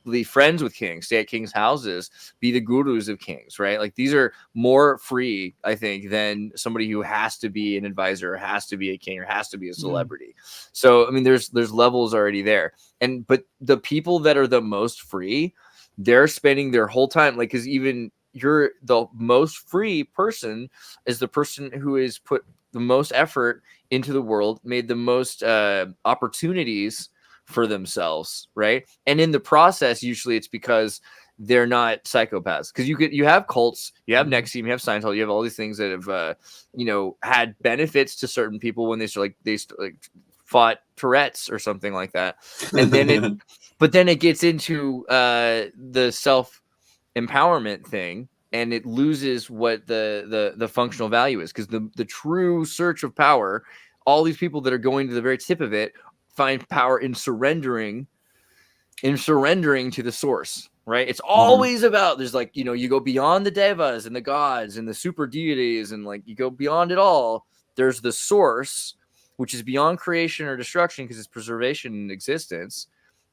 be friends with kings, stay at kings' houses, be the gurus of kings, right? Like these are more free, I think, than somebody who has to be an advisor or has to be a king or has to be a celebrity. So, I mean, there's levels already there. But the people that are the most free, they're spending their whole time, like, because even you're the most free person is the person who has put the most effort into the world, made the most opportunities for themselves, right? And in the process, usually it's because they're not psychopaths. Because you have cults, you have NXIVM, you have Scientology, you have all these things that have you know, had benefits to certain people when they fought Tourette's or something like that, and then but then it gets into the self-empowerment thing, and it loses what the functional value is because the true search of power, all these people that are going to the very tip of it find power in surrendering to the source, right? It's always about, there's like, you know, you go beyond the devas and the gods and the super deities and like you go beyond it all. There's the source, which is beyond creation or destruction because it's preservation and existence,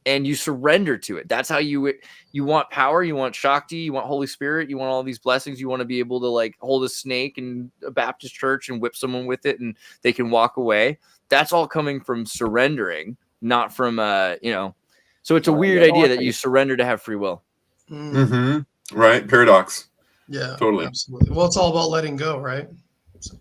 and you surrender to it. That's how you want power, you want Shakti, you want Holy Spirit, you want all these blessings, you want to be able to like hold a snake in a Baptist church and whip someone with it and they can walk away. That's all coming from surrendering, not from you know. So it's a weird idea that you surrender to have free will. Right, paradox. Yeah, totally. Absolutely. Well, it's all about letting go, right? So.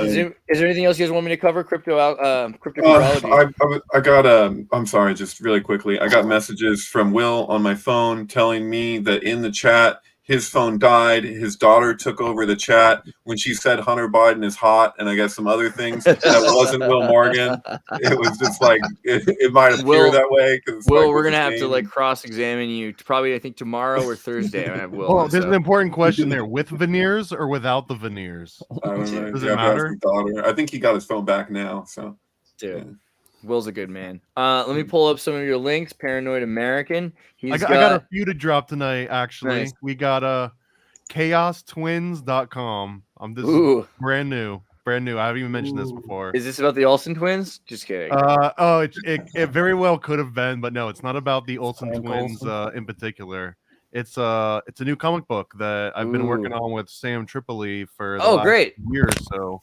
Is there anything else you guys want me to cover? Cryptocurrency. I got I'm sorry, just really quickly. I got messages from Will on my phone telling me that in the chat his phone died. His daughter took over the chat when she said Hunter Biden is hot, and I guess some other things. That wasn't Will Morgan. It was just like it might appear that way. Will, we're gonna have to like cross-examine you probably I think tomorrow or Thursday. I have Will. Well, there's an important question there: with veneers or without the veneers? I don't know. Does it matter? I think he got his phone back now. So, dude. Yeah. Will's a good man. Let me pull up some of your links. Paranoid American. I got a few to drop tonight, actually. Nice. We got chaostwins.com. This is brand new. I haven't even mentioned this before. Is this about the Olsen twins? Just kidding. It very well could have been, but no, it's not about the Olsen twins in particular. It's a new comic book that I've been working on with Sam Tripoli for the last year or so.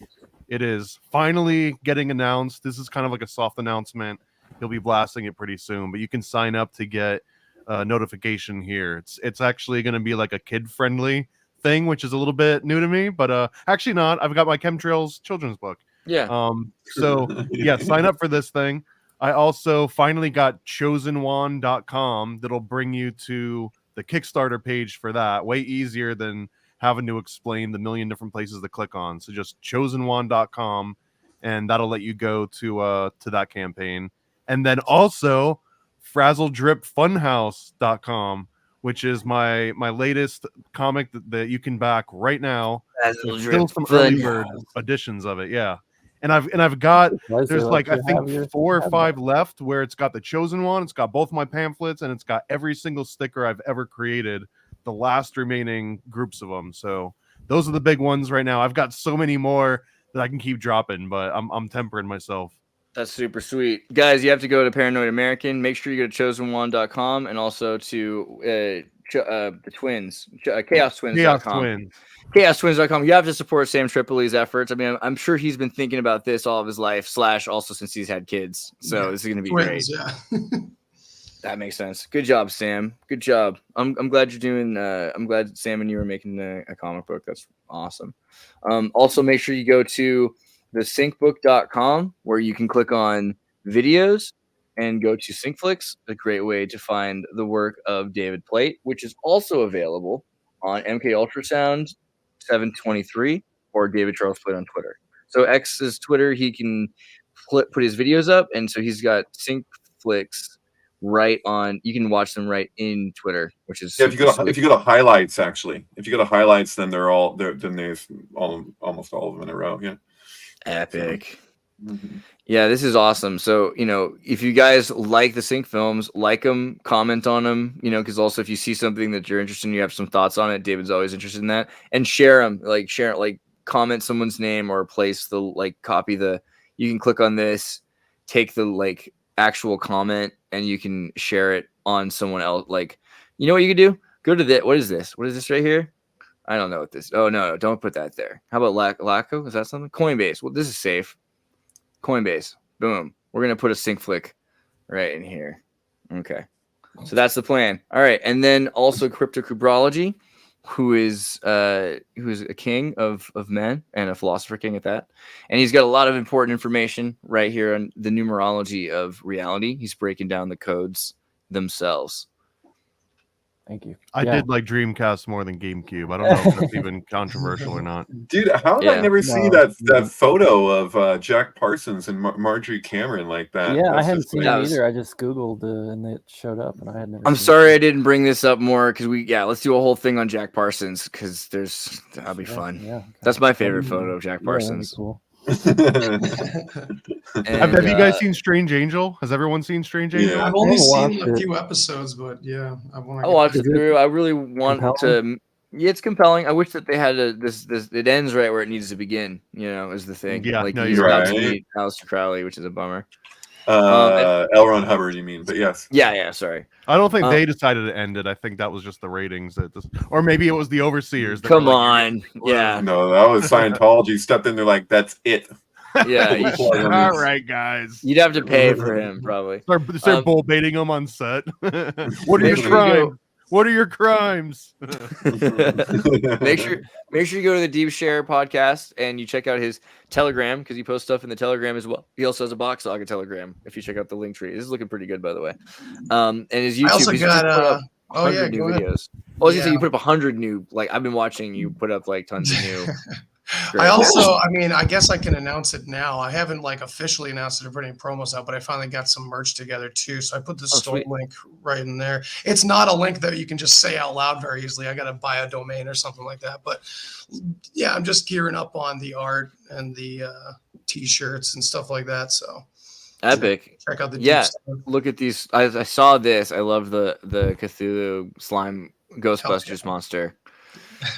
It is finally getting announced. This is kind of like a soft announcement. He'll be blasting it pretty soon, but you can sign up to get a notification here. It's actually going to be like a kid-friendly thing, which is a little bit new to me, but actually not. I've got my Chemtrails children's book. Yeah. So yeah, sign up for this thing. I also finally got chosenone.com that'll bring you to the Kickstarter page for that. Way easier than having to explain the million different places to click on. So just chosenone.com, and that'll let you go to that campaign. And then also frazzledripfunhouse.com, which is my latest comic that you can back right now. Still some early bird editions of it, yeah. And I've got there's like I think 4 or 5 left where it's got the Chosen One, it's got both my pamphlets, and it's got every single sticker I've ever created. The last remaining groups of them. So those are the big ones right now. I've got so many more that I can keep dropping, but I'm tempering myself. That's super sweet. Guys, you have to go to Paranoid American. Make sure you go to chosenone.com and also to the twins, chaostwins.com. Chaos Twins. chaostwins.com. You have to support Sam Tripoli's efforts. I mean, I'm sure he's been thinking about this all of his life, / also since he's had kids. So this is going to be Twins, great. yeah. That makes sense. Good job, Sam. Good job. I'm glad you're doing. I'm glad Sam and you are making a comic book. That's awesome. Also, make sure you go to the syncbook.com where you can click on videos and go to Syncflix, a great way to find the work of David Plate, which is also available on MK Ultrasound 723 or David Charles Plate on Twitter. So X's Twitter, he can put his videos up, and so he's got Syncflix right on. You can watch them right in Twitter, which is if you go to highlights, actually, if you go to highlights, then then there's almost all of them in a row. Yeah, epic. Yeah, this is awesome. So, if you guys like the Sync films, like them, comment on them, because also if you see something that you're interested in, you have some thoughts on it, David's always interested in that, and share them, comment someone's name or place you can click on this, take the actual comment, and you can share it on someone else. You know what you could do? Go to this. What is this? What is this right here? I don't know what this. Oh, no, don't put that there. How about Laco? Is that something? Coinbase. Well, this is safe. Coinbase. Boom. We're going to put a sync flick right in here. Okay. So that's the plan. All right. And then also Cryptocubrology, who is a king of men and a philosopher king at that. And he's got a lot of important information right here on the numerology of reality. He's breaking down the codes themselves. Thank you. I did like Dreamcast more than GameCube. I don't know if that's even controversial or not. Dude, how did I never see that photo of Jack Parsons and Marjorie Cameron like that? Yeah, That's I hadn't just seen like- it either. I just Googled and it showed up, and I had never. I'm seen sorry it. I didn't bring this up more because let's do a whole thing on Jack Parsons because that'll be fun. Yeah, That's my favorite photo of Jack Parsons. Cool. Have you guys seen Strange Angel? Has everyone seen Strange Angel? Yeah. I've only I seen watched a it. few episodes, but yeah, I want I watched it Is it through. I really want compelling? to. Yeah, it's compelling. I wish that they had this. It ends right where it needs to begin. Is the thing. Yeah, no, he's you're about to right. meet Aleister Crowley, which is a bummer. L. Ron Hubbard, you mean? But yes. Yeah. Sorry. I don't think they decided to end it. I think that was just the ratings. Or maybe it was the overseers. That Come were like, on. Yeah. No, that was Scientology. Stepped in there like, that's it. Yeah. All right, guys. You'd have to pay for him probably. Start bull baiting him on set. What are your crimes? What are your crimes? Make sure you go to the Deep Share podcast and you check out his Telegram because he posts stuff in the Telegram as well. He also has a Box Saga Telegram. If you check out the link tree, this is looking pretty good, by the way. And his YouTube. I also he's just put up got 100 new go ahead. videos. I was gonna say you put up 100 new. I've been watching you put up tons of new. I guess I can announce it now. I haven't officially announced it or put any promos out, but I finally got some merch together too. So I put the store link right in there. It's not a link that you can just say out loud very easily. I got to buy a domain or something like that. But yeah, I'm just gearing up on the art and the t-shirts and stuff like that. So epic. Check out the stuff. Look at these. I saw this. I love the Cthulhu slime Ghostbusters monster.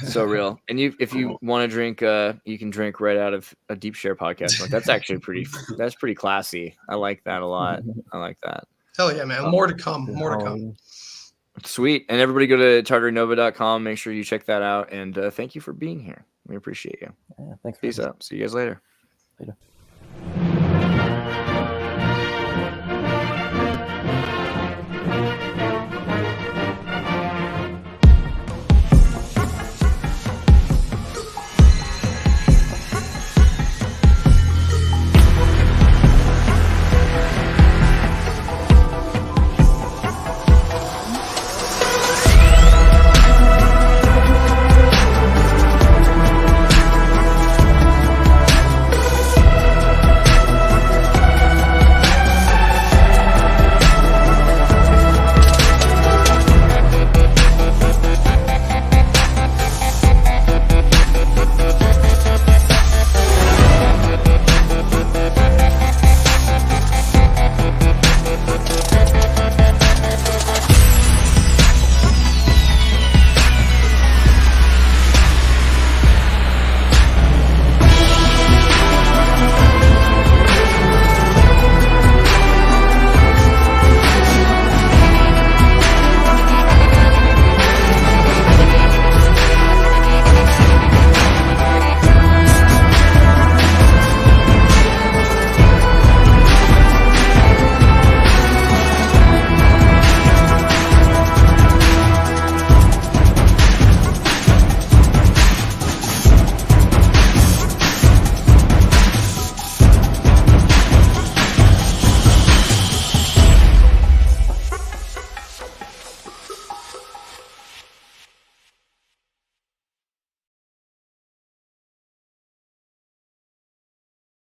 So real. And if you want to drink, you can drink right out of a Deep Share podcast. That's actually that's pretty classy. I like that a lot. I like that. Hell yeah, man. More to come. More to come. Sweet. And everybody go to tartarynova.com. Make sure you check that out. And thank you for being here. We appreciate you. Yeah, thanks. Peace out. See you guys later. Later.